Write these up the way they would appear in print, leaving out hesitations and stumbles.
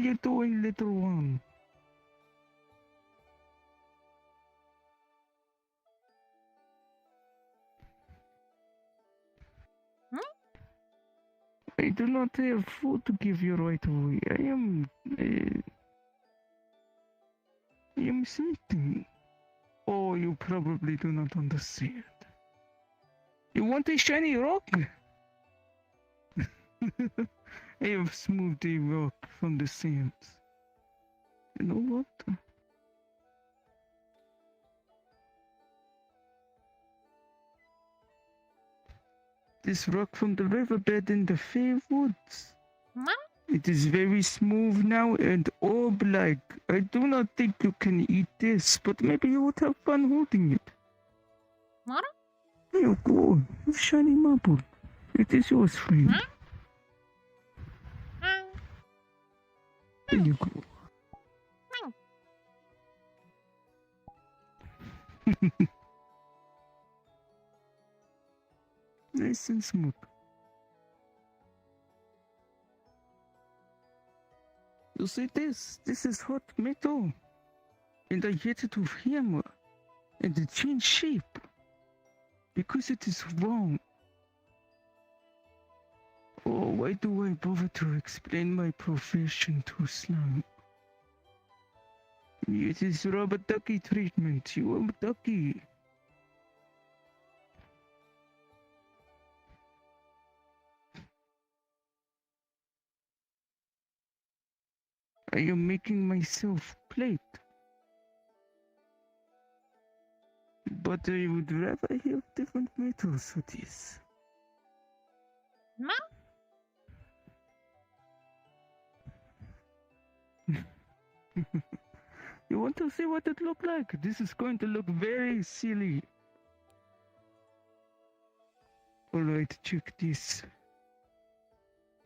you doing, little one? I do not have food to give you right away. I am sleeping. Oh, you probably do not understand. You want a shiny rock? I have smoothed a rock from the sands. You know what? This rock from the riverbed in the Fair Woods. It is very smooth now and orb-like. I do not think you can eat this, but maybe you would have fun holding it. Here you go, a shiny marble. It is yours, friend. There you go. Nice and smooth. You see this? This is hot metal. And I hit it with hammer. And it changed shape. Because it is wrong. Oh, why do I bother to explain my profession to slime? It is rubber ducky treatment. You are a ducky. I am making myself plate. But I would rather have different metals for this. You want to see what it looked like? This is going to look very silly. Alright, check this.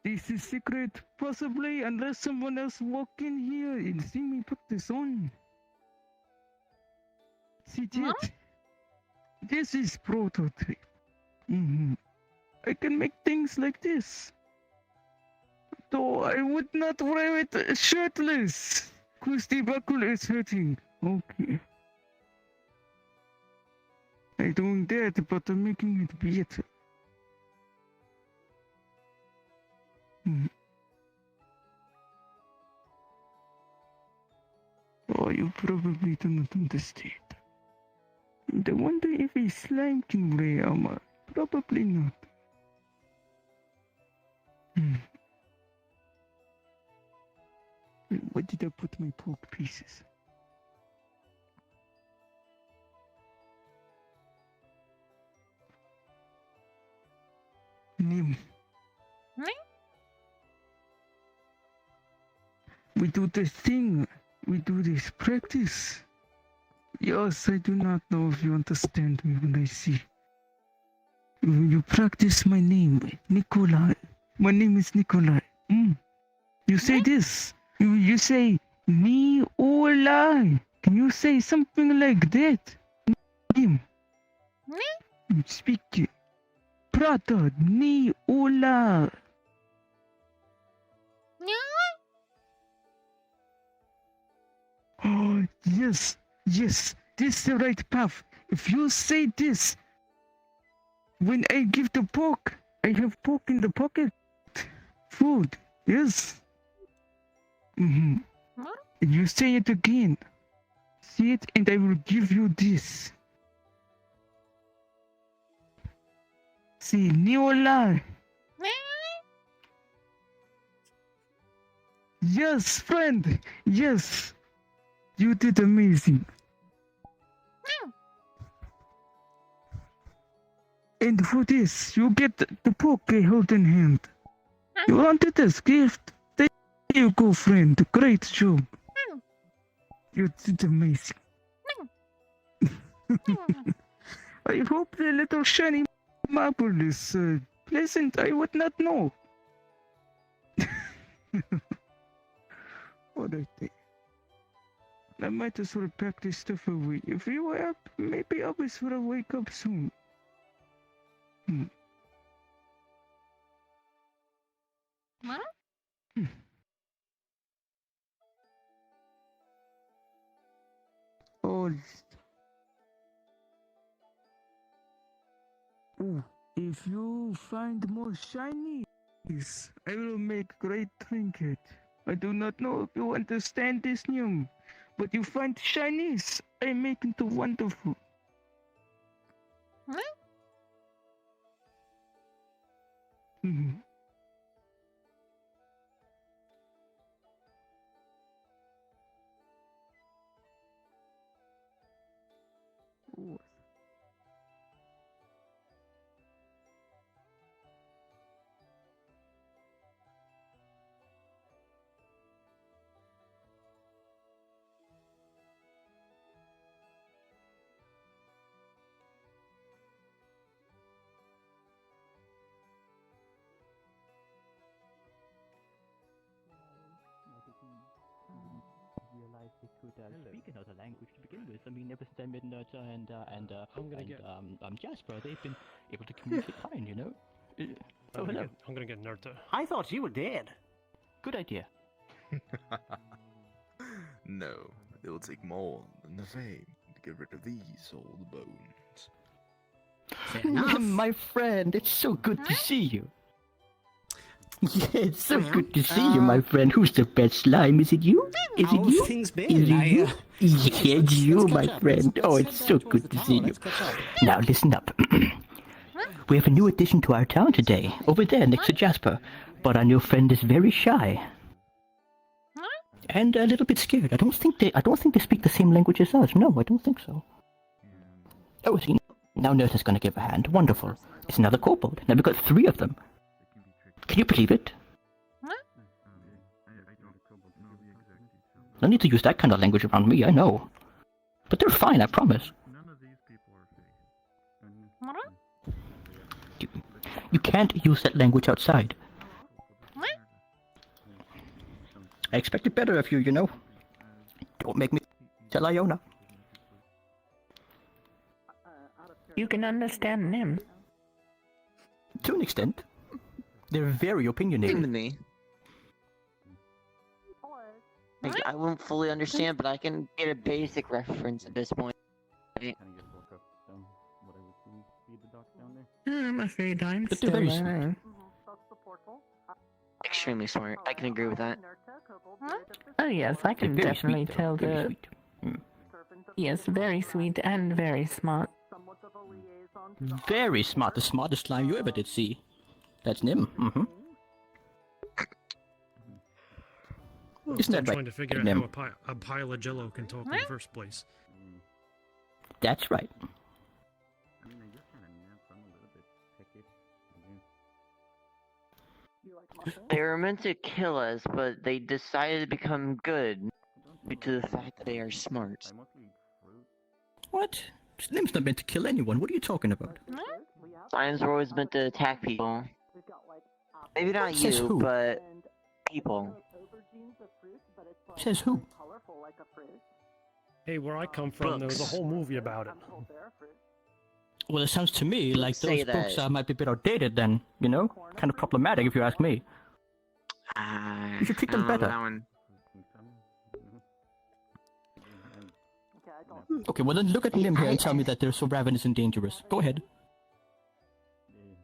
This is secret, possibly, unless someone else walk in here and see me put this on. See that? This is prototype. I can make things like this. Though I would not wear it shirtless, cause the buckle is hurting. Okay. I'm doing that, but I'm making it better. Oh, you probably do not understand. I wonder if a slime can wear armor. Probably not. Where did I put my pork pieces? Nim. We do this thing. We do this practice. Yes, I do not know if you understand me when I see. You practice my name, Nikolai. My name is Nikolai. You say this. You say Nikolai. Can you say something like that? Name. Speak it. Brother, Nikolai. Oh, yes, this is the right path. If you say this, when I give the pork, I have pork in the pocket. Food, yes. And you say it again. Say it and I will give you this. Say, Neola. Yes, friend, yes. You did amazing. And for this, you get the pork I hold in hand. You wanted this gift? There you go, friend. Great job. You did amazing. I hope the little shiny marble is pleasant. I would not know. Alright. I might as well pack this stuff away. If you were up, maybe others will wake up soon. forest. Oh, if you find more shinies, I will make great trinket. I do not know if you understand this name, but you find shinies, I make into wonderful. Mhm. Oh, Realize they could speak another language to begin with. I mean, ever since I met Nurture and Jasper, they've been able to communicate fine, you know? Hello. I'm gonna get Nurta. I thought you were dead. Good idea. No, it will take more than the fame to get rid of these old bones. Fair enough. My friend, it's so good to see you. Yeah, it's so Well, good to see you, my friend. Who's the best slime? Is it you? Is it How's you? things been? Is it you? Yeah, it's you, let's my catch up. friend. Oh, Let's it's head so down good towards to the see town. you. Let's catch up. Now, listen up. We have a new addition to our town today, over there next to Jasper. But our new friend is very shy. And a little bit scared. I don't think they speak the same language as us. No, I don't think so. Oh, see, now Nurse is gonna give a hand. Wonderful. It's another kobold. Now we've got 3 of them. Can you believe it? No need to use that kind of language around me, I know. But they're fine, I promise. You can't use that language outside. I expected better of you, you know. Don't make me tell Iona. You can understand them. To an extent. They're very opinionated. to me. Like, I won't fully understand, but I can get a basic reference at this point. I'm afraid I'm But still they're very learning. Extremely smart. I can agree with that. Oh yes, I They're can very definitely sweet, though. tell Very the... sweet. Yes, very sweet and very smart. Very smart. The smartest slime you ever did see. That's Nim. Mm-hmm. I'm Isn't still that right, trying to figure out Nim? how a pile of jello can talk in the first place. That's right. They were meant to kill us, but they decided to become good due to the fact that they are smart. What? Slim's not meant to kill anyone. What are you talking about? Slimes were always meant to attack people. Maybe not Says you, who? but people. Says who? Hey, where I come from, there was a Books. whole movie about it. Well, it sounds to me like Say those books that. might be a bit outdated then, you know? Kind of problematic if you ask me. You should treat them I don't know better. that one. Okay, well then look at Nim here and tell me that they're so ravenous and dangerous. Go ahead.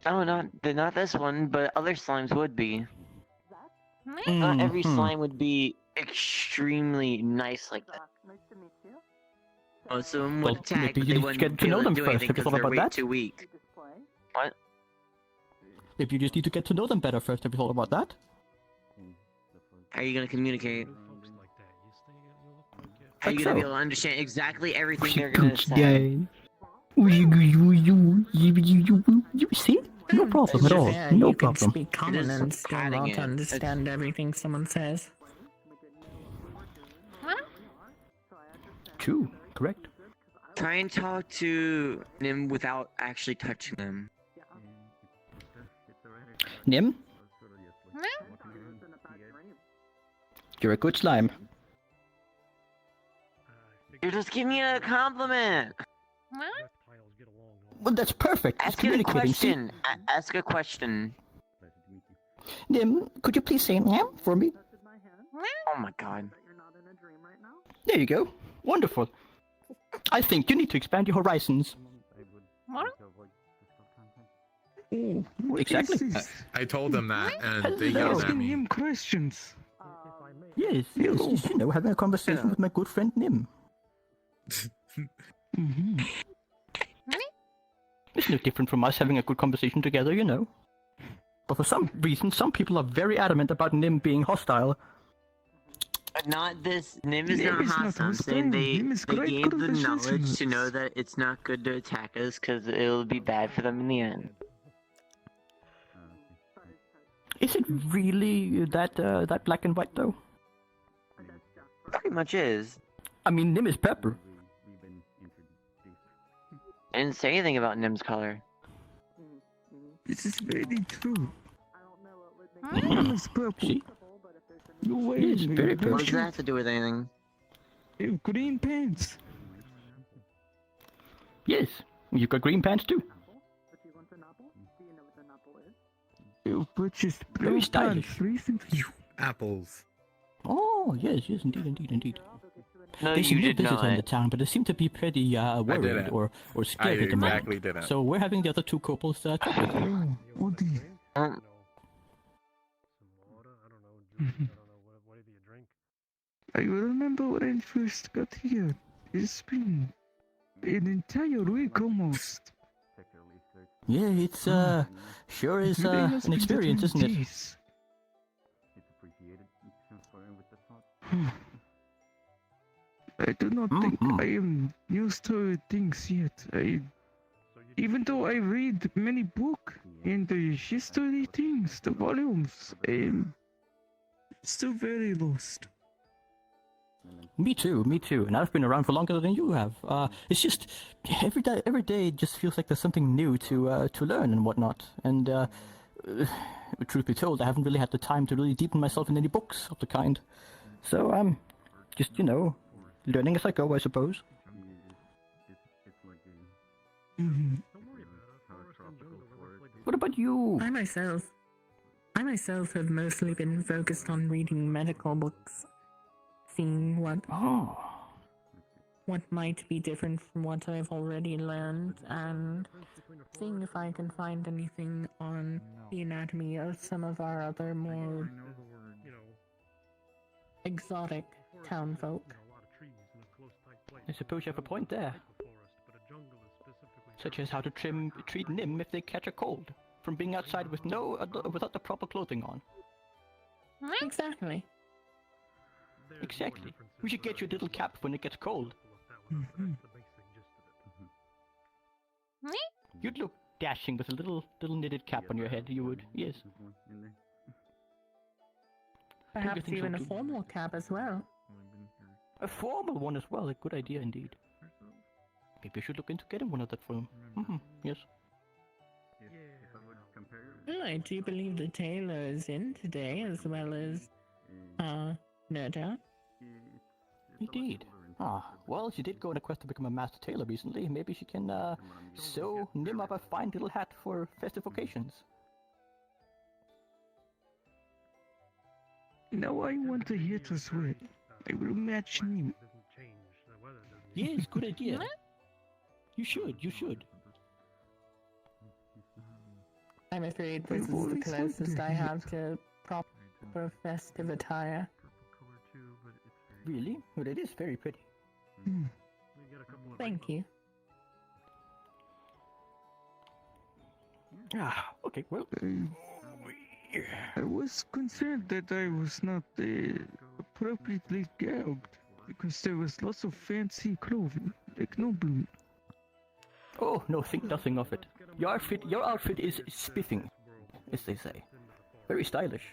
Oh, they're not this one, but other slimes would be. Not every Mhm. slime would be extremely nice like that. Oh, some Well, would attack, maybe but you they need to wouldn't get to be know able to them do first. anything Have you because thought they're about way that? too weak. Maybe you just need to get to know them better first. Have you thought about that? How are you gonna communicate? Folks like that, you stay, you look like you. How are you Like gonna be so. able to understand exactly everything they're gonna say? You see? No problem at all. Yeah, No you can problem. speak common Just and still padding not it. understand everything someone says. True. Correct. Try and talk to them without actually touching them. Nim? You're a good slime. You're just giving me a compliment. Reptiles get along well. Well, that's perfect. It's Ask it a communicating. See? question. Ask a question. Nim, could you please say meow for me? Oh my god. There you go. Wonderful. I think you need to expand your horizons. What? Oh, what Exactly. is this? I told them that, and they Hello. yelled at Asking me. him questions. Yes, yes, Hello. yes, you know, having a conversation with my good friend Nim. Mm-hmm. It's no different from us having a good conversation together, you know. But for some reason, some people are very adamant about Nim being hostile. But not this. Nim is Nim not is not hostile. I'm hostile. saying Nim is they great gave the knowledge to conversationalist. know that it's not good to attack us because it'll be bad for them in the end. Is it really that black and white though? Pretty much is. I mean, Nim is pepper. I didn't say anything about Nim's color. This is very true. Nim is purple. See? You're Yes, wearing very a purple. What does shirt. that have to do with anything? You have green pants. Yes, you've got green pants too. You purchased Very blue stylish. pants recently. Apples. Oh, yes, yes, indeed, indeed, indeed. No, There's a you new did visitor in the not. town, but they seem to be pretty worried didn't. or I scared at the moment. exactly didn't. So we're having the other two couples talk with them. Oh, what the? Um, Some water. I don't know. Juice. I don't know. What do you drink? I remember when I first got here. It's been an entire week almost. Yeah, it's sure is Today has an been experience, the isn't it? days. I do not think Mhm. I am used to things yet. Even though I read many books and the history things, the volumes, I'm still very lost. Me too, and I've been around for longer than you have. It's just every day just feels like there's something new to learn and whatnot. And truth be told, I haven't really had the time to really deepen myself in any books of the kind. So I'm just learning as I go, I suppose. Mhm. What about you? I myself have mostly been focused on reading medical books, seeing Oh, what might be different from what I've already learned, and seeing if I can find anything on the anatomy of some of our other more exotic townfolk. I suppose you have a point there. Such as how to treat Nim if they catch a cold from being outside with without the proper clothing on. Exactly. Exactly. We should get you a little cap when it gets cold. Mhm. You'd look dashing with a little knitted cap on your head. You would, yes. Perhaps think so even a too. formal cap as well. A formal one as well. A good idea indeed. Maybe I should look into getting one of that for him. Yes. Well, I do believe the tailor is in today, as well as, Nerda. Indeed. Well, she did go on a quest to become a master tailor recently. Maybe she can sew Nim up a fine little hat for festive occasions. Now I want to hit as well. I will match him. Yes, good idea. You should. I'm afraid this is the always closest wanted I it. have to proper festive attire. Really? Well, it is very pretty. Hmm. Thank you. Okay, well. I was concerned that I was not appropriately garbed because there was lots of fancy clothing, like noblemen. Oh, no, think nothing of it. Your outfit is spiffing, as they say. Very stylish.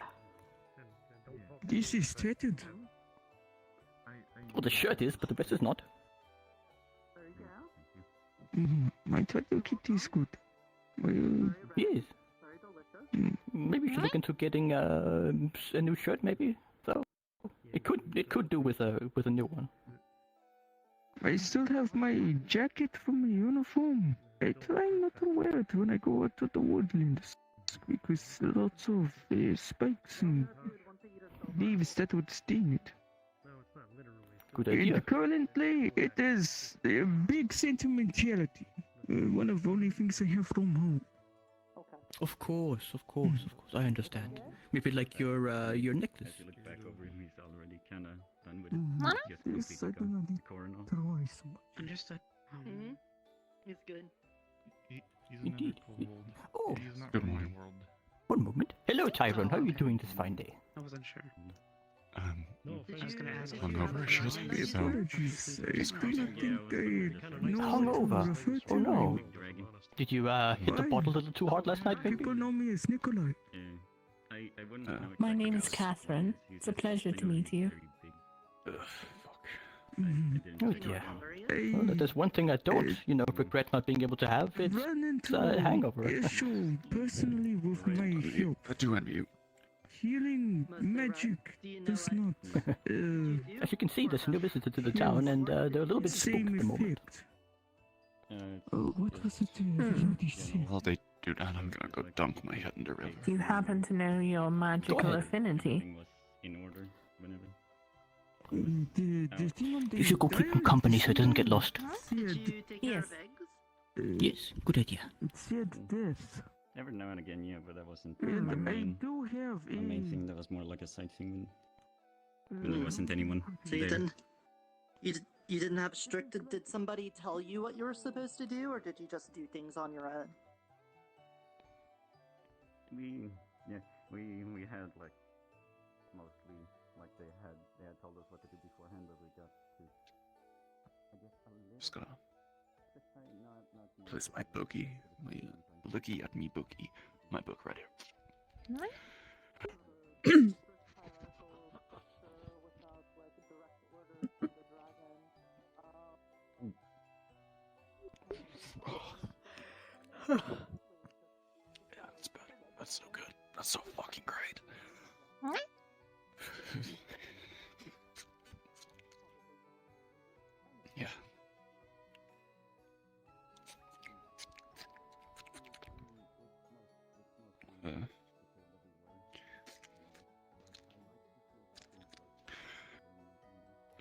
This is tattered. Well, the shirt is, but the rest is not. I try to keep this good. Well, Yes. mm, Maybe you should look into getting a new shirt, maybe. So it could do with a new one. I still have my jacket from my uniform. I try not to wear it when I go out to the woodlands because lots of spikes and leaves that would sting it. Good And idea. currently, it is a big sentimentality. One of the only things I have from home. Of course, of course, of course. I understand. Maybe like your necklace. As you look back over him, he's already kind of done with it. Mhm. Just Yes, I completed do not the need core now. to worry so much. Understood. Mm-hmm. It's good. He's Indeed. another kobold. Oh, He's not Good from my morning. world. one moment. Hello, Tyrone. How are you okay. doing this fine day? I wasn't sure. No I was offense. gonna ask if Hungover, you should have be any so. Apologies. I do not Yeah, think I was I wondering know Hungover? what to refer to. Oh, no. Big dragon. Did you hit the Why? bottle a little too hard last night, maybe? People know me as Nikolai. Yeah. I wouldn't Uh, know My exactly name how is it Catherine. is. He's It's a just- pleasure I to know meet he's you. very big. Ugh, fuck. I Mhm. didn't Oh, check dear. it out. Well, if there's one thing I don't, regret not being able to have, it's Run into a hangover. issue personally with my help. Put two on mute. Healing magic does not As you can see, there's a new visitor to the town, and they're a little bit spooked same at the moment. effect. It's- What it's- was it the lady said? While they do that, I'm gonna go dunk my head in the river. Do you happen to know your magical ahead. affinity? Everything was in order whenever. The thing on the You should go keep him company so it doesn't get lost. Said, Yes. Yes, good idea. it said death. Every now and again, yeah, but that wasn't And my I main. do have My main thing. a. That was more like a side thing when there wasn't anyone So you there. didn't, you didn't have strict. Did somebody tell you what you were supposed to do, or did you just do things on your own? We had like mostly like they had told us what to do beforehand, but we got to I guess a little Just gonna decide not place my bookie, my looky at me bookie, my book right here. Yeah, that's good. That's so good. That's so fucking great. Yeah.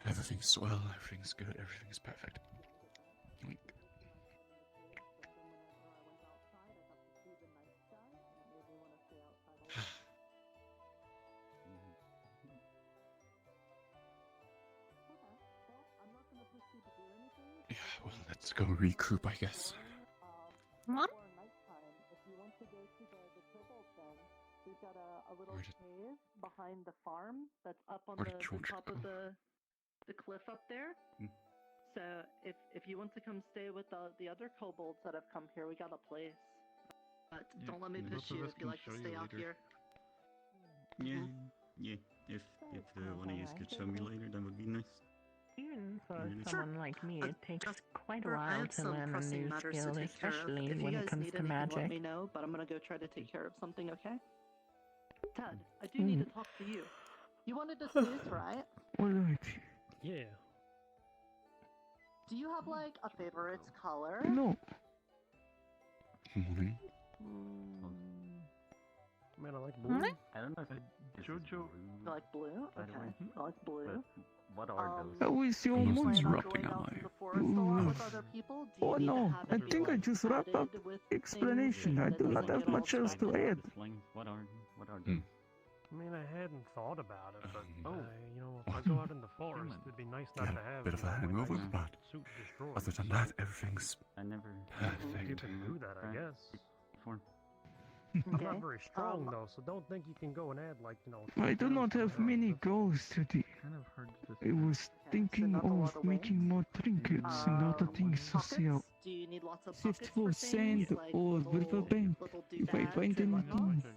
Everything's swell, everything's good, everything's perfect. Like, yeah, well, let's go regroup, I guess. We've got a little Where did- cave behind the farm that's up on Where the did George top go? of the cliff up there. Hmm. So if you want to come stay with the other kobolds that have come here, we got a place. But Yeah, don't let me both push of you us if you can like show to you stay out later. here. Yeah, yeah. If one of you could show me later, that would be nice. Even for Really? someone like me, it takes quite a I while have to some learn a pressing new matters to skill, take care of. especially If you when guys it comes need to anything, let magic. me know. But I'm gonna go try to take care of something. Okay? Ted, I do need to talk to you. You wanted to see this, right? Alright. Yeah. Do you have like a favorite color? No. Morning. Man, I like blue. I don't know if Jojo. You like blue? By the Okay. way. I like blue. What are Um, those? How is your I'm morning? interrupting, going am out I? to the forest a lot with other people? Do you Oh need to no, have I it think I like just wrapped up padded with explanation. things I that do not doesn't have get all much else to scratched add. up? Explain what are Hmm. those? I mean, I hadn't thought about it, but Oh. you know, if I go out in the forest, it'd be nice not Yeah, to have bit of you a know, my hangover, nice but suit destroyed. other than so that, everything's I never. perfect. you can do that, I guess. Before. I'm Okay. not very strong Um, though, so don't think you can go and add like I do not have many goals today. Kind of hard to I was Okay, thinking so not a lot of of making wings? more trinkets and other things to Pockets? sell. Do you need lots of Sift pockets for for sand things, like or little, riverbank. little If I doodads find and whatnot? anything,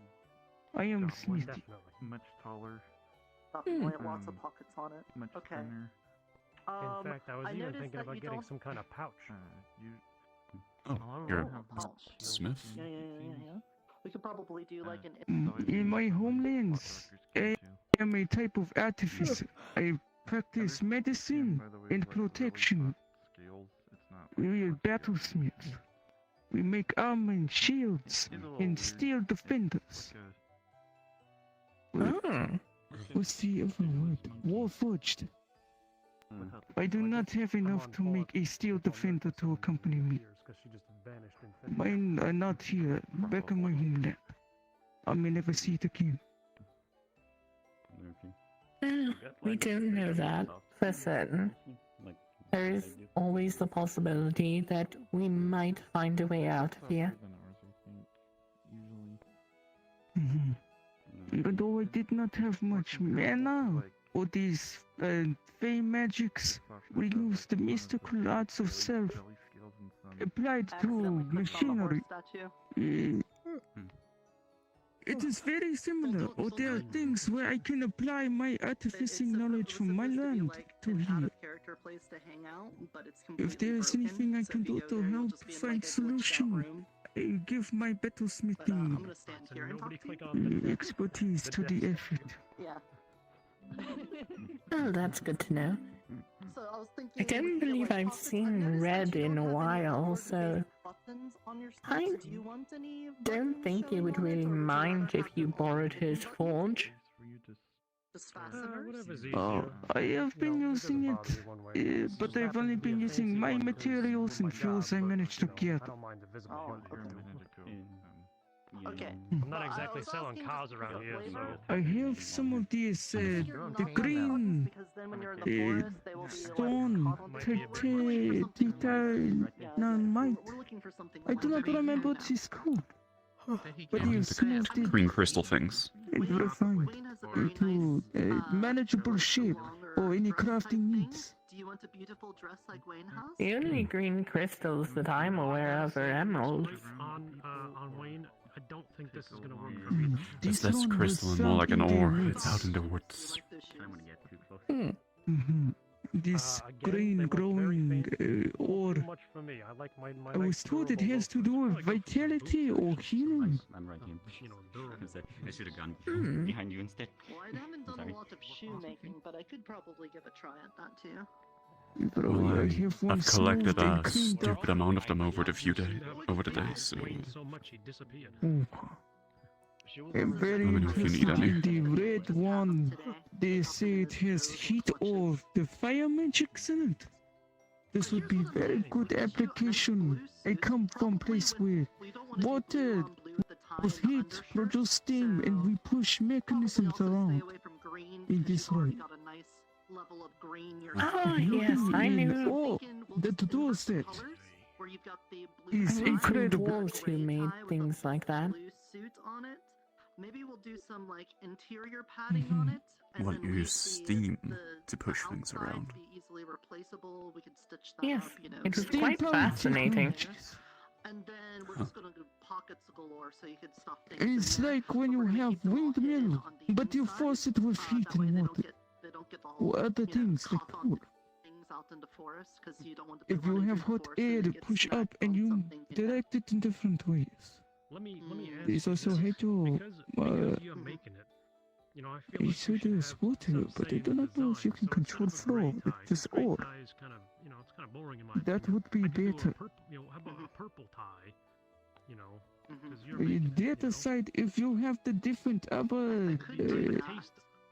I am One smithy. definitely. much taller, Definitely lots of Um, pockets on it. much Okay. thinner. In fact, I was I even noticed thinking that about you getting don't- some kind of pouch. You. Oh, I'll you're have a much pouch. Smith? Yeah. We could probably do like an. In my homelands, I am a type of artificer. I practice medicine and protection. We are battlesmiths. We make armor and shields and steel defenders. Oh. What's the other word? Warforged. I do not have enough to make a steel defender to accompany me. Mine are not here, back in my homeland. I may never see it again. Well, we don't know that for certain. There is always the possibility that we might find a way out of here. Even though I did not have much mana or these fey magics, we used the mystical arts of self applied to Accidentally clicked on the horse machinery. statue. It is very similar, or there are things where I can apply my artificing knowledge from my land to here. Character place to hang out, but it's If there is anything I can do to help find solution, I give my battlesmithing I'm gonna stand here and talk to you. expertise to the effort. Yeah. Oh, that's good to know. So I was thinking. I don't believe I've seen red in a while, so I don't think he would really mind if you borrowed his forge. Oh, I have been using it, but I've only been using my materials and fuels I managed to get. Okay. I'm not exactly selling cars around here, so. I have some of these, the green stone titanite. I do not remember what it's called. But you smoothed it Green crystal things. and refined into a manageable shape or any crafting needs. Do you want a beautiful dress like Wayne has? The only green crystals that I'm aware of are emeralds. On Wayne, I don't think this is gonna work for me. It's less crystal and more like an ore. It's out in the woods. This green growing ore. I was told it has to do with vitality or healing. I'm right here. I should have gone Hmm. behind you instead. Well, I haven't done Sorry. a lot of shoemaking, but I could probably give a try at that too. Well, I've collected smoothed and a cleaned up. stupid amount of them over the days, so So much he disappeared. I'm very Let me know if you need interested any. in the red one. They say it has heat or the fire magics in it. This would be very good application. I come from a place where water with heat produce steam and we push mechanisms around in this way. Oh, yes, I knew. Oh, that does that. Is I knew incredible. dwarves who made things like that. Maybe we'll do some like interior padding on it. And Well, then you leave use steam to push things outside around. be easily replaceable. We can stitch that Yes, up, you know. it was steam quite pump fascinating. technologies. And then we're just gonna do pockets galore so you can stuff things. It's like when you have windmill, but you force it with heat and water. Or other things like cool. Out into forest because you don't want to. If you have hot air, push up and you direct it in different ways. Let me ask There's you also this, Heto. because you're making it. You know, I feel I like said you should there's have water, some but I say do in the not know if you design. can So control instead of a flow gray with tie, this gray ore. tie is kind of, you know, it's kind of boring in my That opinion. would be I could do a better. purple, you know, how about a purple tie? You know, because you're In making it, the other side, if you have the different other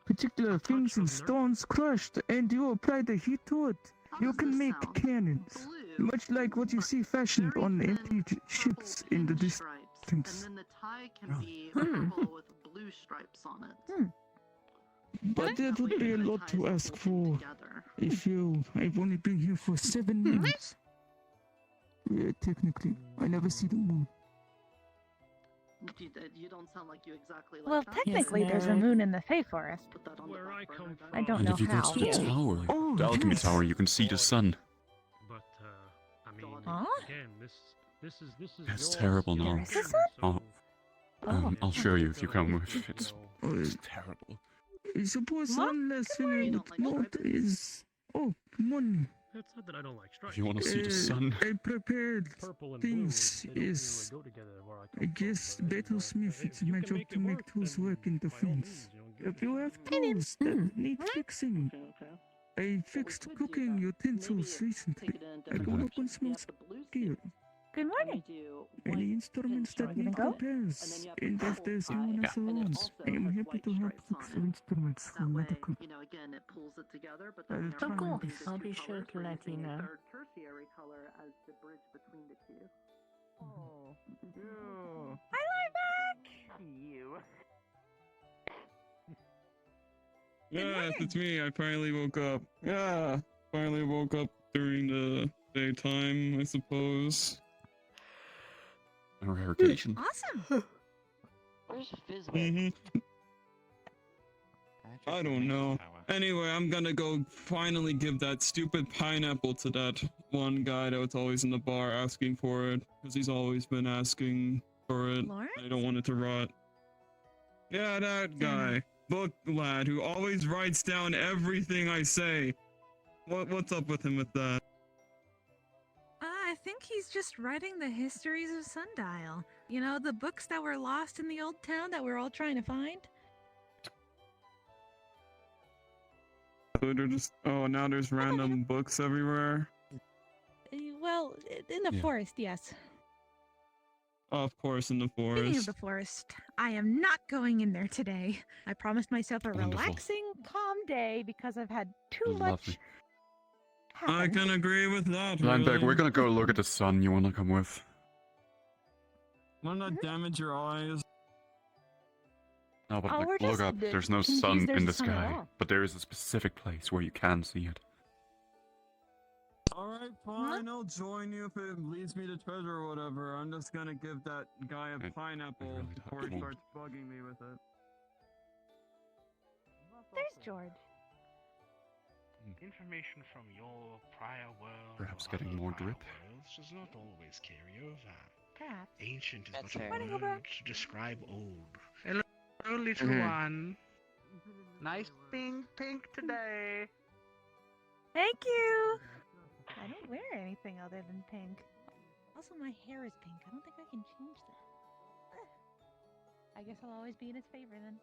particular things in stones crushed and you apply the heat to it, you can make cannons. Much like what you see fashioned on empty ships in the distance. And then the tie can be purple with blue stripes on it. But that would be a lot to ask for. If you, I've only been here for 7 minutes. Yeah, technically, I never see the moon. You don't sound like you exactly like Well, that. technically, there's a moon in the Fey Forest. where I come from. I don't And know if you go how. to the tower, Oh, the alchemy yes. tower, you can see the sun. But I mean, Huh? again, this is It's your terrible skill, now. Is this it? I'll, I'll show you if you come with. It's Uh, terrible. I suppose What? one last thing I would note is... Oh, money. It's not that I don't like stripes. If you want to see the sun, I prepared Purple and things. blue, they don't Is really go together where I I come from, guess but, you know, battlesmith, it's you my can job make to it make work, tools then work in by all defense. means, you know, give If it a you go. have tools that need fixing, I fixed cooking utensils recently. I go up on small scale. Good And morning. we do Any white instruments that pinstripes need go? on it, and repairs, then you have and the if double there's tie, anyone else and it around, also I am has happy white to help stripes fix on it. instruments for That way, medical. you know, again, it pulls it together, but I'll then try whenever my we're best. using these I'll two be sure colors, to we're let you using a know. third tertiary color as the bridge between the two. Oh, I'm back! you. Yes, it's me. I finally woke up. Yeah, finally woke up during the daytime, I suppose. A rare occasion. Awesome! Where's Fizzbit? Mm-hmm. I don't know. Anyway, I'm gonna go finally give that stupid pineapple to that one guy that was always in the bar asking for it, because he's always been asking for it. Lawrence? I don't want it to rot. Yeah, that guy. Book lad who always writes down everything I say. What's up with him with that? I think he's just writing the histories of Sundial. You know, the books that were lost in the old town that we're all trying to find. So they're just, oh, now there's random books everywhere. Well, in the forest, yes. Of course, in the Speaking of forest. the forest, I am not going in there today. I promised myself a Wonderful. relaxing, calm day because I've had too Lovely. much I happen. can agree with that. Lineback, Really. we're gonna go look at the sun. You wanna come with? Wanna not damage your eyes? No, but Oh, we're like, look just up. There's no confused sun there's in a the sun at sky, all. but there is a specific place where you can see it. Alright, fine, I'll join you if it leads me to treasure or whatever. I'm just gonna give that guy a pineapple really before he won't. starts bugging me with it. There's George. Information from your prior world. Perhaps or getting other more prior drip? worlds does not always carry over. Perhaps. Ancient is That's but a fair. word to describe old. Hello, little Mhm. one. Nice pink today. Thank you! I don't wear anything other than pink. Also, my hair is pink. I don't think I can change that. I guess I'll always be in his favor then.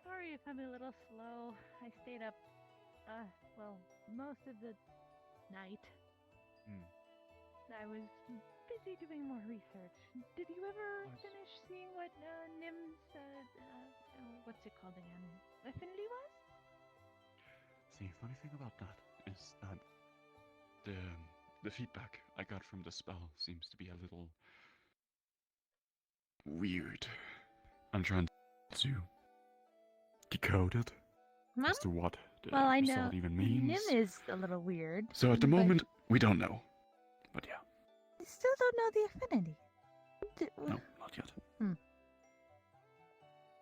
Sorry if I'm a little slow. I stayed up, well, most of the night. I was busy doing more research. Did you ever finish seeing what Nim's, what's it called again? Affinity was? See, funny thing about that is that the feedback I got from the spell seems to be a little weird. I'm trying to decode it as to what the Well, I know result even means. Nim is a little weird. So at the but moment, we don't know. But yeah, I still don't know the affinity. no, not yet.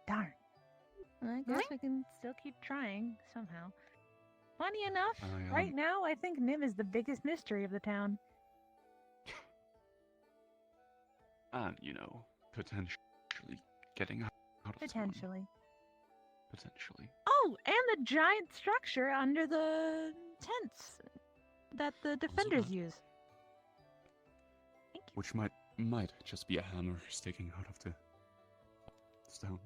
Darn. I guess we can still keep trying somehow. Funny enough, right now I think Nim is the biggest mystery of the town. And, you know, potentially getting out of town. Potentially. Potentially. Oh, and the giant structure under the tents that the defenders use. Which might just be a hammer sticking out of the stone.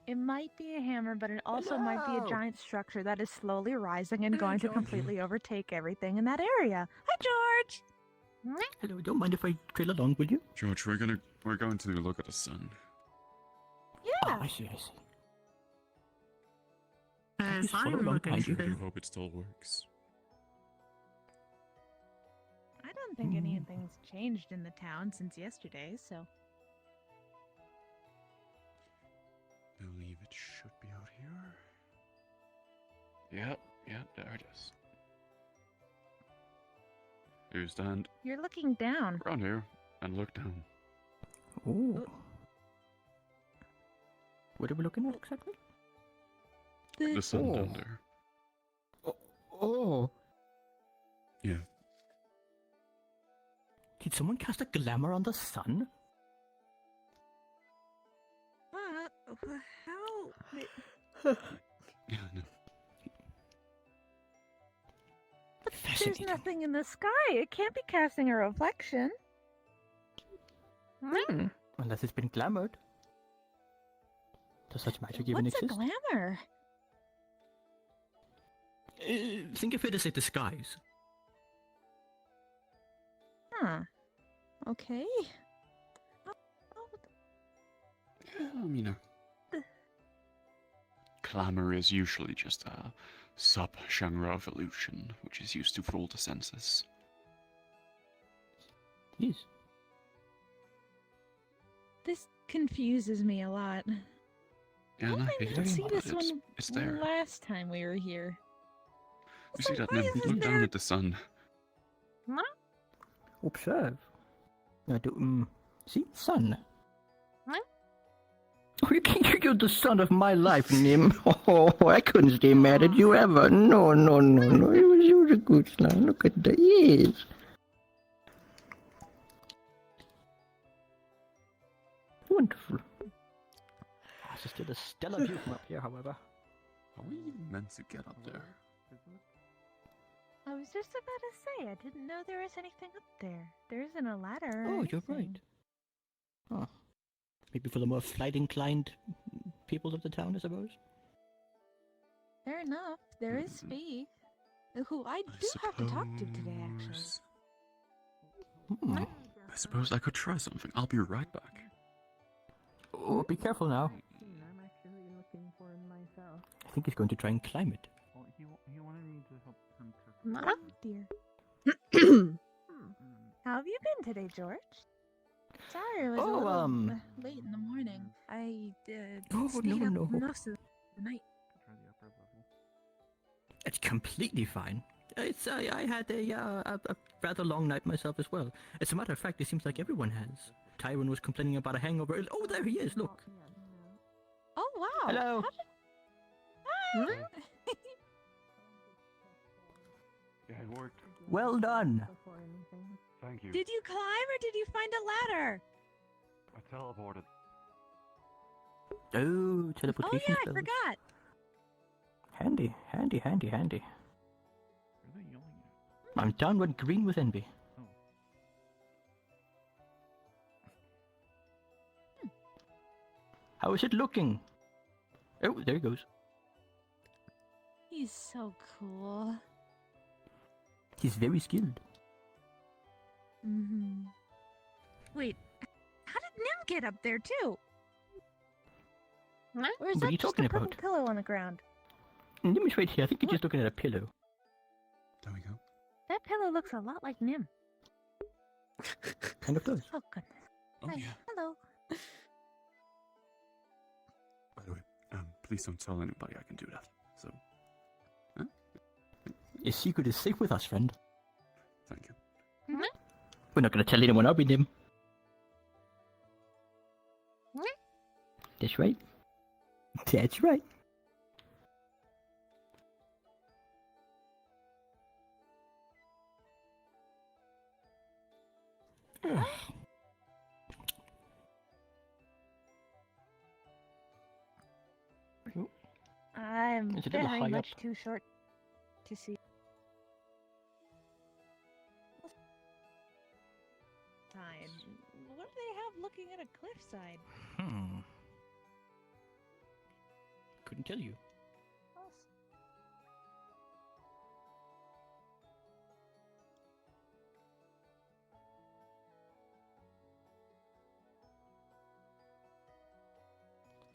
It might be a hammer, but it also might be a giant structure that is slowly rising and going to completely overtake everything in that area. Hi, George! Hello, don't mind if I trail along, will you? George, we're going to look at the sun. Yeah! Oh, I see. As Just follow I'm along looking behind you. for I do hope it still works. I don't think anything's changed in the town since yesterday, so... I believe it should be out here. Yep, there it is. You stand You're looking down. around here and look down. Oh. What are we looking at exactly? The sun down there. Oh. Yeah. Did someone cast a glamour on the sun? How? Yeah, no. But there's nothing in the sky. It can't be casting a reflection. Unless it's been glamoured. Does such magic even What's exist? a glamour? Think of it as a disguise. Huh. Okay. Yeah, I mean, clamor is usually just a sub-genre of illusion, which is used to fool the senses. Yes. This confuses me a lot. Yeah, no, I didn't see this one it's there. last time we were here. You see that, Nim? Look down at the sun. Observe. I do, see? Sun. Huh? You're the son of my life, Nim. Oh, I couldn't stay mad at you ever. No. You was a good son. Look at that. Yes. Wonderful. This is still a stellar view from up here, however. Are we even meant to get up there? I was just about to say, I didn't know there was anything up there. There isn't a ladder. Oh, you're right. Oh. Maybe for the more flight-inclined people of the town, I suppose? Fair enough. There is Fee, who I do have to talk to today, actually. I suppose I could try something. I'll be right back. Oh, be careful now. I'm actually looking for him myself. I think he's going to try and climb it. Well, he wanted me to help him to... Oh, dear. How have you been today, George? Sorry, it was a little late in the morning. I stayed up most of the night. Try the upper level. It's completely fine. I had a rather long night myself as well. As a matter of fact, it seems like everyone has. Tyron was complaining about a hangover. Oh, there he is, look. Oh, wow. Hello. Hi. Yeah, it worked. Well done. Thank you. Did you climb or did you find a ladder? I teleported. Oh, teleportation Oh, yeah, I spells. forgot. Handy. Are they yelling at? I'm downward green with envy. How is it looking? Oh, there he goes. He's so cool. He's very skilled. Mm-hmm. Wait, how did Nim get up there too? Or is What are that you just talking a purple about? pillow on the ground? Nim is right here. I think you're just looking at a pillow. There we go. That pillow looks a lot like Nim. Kind of does. Oh goodness. Oh, Hi. yeah. Hello. By the way, please don't tell anybody I can do that. So, Your secret is safe with us, friend. thank you. We're not going to tell anyone, are we, Nim? That's right. That's right. I'm It's a little high very up. much too short to see. Side. What do they have looking at a cliffside? Couldn't tell you.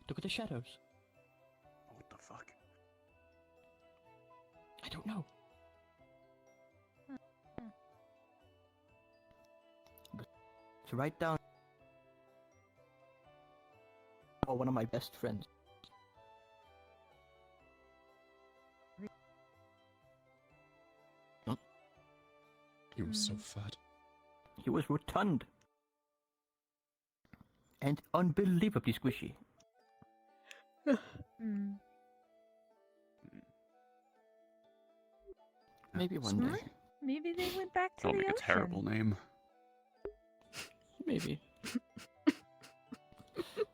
Look at the shadows. What the fuck? I don't know. To write down one of my best friends. He was so fat. He was rotund. And unbelievably squishy. Maybe one day. Maybe they went back to That'll the make ocean. a terrible name. Maybe.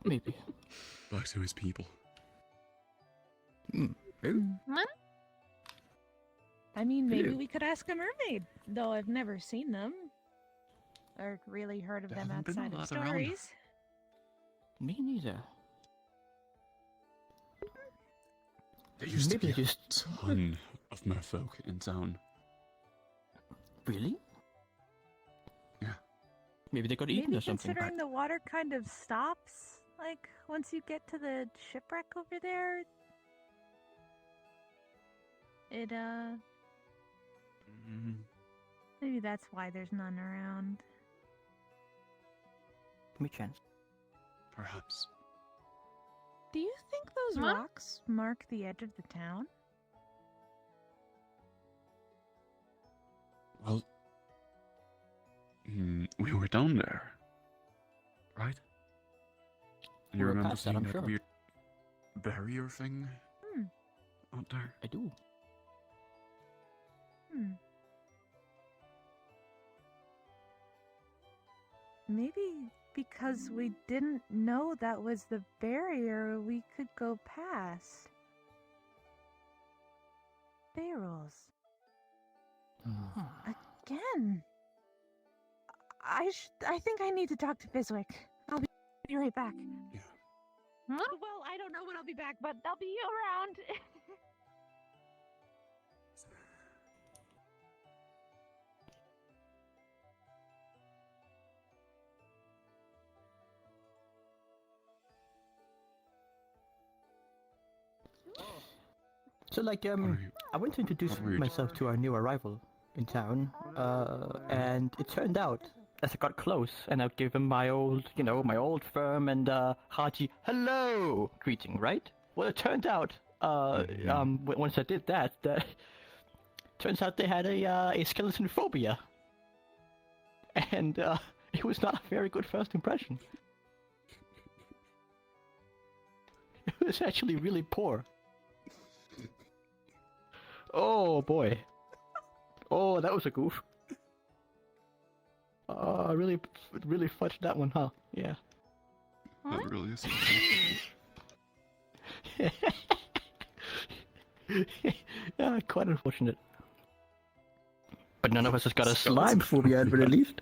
Maybe. Back to his people. I mean, maybe Ew. we could ask a mermaid, though I've never seen them. Or really heard of There them haven't been a outside of lot around. stories. Me neither. There used Maybe to be a just- ton of merfolk in town. Really? Yeah. Maybe they got eaten Maybe or something. considering the water kind of stops, like, once you get to the shipwreck over there, it, maybe that's why there's none around. Give me a chance. Perhaps. Do you think those rocks mark the edge of the town? Well, we were down there, right? And you We were remember past that, seeing I'm that sure. weird barrier thing out there? I do. Maybe because we didn't know that was the barrier we could go past. Barrels. Again. I think I need to talk to Biswick. I'll be right back. Yeah. Huh? Well, I don't know when I'll be back, but I'll be around. So, like, I went to introduce myself to our new arrival in town, and it turned out, as I got close, and I gave him my old, my old firm and hearty hello greeting, right? Well, it turned out, once I did that, turns out they had a skeleton phobia, and it was not a very good first impression. It was actually really poor. Oh boy. Oh, that was a goof. Really fudged that one, huh? Yeah. That really is. Yeah, quite unfortunate. But none of us has got a slime phobia at the very least.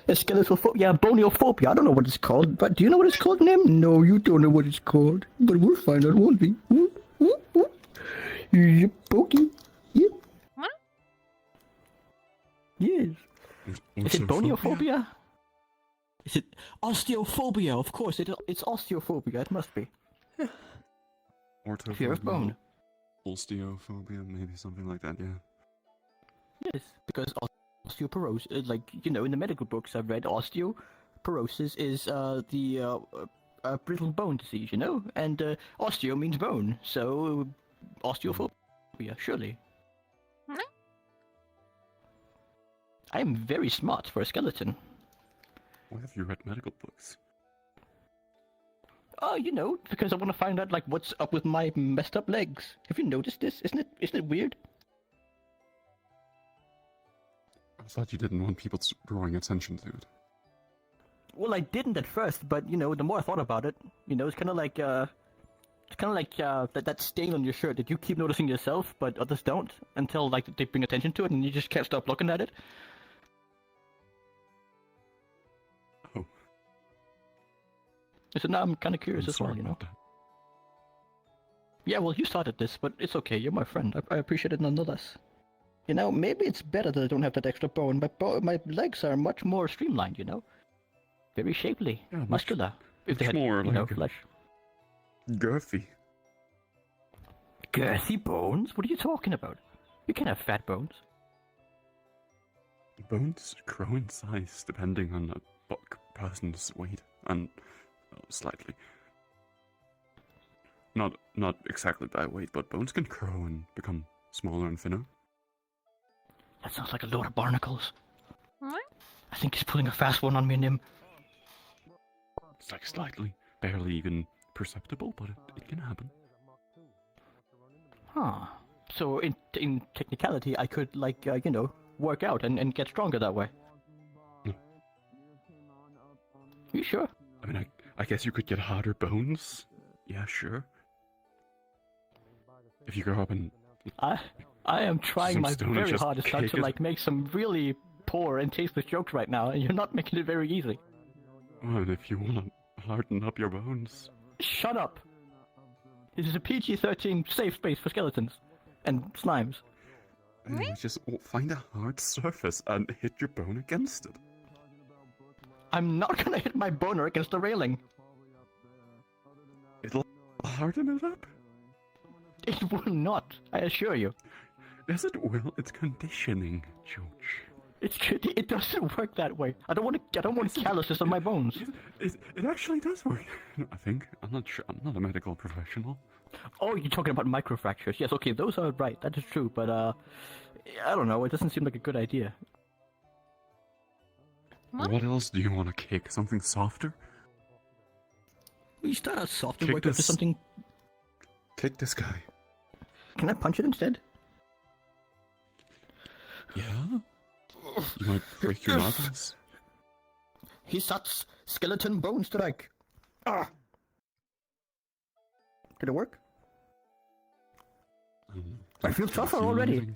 A skeletal phobia, boniophobia. I don't know what it's called, but do you know what it's called, Nim? No, you don't know what it's called. But we'll find out, won't we? Yep, okay. Yep. What? Yes. Is it boniophobia? Is it osteophobia? Of course, it's osteophobia. It must be. Fear of bone. Osteophobia, maybe something like that, yeah. Yes, because osteoporosis, in the medical books I've read, osteoporosis is the brittle bone disease, and osteo means bone, so osteophobia, surely. I am very smart for a skeleton. Why have you read medical books? Oh, because I want to find out what's up with my messed up legs. Have you noticed this? Isn't it weird? I thought you didn't want people drawing attention to it. Well, I didn't at first, but the more I thought about it, it's kind of like that stain on your shirt that you keep noticing yourself, but others don't until they bring attention to it, and you just can't stop looking at it. Oh. So now I'm kind of curious as well, Yeah, well, you started this, but it's okay. You're my friend. I appreciate it nonetheless. Maybe it's better that I don't have that extra bone. My legs are much more streamlined, Very shapely, yeah, muscular. If they had, more flesh. Girthy. Girthy bones? What are you talking about? You can't have fat bones. Bones grow in size depending on a person's weight, and slightly. Not exactly by weight, but bones can grow and become smaller and thinner. That sounds like a load of barnacles. What? I think he's pulling a fast one on me, Nim. It's slightly, barely even perceptible, but it can happen. Huh. So in technicality, I could work out and get stronger that way. You sure? I mean, I guess you could get harder bones. Yeah, sure. If you grow up and I am trying my very just hardest not to make some really poor and tasteless jokes right now, and you're not making it very easy. Well, and if you want to harden up your bones. Shut up! This is a PG-13 safe space for skeletons and slimes. Anyway, just find a hard surface and hit your bone against it. I'm not gonna hit my boner against the railing. It'll harden it up. It will not, I assure you. Yes, it will. It's conditioning, George. It doesn't work that way. I don't want calluses on my bones. It actually does work. I think. I'm not sure. I'm not a medical professional. Oh, you're talking about microfractures. Yes, okay, those are right. That is true, but I don't know. It doesn't seem like a good idea. What else do you want to kick? Something softer? We start out soft and Kick work up to this- something. Kick this guy. Can I punch it instead? Yeah? You might break your knuckles. He sucks skeleton bone strike. Ah! Did it work? I feel tougher already.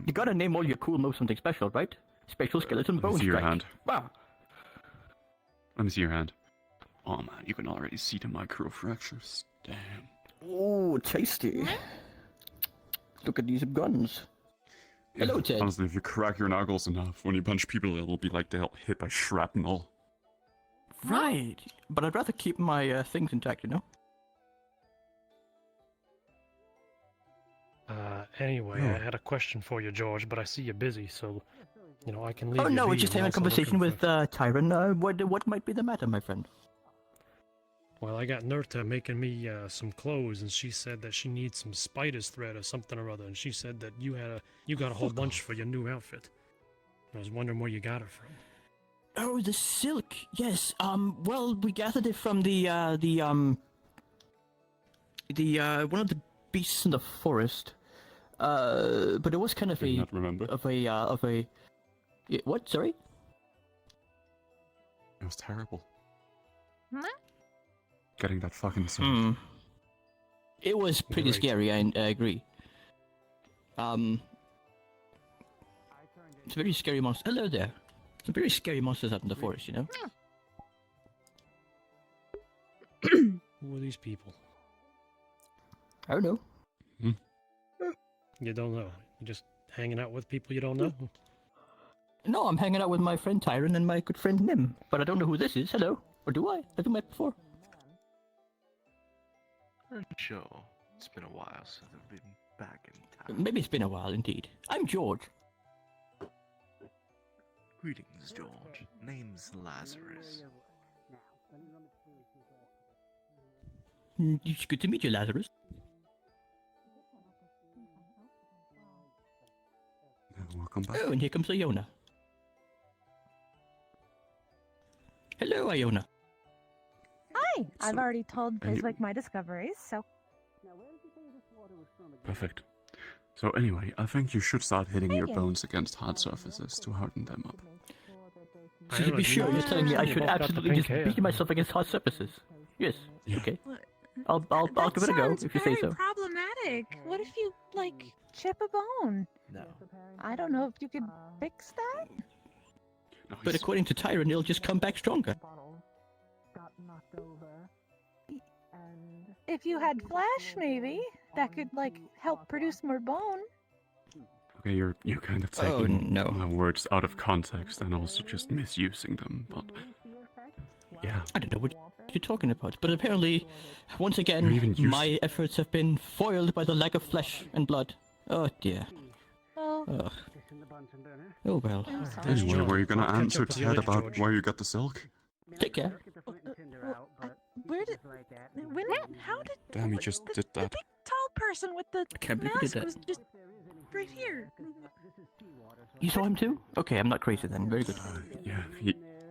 You gotta name all your cool moves something special, right? Special skeleton Let me bone see your strike. hand. Wow. Let me see your hand. Oh man, you can already see the microfractures. Damn. Oh, tasty. Look at these guns. Hello, Ted. Honestly, if you crack your knuckles enough, when you punch people, it'll be like they'll hit by shrapnel. Right. But I'd rather keep my things intact, you know? Anyway, Oh. I had a question for you, George, but I see you're busy, so, I can leave Oh you no, be we're just having a whilst I'm conversation looking with Tyron. What might be the matter, my friend? Well, I got Nerta making me some clothes, and she said that she needs some spider's thread or something or other, and she said that you got a whole bunch for your new outfit. I was wondering where you got it from. Oh, the silk. Yes. Well, we gathered it from the one of the beasts in the forest. But it was kind of I do not remember. What? Sorry. It was terrible. Huh? Getting that fucking suit. It was pretty Right. scary. I agree. It's a very scary monster. Hello there. Some very scary monsters out in the forest, you know. Who are these people? I don't know. You don't know. You're just hanging out with people you don't know? No, I'm hanging out with my friend Tyron and my good friend Nim, but I don't know who this is. Hello, or do I? Have we met before? Sure. It's been a while since I've been back in town. Maybe it's been a while, indeed. I'm George. Greetings, George. Name's Lazarus. It's good to meet you, Lazarus. Welcome back. Oh, and here comes Iona. Hello, Iona. Hi! I've So, already told and you- Biswick my discoveries, so. Perfect. So anyway, I think you should start hitting your Thank you. bones against hard surfaces to harden them up. So to be sure, you're telling me I should absolutely just beat my myself against hard surfaces. Yes. Yeah. Okay. I'll give it a go if you say so. Problematic. What if you chip a bone? No. I don't know if you could fix that. But according to Tyron, it'll just come back stronger. If you had flesh, maybe that could help produce more bone. Okay, you're kind of Oh, taking no. my words out of context and also just misusing them, but yeah. I don't know what you're talking about, but apparently, once again, You're even used- my efforts have been foiled by the lack of flesh and blood. Oh dear. Oh, Ugh. Oh well. I'm sorry. Anyway, were you gonna I'll catch answer up with you Ted later, about George. where you got the silk? Take care. Where did? When? How did? Damn, you just did that. big tall person with the Can't believe you did mask that. was just right here. You saw him too? Okay, I'm not crazy then. Very good. Yeah,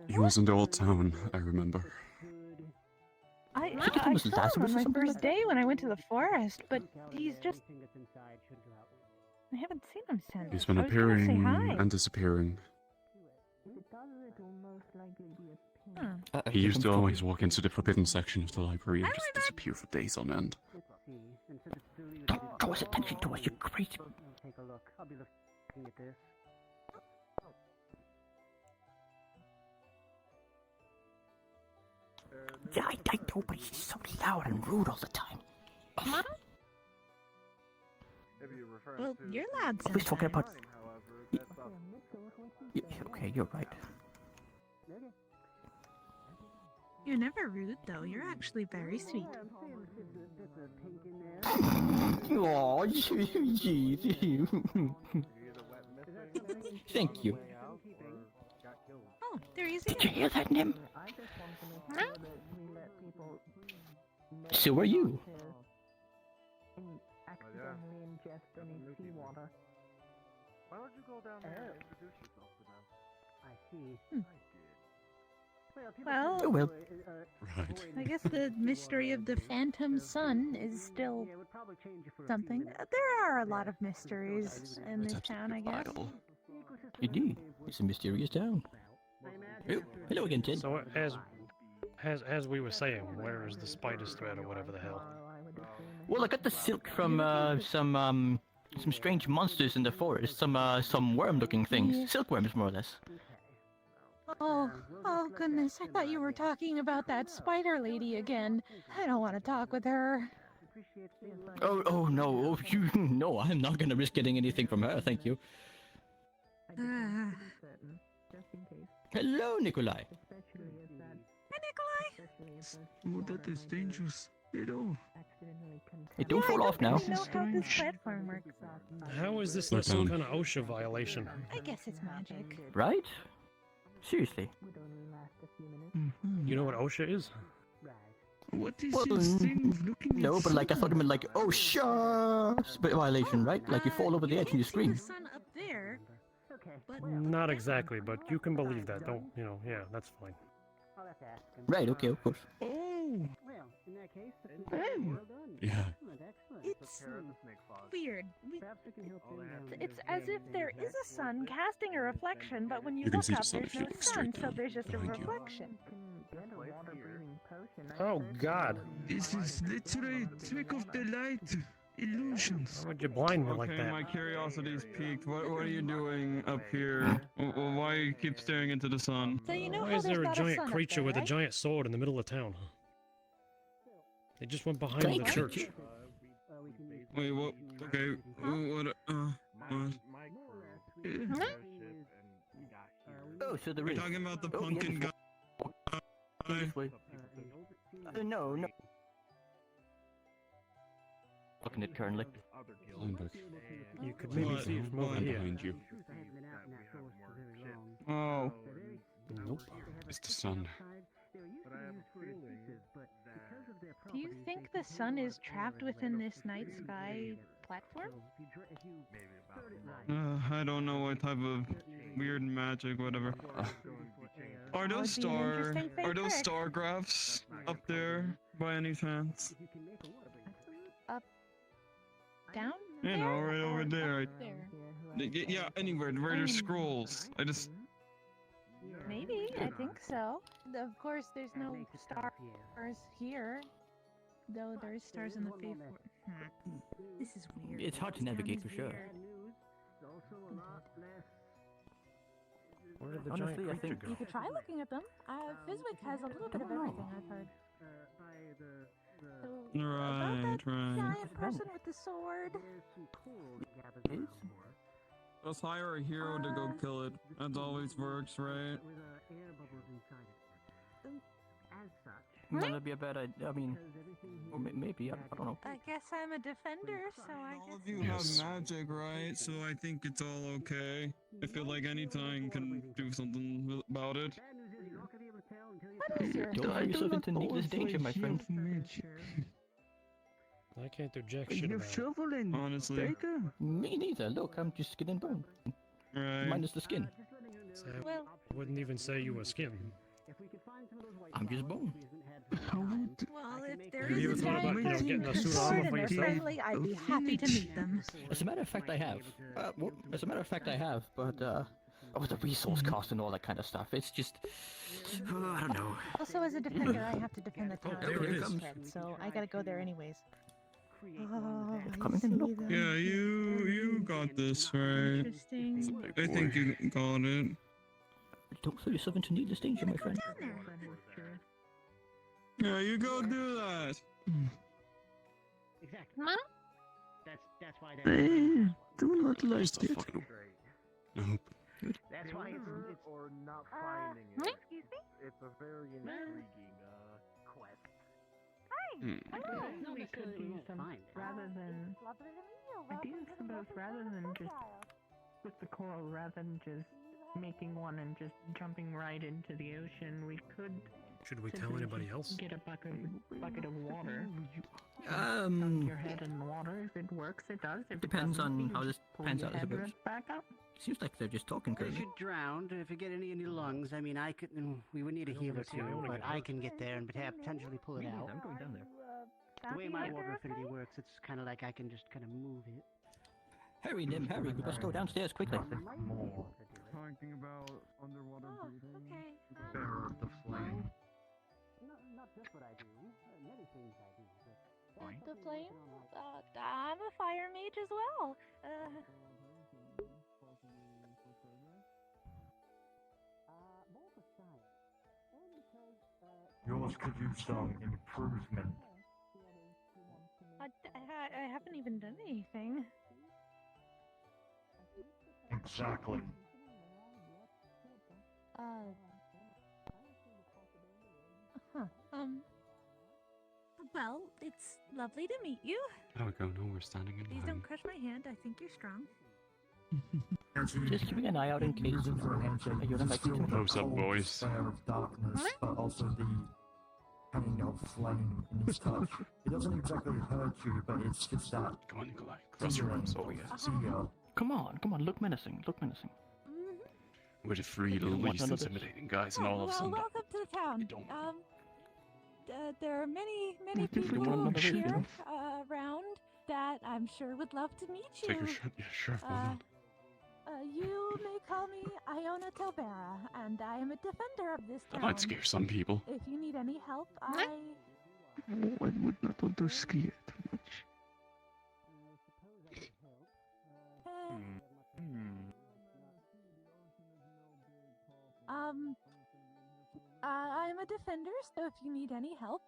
he was in the old town, I remember. I think it was saw him Lazarus or on my something like first day when I went to the forest, but he's just. I haven't seen him since. He's been I was gonna say appearing hi. and disappearing. Uh-oh, He here used comes to Corbin. always walk into the forbidden section of the library and just disappear for days on end. Don't draw his attention to us, you crazy. Take a look. I'll be looking at this. Yeah, I know, but he's so loud and rude all the time. Well, you're loud I was talking about. sometimes. Okay, you're right. You're never rude, though. You're actually very sweet. Oh, jeez. Thank you. Oh, there he is Did you again. hear that, Nim? Huh? So are you. Accidentally ingest any seawater. Why don't you go down there and introduce yourself to them? I see. Hmm. Oh, Well, well. Right. I guess the mystery of the Phantom Sun is still something. There are a lot of mysteries in this town, I guess. Vital. Indeed. It's a mysterious town. Oh, hello again, Ted. So as we were saying, where is the spider's thread or whatever the hell? Well, I got the silk from some strange monsters in the forest. Some worm-looking things. Yeah. Silkworms, more or less. Oh goodness, I thought you were talking about that spider lady again. I don't want to talk with her. Oh no, oh, you, no, I'm not gonna risk getting anything from her, thank you. Ah. Hello, Nikolai. Hi, Nikolai! Oh, that is dangerous. Hello. Hey, don't fall off now. I don't know how this platform works. How is this Slow not some down. kind of OSHA violation? I guess it's magic. Right? Seriously. You know what OSHA is? What is Well, this thing looking at no, but like I thought you sun? meant like, oh shucks, but violation, right? Like you fall over the edge and you can't scream. see the sun up there, but Not exactly, but you can believe that. Don't, yeah, that's fine. Right, okay, of course. Oh, Well, in that case, well done. Yeah. Excellent, excellent. it's weird. Perhaps we can help you It's as if there is a sun casting a reflection, but when you You can look see the up, sun there's if you no look sun, straight so down there's just a behind you. reflection. Oh God! this is literally trick of the light. Illusions. Why would you blind me like Okay, that? my curiosity's piqued. What are you doing up here? Why you keep staring into the sun? So you know Why how is there's there a not giant sun up creature there, with a right? giant sword in the middle of town? They just went behind Giant the church. creature? Wait, what? Okay, what? What? Huh? Oh, so there We're is. talking about the Oh, yeah, pumpkin guy. This way. No. Looking at currently. Lineback. You could maybe What? see it from over What? here. Behind you. Oh. Nope. It's the sun. Do you think the sun is trapped within this night sky platform? I don't know what type of weird magic, whatever. Are That those would be an interesting fake are those trick. star graphs up there by any chance? Down You there? know, right over or there. up there? Yeah, anywhere where there's scrolls. I just. Maybe, I think so. Of course, there's no stars here, though there is stars in the Fae Forest. This is weird. It's hard to This town navigate is for sure. weird. Where did the Honestly, I giant creature think- go? You could try looking at them. Fizwick has a little bit of everything, I've heard. So, Right, about that right. giant person with the sword. Let's hire a hero to go kill it. That always works, right? No, that'd be a bad idea. I mean, or maybe, I don't know. I guess I'm a defender, so I All guess. of you Yes. have magic, right? So I think it's all okay. I feel like any time can do something about it. What is your? Don't I put do yourself not into know needless if I danger, my hear friend. of magic. I can't do jack I shit hear about it. shovel and Honestly. dagger. Me neither. Look, I'm just skin and bone. Right. Minus the skin. So Well, I wouldn't even say you were skin. I'm just bone. How would well, if there Have you is a ever thought giant about, person getting a with a suit of sword armor and for they're yourself? friendly, I'd be happy to meet them. As a matter of fact, I have. As a matter of fact, I have. But the resource cost and all that kind of stuff. It's just, I don't know. Also, as a defender, I have to defend the town. there it against is. threats, so I gotta go there anyways. Oh, It's I coming in, see look. them. Yeah, you got this, right? Interesting. I think you got it. Don't throw yourself into needless danger, my friend. Down there. Yeah, you go do that. Huh? That's why I do not like Just a it. fucking. Nope. that's why it's or not finding Excuse me? It's a very intriguing quest. Hi. Hello. No, We because could we do won't some find it. rather than It's lovely to meet you. I do Welcome to the suppose Welcome rather to than the just Sundial. with the coral, rather than just making one and just jumping right into the ocean, we could Should we tell simply anybody just else? get a bucket of water. Dunk Um, your head in the water. If it works, it does. If Depends it doesn't, on you how just this pull pans your out, I suppose. headrest back up. Seems like they're just talking If currently. you drowned, if you get any in your lungs, I mean, I could. We would need a healer too, but I can get there and potentially pull it out. I'm going down there. The way Bounty my hunter, water okay? affinity works, it's kind of like I can just kind of move it. Hurry, Nim, hurry. We must go downstairs quickly. Talking about underwater Oh, breathing. okay. Bearer of the flame. Not just what I do. Many things I do. But The flame? I'm a fire mage as well. more for science. Only because, Yours could use some improvement. I haven't even done anything. Exactly. Huh. Well, it's lovely to meet you. There we go. No, we're standing in Please line. don't crush my hand. I think you're strong. Just keeping an eye out in case. You're like Close up, boys. Of darkness, but also the hanging of flame in his touch. It doesn't exactly hurt you, but it's just that. Come on, Nikolai. Cross your arms. Oh, yeah. Seal. Come on, look menacing, look menacing. We're the three You don't want least none of this. intimidating guys in all of well, Sundial. welcome to the town. don't. There are many If you people want another here issue. around that I'm sure would love to meet you. Take your shot. Yeah, sure. Why not? You may call me Iona Telvera, and I am a defender of this That town. might scare some people. If you need any help, Oh, I would not want to scare too much. I'm a defender, so if you need any help,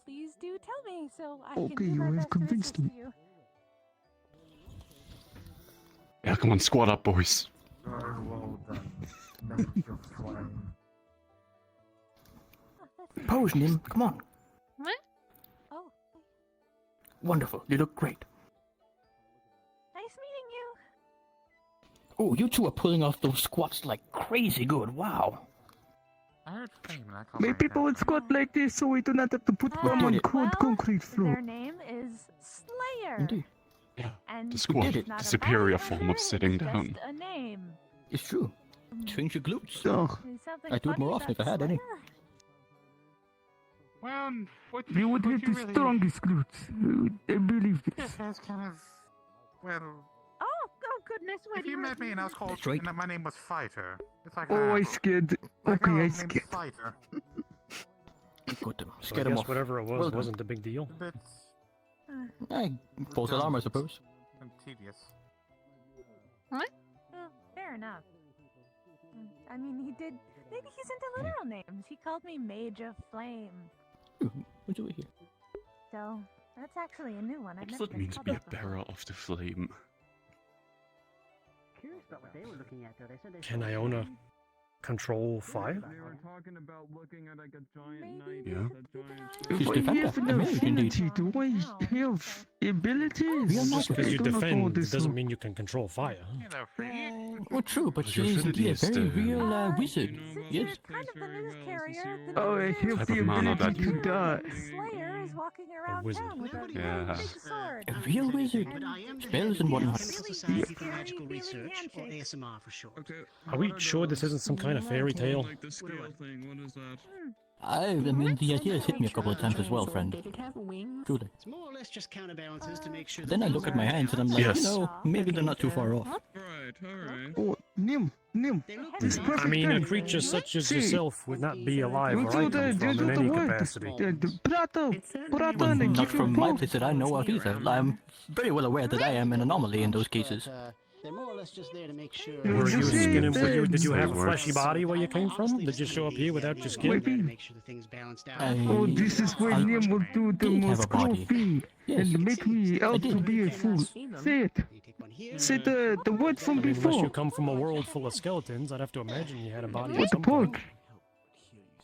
please do tell me so I Okay, can do you my have best to convinced assist me. you. Yeah, come on, squad up, boys. Very well done. Make your flame. Pose, Nim, come on. What? Oh, Wonderful, you look great. nice meeting you. Oh, you two are pulling off those squats like crazy good, wow. I heard flame and I called May my people would squat like this so we do not have to put them on cold concrete floor. Their name is Slayer. Indeed. Yeah, And the squat, it's the not a superior body form hunter, of sitting it's down. Just a name. It's true. Swings your glutes. Oh, There's something I'd do it more funny often if I about had any. Slayer. Well, what you would what have you the really... strongest glutes. I believe this. Yes, that's kind of... Well, Oh goodness, why if do you met me and I was called... That's right. And my name was Fighter. It's like... Oh, I scared. like, Okay, oh, I name's scared. Fighter. Good to So I scare them guess off. whatever it was Well done. wasn't a big deal. A bit False alarm, I suppose. tedious. What? Well, fair enough. I mean, he did. Maybe he's into literal names. He called me Mage of Flame. What's over here? So, that's actually a new one. I've What does never it been mean to called be a that before. bearer of the flame? Curious about what they were looking at, though. They said they Can saw Iona flame. control fire? They were talking about looking at like a giant knight. Yeah. If I have an affinity, do I have abilities? Just because you I do not know defend this doesn't one. mean you can control fire. Well, true, but Your she is affinity indeed a is very the- real wizard. Yes. Kind of the news carrier. Oh, I have Type the of mana ability that- to die. Slayer is walking around wizard. town with a Yeah. big sword. A real wizard. But I am the Spells head and of the whatnot. Chemical Society for Scary Magical feeling Research, or handshake. ASMR for short. Okay. Are we sure this isn't some kind of fairy tale? Like the scale thing, what is that? I mean, the idea has hit me a couple of times as well, friend. Did it have wings? Truly. It's more or less just counterbalances to make sure. Then I that look things at my are hands and I'm like, Yes. you know, maybe they're not too far off. Right, alright. Oh, Nim, They look this nice. perfect I mean, a time. creature such as See, yourself would not be alive you where I do come the, from you in do the any work. capacity. Prato, Prato, and Not give you from my both. place that I know of either. I'm very well aware that I am an anomaly in those cases. They're more or less just there to make sure. Were you skinning? Did you have a Works. fleshy body where you came from? Did you show up here without your skin? Maybe. To make sure the thing's balanced out. Oh, this is where I Nemo do the did have most a cruel body. thing Yes. and make me out to did. be a fool. Say it. Say the word from I mean, unless you before. come from a world full of skeletons, I'd have to imagine you had a body at What the some point. fuck?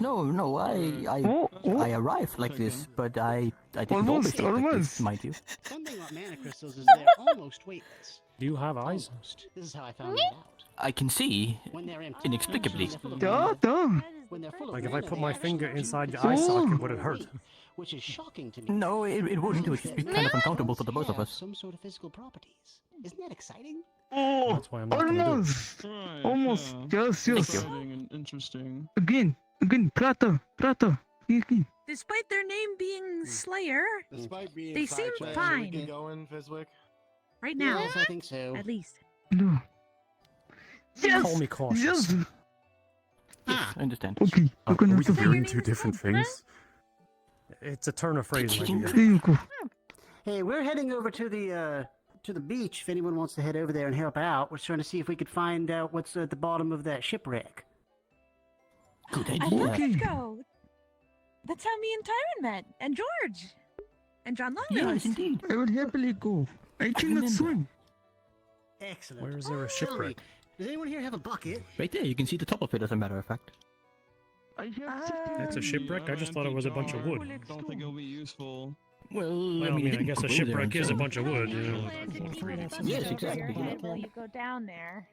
No, I arrived like this, but I didn't always look like this, mind you. One thing about mana crystals is they're almost weightless. Do you have eyes? Almost. This is how I found that out. I can see, When they're empty. inexplicably. When they're full of Like if I mana, put they my actually finger have inside your huge eye socket, amounts would it of hurt? weight, which is shocking to me. No, it wouldn't. It would just be kind of uncomfortable for the both of Have us. some sort of physical properties. Isn't that exciting? Oh, That's why I'm not gonna do it. almost. Right, Almost. yeah. Yes, yes. Exciting and interesting. Again. Prata. Again. Despite their name being Slayer, Despite being they seem sidetracked, fine. we get going, Fizwick? right now, Yes, I think so. at least. No. Yes. Call me cautious. Yes. Yes, I understand. Okay. We're gonna have to hearing two different things? It's a turn of phrase, my dear. There you go. Hey, we're heading over to the beach. If anyone wants to head over there and help out, we're trying to see if we could find out what's at the bottom of that shipwreck. Good I idea. think let's go. That's how me and Tyron met, and George, and John Longnose. Yes, indeed. I would happily go. I cannot remember. swim. Excellent. Where is there a Tell me, shipwreck? does anyone here have a bucket? Right there, you can see the top of it, as a matter of fact. I have That's a shipwreck? I just thought it was a bunch of wood. Don't think it'll be useful. Well, Well, I mean, I didn't guess a go there shipwreck is a himself. bunch of wood, you know. Yes, exactly. Will you go down there?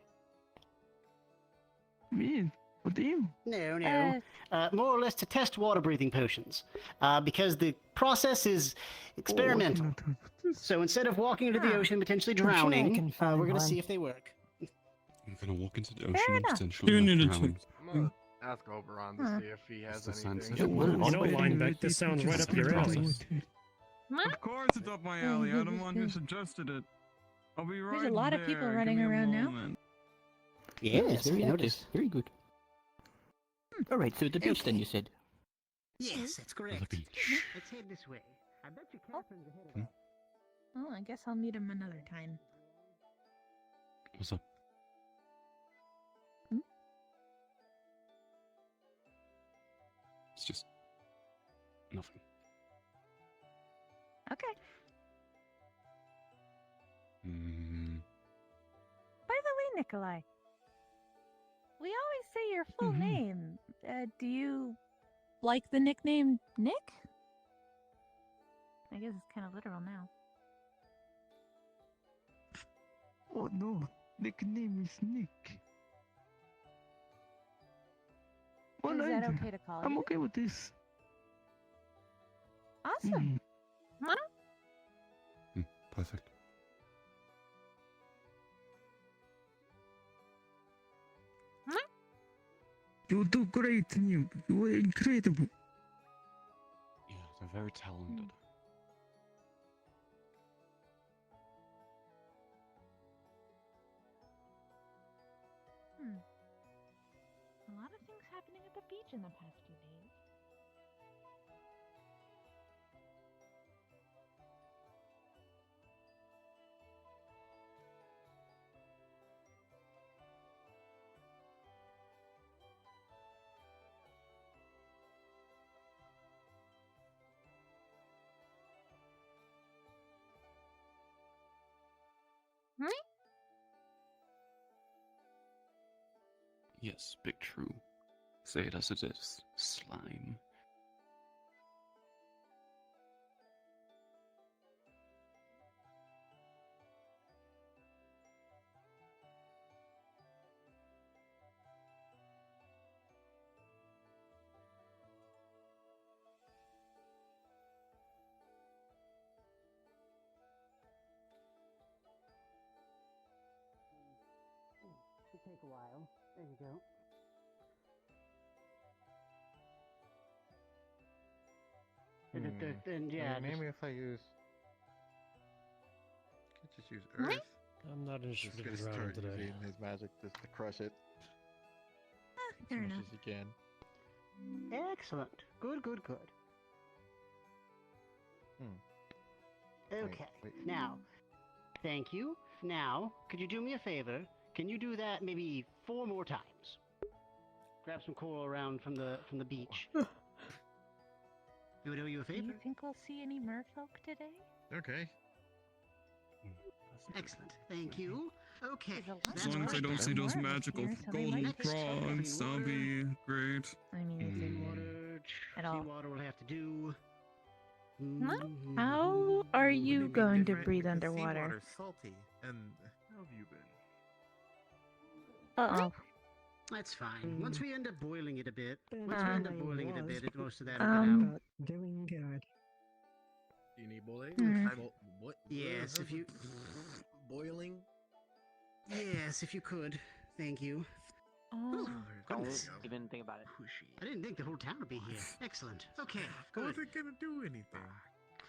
Me. What do you? No. More or less to test water breathing potions. Because the process is experimental. So instead of walking into the ocean, potentially sure I drowning, can find we're going to one. see if they work. I'm gonna walk into the Fair ocean and enough. potentially You not need to drown. I'm gonna ask Oberon to see if he has the sense anything. of- You know, Lineback, this sounds right up your alley. Of course it's up my alley. I'm the one who suggested it. I'll be right There's a lot of people there. running Give me a around now. moment. Yes, very I active. noticed. Very good. Alright, so the beach then, you said. Yes, that's correct. The beach. Let's head this way. I bet you Catherine's ahead of us. Well, I guess I'll meet him another time. What's up? It's just nothing. Okay. Mm, By the way, Nikolai, we always say your full name. Do you like the nickname Nick? I guess it's kind of literal now. Oh no. Nickname is Nick. Well, Is that okay to call I'm you? okay with this. Awesome. perfect. You do great, Nim. You are incredible. Yeah, they're very talented. A lot of things happening at the beach in the past few days. Yes, big true. Say it as it is. Slime. Should take a while. There you go. And yeah, Maybe if I use. Can't just use Earth. I'm not Just interested gonna in drowning start today. using his magic just to crush it Fair as much enough. as he can. excellent. Good. Hmm. Okay. wait. Now, Thank you. Now, could you do me a favor? Can you do that maybe 4 more times? Grab some coral around from the beach. It would owe you a Do favor. you think we'll see any merfolk today? Okay. Excellent. Thank you. Okay. As long as I don't see those magical golden frogs, that'll be great. I mean, Water. at all. Water will have to do. How are you going to breathe underwater? Seawater's salty, and how have you been? Uh-oh. That's fine. Once we end up boiling it a bit, most of that will get out. Doing good. Do you need boiling? Hmm. What? Yes, if you. Boiling? Yes, if you could. Thank you. Oh. Goodness. Don't even think about it. I didn't think the whole town would be here. Excellent. Okay, How good. is it gonna do anything?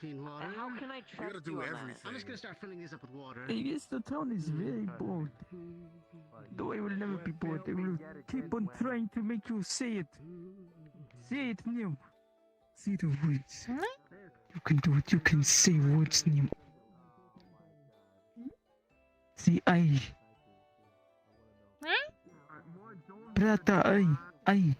Clean water. How can I trust gotta do you on everything. that? I'm just gonna start filling this up with water. I guess the town is very bored. Though I will never be bored. I will keep on trying to make you say it. Say it, Nemo. Say the words. You can do it. You can say words, Nemo. Say I. Brata, I.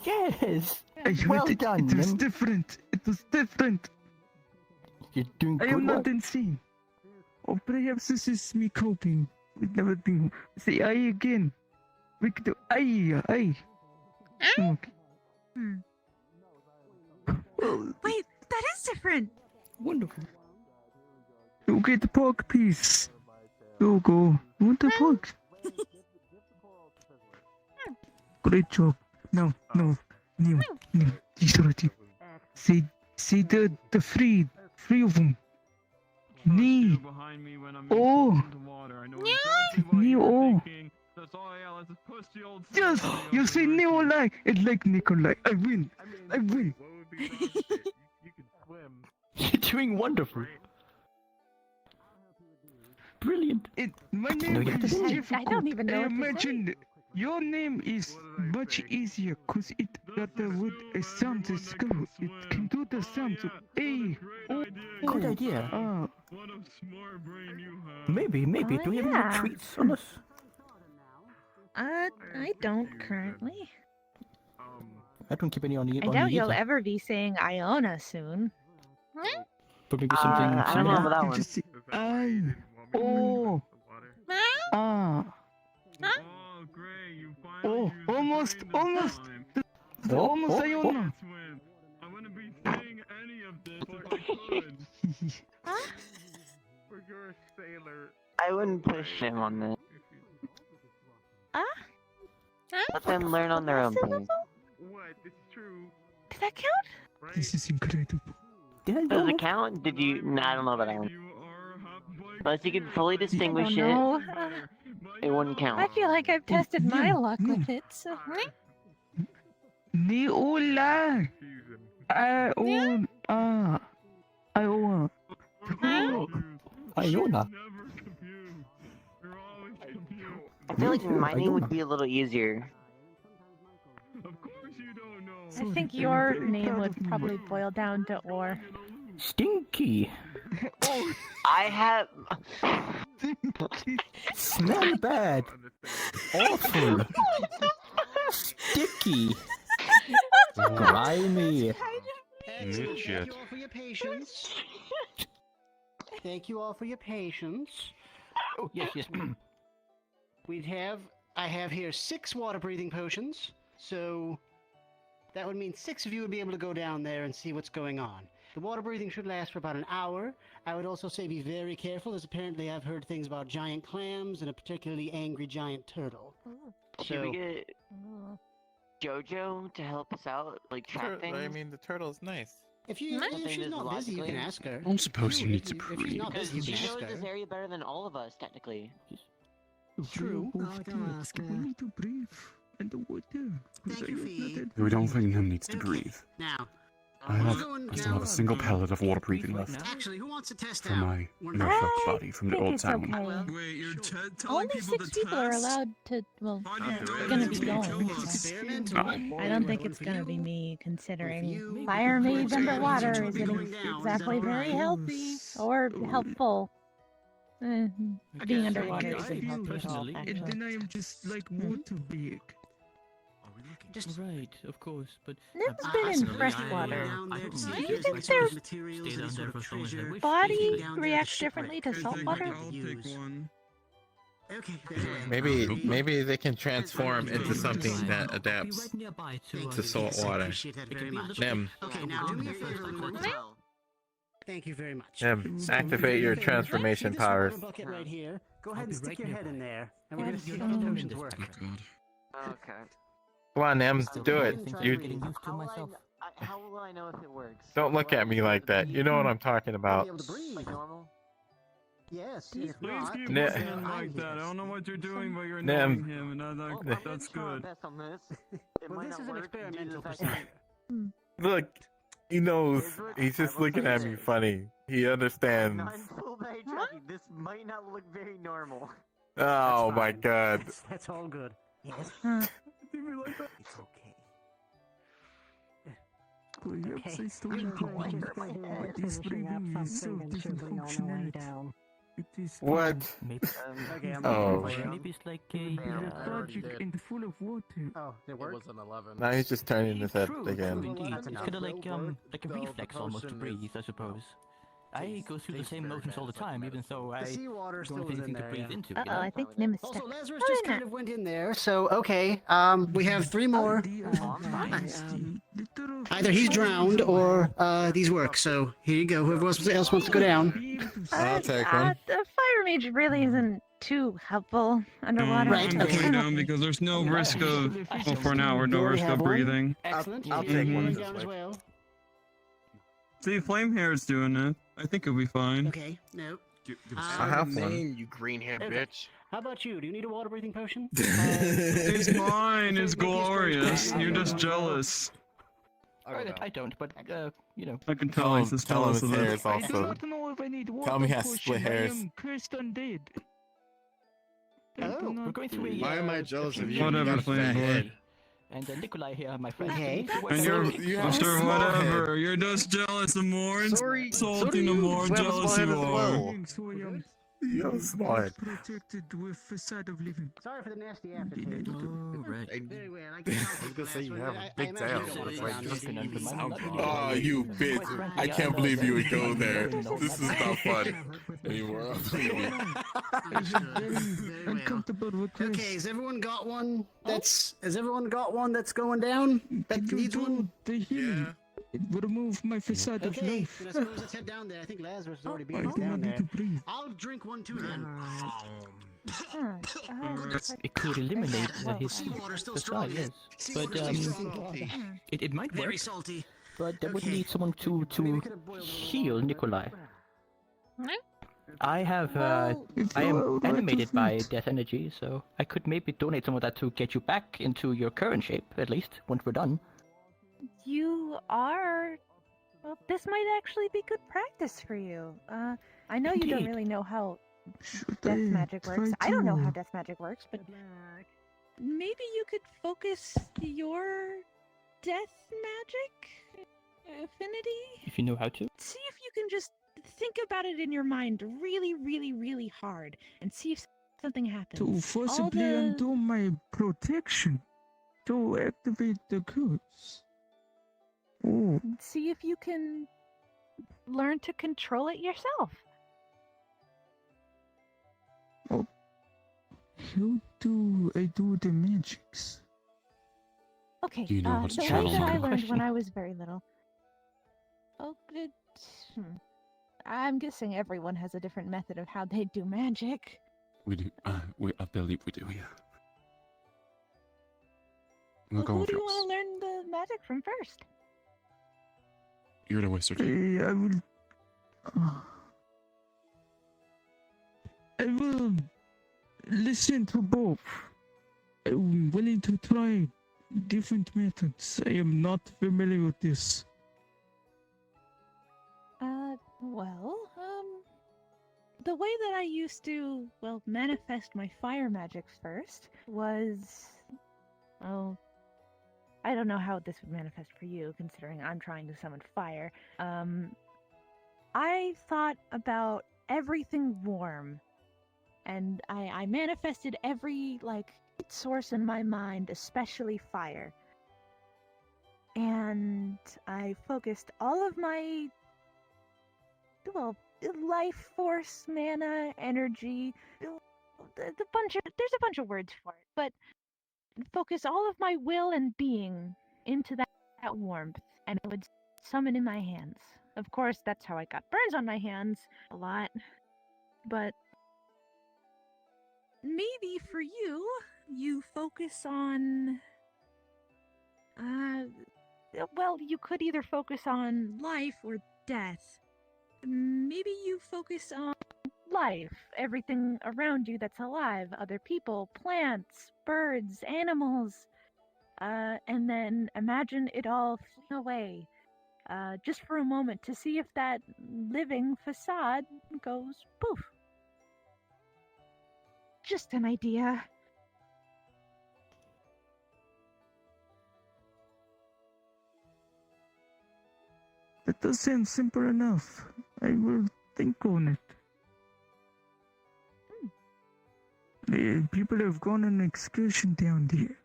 Yes! I heard Well it. done, It was Nim. different. It was different. You're doing I good am not work. insane. Or perhaps this is me coping with everything. Say I again. Victor, I. Okay. Well, Wait, that is different. Wonderful. you get the pork piece. You go. You want the pork? Great job. No. Neil. These are it. Say the three of them. Knee. Oh. Knee. Oh. Yes. You say Nikolai. It's like Nikolai. I win. You're doing wonderful. Brilliant. My No, name you have to is say. difficult. I don't even know I what to say. imagine your name is much easier because it got the word a sound to go. It can do the sound of A. O. Good idea. Maybe. Oh, Do we have yeah. any treats on us? I don't currently. I don't keep any on the I doubt you'll ever be saying Iona soon. But maybe something I don't know similar. about that You one. just say I. O. Ah. Oh, almost. Oh, Almost oh, Iona. For your sailor. I wouldn't push him on this. Let them learn on their own pace. What? It's true. Did that count? Right? This is incredible. Does it count? Did you? Nah, I don't know about that one. But if you could fully distinguish it, No. it wouldn't count. I feel like I've tested my yeah, luck no. with it, so. Neola. Iona. Iona. Iona. I feel like my name would be a little easier. I think your name would probably boil down to Or. Stinky. I have. Smell bad. Awful. Sticky. Grimy. Excellent. Shit. Thank you all for your patience. Thank you all for your patience. Oh, yes. I have here 6 water breathing potions, so that would mean 6 of you would be able to go down there and see what's going on. The water breathing should last for about an hour. I would also say be very careful, as apparently I've heard things about giant clams and a particularly angry giant turtle. Should we get Jojo to help us out, like track things? I mean, the turtle's nice. If she's not busy, you can ask her. I don't suppose you need to If she's not Because busy, you she can ask knows this her. area better than all of us, technically. True. We need to breathe in the water. Thank you, Fee. We don't think Nim needs to breathe. Now, I still have a single pellet of water breathing left Actually, who wants to test from out? my One nerfed more? body from the think old it's town. okay. Wait, you're telling Only people 6 to people are test? allowed to. Well, Why do you do it's it? gonna It's be gonna going. kill us. No. I don't think it's gonna be me, considering fire mage underwater isn't exactly very healthy or helpful. Being underwater isn't healthy at all, And actually. then I am just like water big. Just Right, of course, but Nim's been in freshwater. Do you think their body reacts differently to salt water? I'll take one. Okay. Maybe they can transform into something that adapts to salt water. Appreciate that very much. Nim, Okay, now do me a favor, Louis. Thank you very much. Nim, So, activate your do me a favor, transformation see this water powers. bucket right here. Go ahead and stick your head in there, and we're gonna see how the potions work. Okay. Come on, Nim, do it. You How will I know if it works? don't look at me like that. You know what I'm talking about. Like normal? Yes. Please If keep not, looking at him like that. I don't know what you're doing, but you're Nim. annoying him, and that's good. well, this is an experimental procedure. Look, he knows. He's just looking at me funny. He understands. Full battery tracking. This might not look very normal. Oh my god. That's all good. Yes. It's okay. Perhaps I stole it again. This breathing is so different functionality. It is What? Okay, I'm Oh. Maybe it's like a. lethargic and full of water. Oh, it worked. was an 11. Now he's just turning his head True, again. indeed. That's It's enough. kind of like a reflex almost to breathe, I suppose. I go through the same motions all the time, even though I The seawater don't still have is in anything to there. breathe into. Uh-oh, I think Nim is Also, stuck. Lazarus Oh, just no. kind of went in there, so okay. We have 3 more. Either he's drowned or these work. So here you go. Whoever else wants to go down. I'll take one. The fire mage really isn't too helpful underwater. Right, I'm okay. going down because there's no risk of, well, for now, we're no You already risk have of one? breathing. Excellent. I'll You're take going one down this as way. well. See, Flame Hair is doing it. I think it'll be fine. Okay. No. I have one. You green hair Okay. bitch. How about you? Do you need a water breathing potion? It's mine. It's Make you glorious. straight. You're just jealous. I don't, but, you know. I can tell he's just tell him jealous of his hair it. is I do also. not know if I need water Tell me he has potion. split hairs. I am cursed undead. I Oh, do We're not going through do- a. Why am I jealous of you? Whatever, You got a Flame fat Boy. head. And Nikolai here, my friend. Okay. And you're, You have a Mr. small Whatever, head. you're just jealous. The more Sorry, insulting, so do the you. more You have a jealous small head you as are. well. So I am You have a small head. protected with facade of living. Sorry for the nasty aftertaste. Oh, right. Very well. I guess I'll I was take gonna say the you last have one. a I big imagine tail. you don't That's want why to you just drown use me. sound. Oh, you bitch. I can't believe you would go there. This is not fun anymore. I'll leave you. Very well. Uncomfortable with this. Okay, has everyone got one? Has everyone got one that's going down? That Can you needs one? do the healing? It will remove my facade of Okay, life. then I suppose let's head down there. I think Lazarus has already I been do down not there. need to breathe. I'll drink one too then. It could eliminate his Seawater's still facade, strong. yes. Seawater's But, still salty. it might work. Very salty. But that would Okay. need someone to heal Nikolai. I have, If I you are am right animated of by it. death energy, so I could maybe donate some of that to get you back into your current shape, at least, once we're done. You are. Well, this might actually be good practice for you. I know you don't Indeed. really know how Should death I magic works. try I don't know how to- death magic works, but maybe you could focus your death magic affinity. If you know how to. See if you can just think about it in your mind really, really, really hard and see if something happens. To forcibly the- undo my protection. To activate the curse. Oh, See if you can learn to control it yourself. how do I do the magics? Okay, Do you know how to the way channel that I them? learned when I was very little. Oh, good. I'm guessing everyone has a different method of how they do magic. We do. I believe we do. Yeah. We'll Well, go who with do you yours. want to learn the magic from first? You're the wizard. I will. I will listen to both. I'm willing to try different methods. I am not familiar with this. Well, the way that I used to, well, manifest my fire magic first was, well, I don't know how this would manifest for you, considering I'm trying to summon fire. I thought about everything warm, and I manifested every, like, source in my mind, especially fire. And I focused all of my, well, life force, mana, energy, there's a bunch of words for it, but focus all of my will and being into that warmth, and it would summon in my hands. Of course, that's how I got burns on my hands a lot, but maybe for you, you focus on, well, you could either focus on life or death. Maybe you focus on life, everything around you that's alive, other people, plants, birds, animals, and then imagine it all fleeing away, just for a moment to see if that living facade goes poof. Just an idea. That does seem simple enough. I will think on it. People have gone on an excursion down there.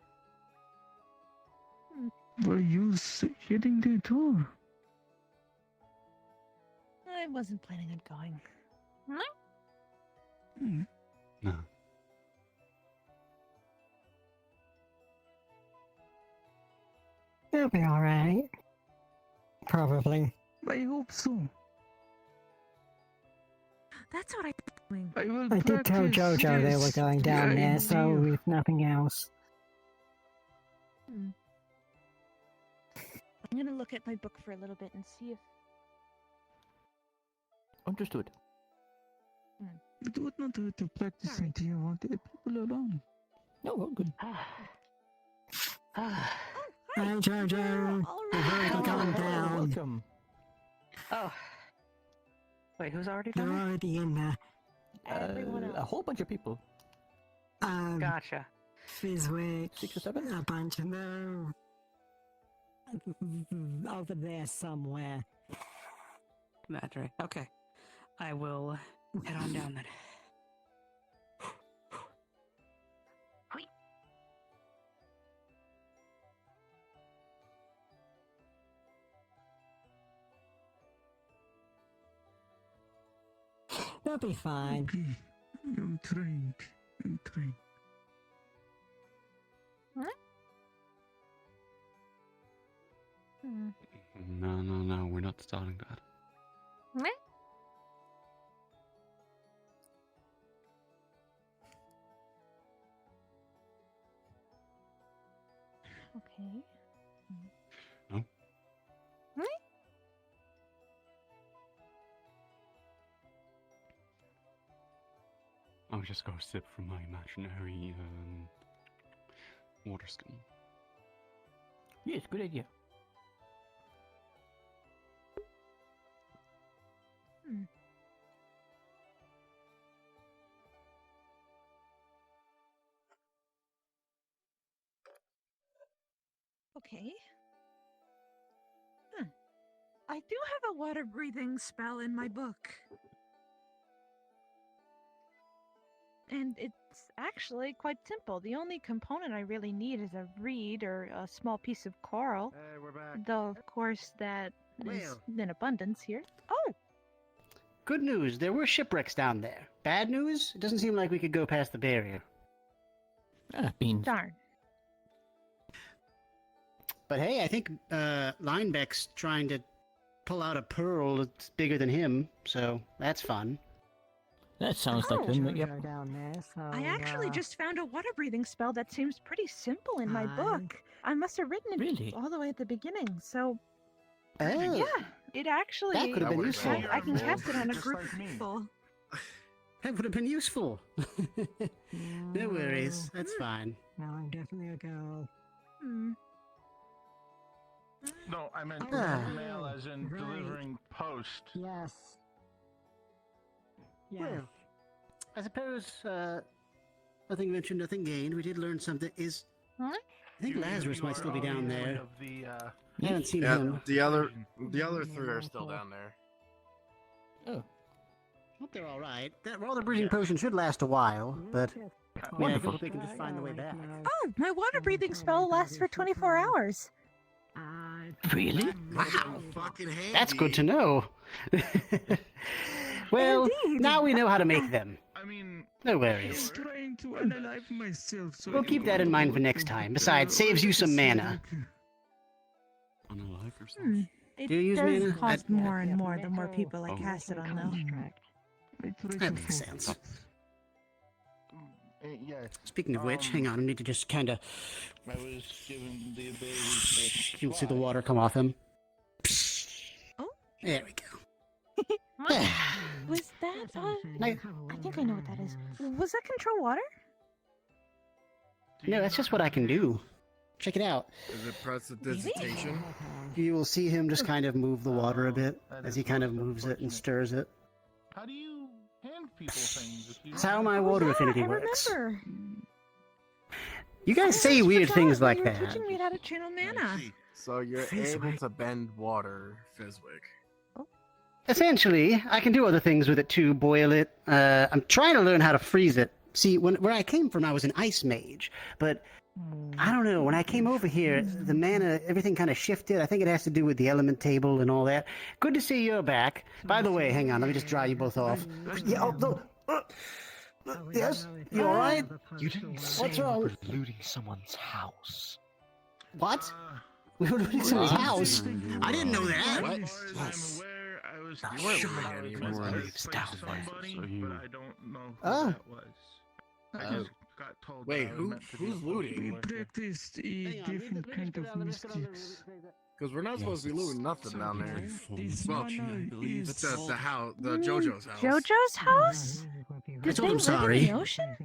Were you heading there too? I wasn't planning on going. No. You'll be alright. Probably. I hope so. That's what I'm doing. I did tell Jojo they were going down there, so if nothing else. I'm gonna look at my book for a little bit and see if... Understood. It would not hurt to practice until you want the people alone. No, well, good. Hi, Jojo. We've already gone down. Welcome. Oh. Wait, who's already They're done it? already in there. A whole bunch of people. Gotcha. Fizzwick. 6 or 7? A bunch of them. Over there somewhere. That's right. Okay. I will head on down then. They'll be fine. Okay. I'm trying. No, we're not starting that. Okay. No? I'll just go sip from my imaginary water skin. Yes, good idea. Okay. I do have a water breathing spell in my book. And it's actually quite simple. The only component I really need is a reed or a small piece of coral. Hey, we're back. Though, of course, that is in abundance here. Oh! Good news, there were shipwrecks down there. Bad news, it doesn't seem like we could go past the barrier. Beans. Darn. But hey, I think Linebeck's trying to pull out a pearl that's bigger than him, so that's fun. That sounds like them, but yep. Down there, so, I actually just found a water breathing spell that seems pretty simple in my book. I must have written it all the way at the beginning, so... Oh. Yeah, it actually... That could have been useful. I can cast it on a group of people. That would have been useful. No worries, that's fine. No, I'm definitely a girl. No, I meant Ah. mail as in delivering post. Yes. Well, I suppose nothing ventured, nothing gained. We did learn something. I think Lazarus might still be down there. I haven't seen him. The other three are still down there. Oh. I hope they're all right. That water breathing potion should last a while, but I hope they can just find the way back. Oh, my water breathing spell lasts for 24 hours. Really? Wow, fucking handy. That's good to know. Well, Indeed. now we know how to make them. I mean, No worries. I'm trying to unalive myself. So We'll keep that in mind for next time. Besides, saves you some mana. Unalive yourself? It Do you use does mana? cost more and more the more people I cast it on, though. That makes sense. yes. Speaking of which, hang on, I need to just kind of... I was given the ability to You'll see the water come off him. Oh. There we go. Was that, I think I know what that is. Was that control water? No, that's just what I can do. Check it out. Is it prestidigitation? You will see him just kind of move the water a bit as he kind of moves it and stirs it. How do you hand people things? If you That's how my water affinity I works. remember. You guys say weird things like You were that. teaching me how to channel mana. So you're able to bend water, Fizwick. Essentially, I can do other things with it too, boil it. I'm trying to learn how to freeze it. See, where I came from, I was an ice mage, but I don't know, when I came over here, the mana, everything kind of shifted. I think it has to do with the element table and all that. Good to see you're back. By the way, hang on, let me just dry you both off. Yeah, yes? You alright? You didn't say What's we wrong? were looting someone's house. What? We were looting someone's house? I didn't know that. What? Yes. I was You weren't looting any of I his was down by there, somebody, so you- but I don't know who Oh. that was. I just got told. Wait, that I was meant to be a who's looting? we social worker. practiced a different kind of mystics. Because we're not supposed to be looting nothing down there. This Well, mana It's is... the house, the You mean JoJo's house. JoJo's house? I Did told they him live sorry. in the ocean?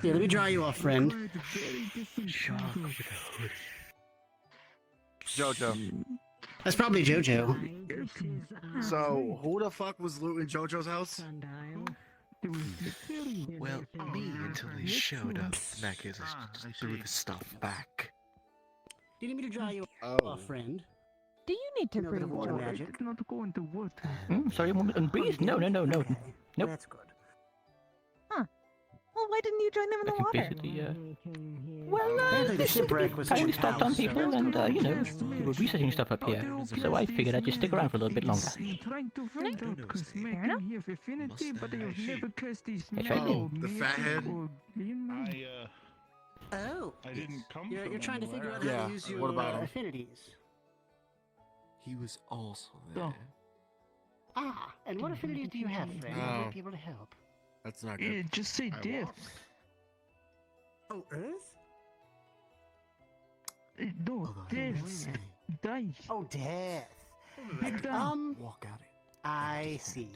Here, let me dry you off, friend. Quite a very different kind of... JoJo. That's probably JoJo. So who the fuck was looting JoJo's house? There was this very... Well, me until they showed up. And that case, I I just threw see. the stuff back. Do you need me to dry you Oh. off, friend? Do you need to You know, a bit breathe of water water? magic. I did not go into water. Sorry, and breathe? No. Okay, Nope. That's good. Well, why didn't you join them in I the can water? basically, well, Apparently the this is shipwreck was kindly some stopped on house, people, and, you know, we were researching stuff up here. So I figured I'd just stick around for a little bit longer. I'm trying to find out because Fair Mac enough. and have affinity, but I have never cast this Yes, I now. do. The fathead? Oh. I didn't come You're from trying to figure anywhere. out how Yeah, to use your what about him? affinities. He was also there. Oh. Ah, and what affinities do you have, friend? I Oh. might be able to help. That's not Yeah, good. just say I death. walked. Oh, Earth? No, death. Die. Oh, death. Big down. Walk out. I see.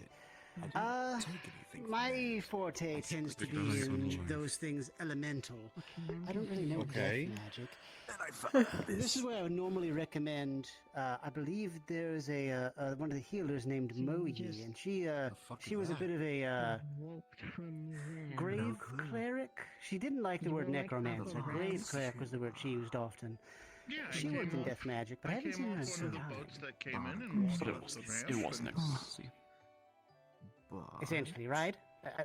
My forte tends to be in those things elemental. I don't really know Okay. death magic. This is where I would normally recommend. I believe there's a one of the healers named Moyi, and she was a bit of a grave cleric. She didn't like the word necromancer. Grave cleric was the word she used often. Yeah, I She came worked in off- death magic, but I haven't seen her in one some of the time. boats that came in and walked But it up wasn't, the ramp. it wasn't necromancy. Essentially, right?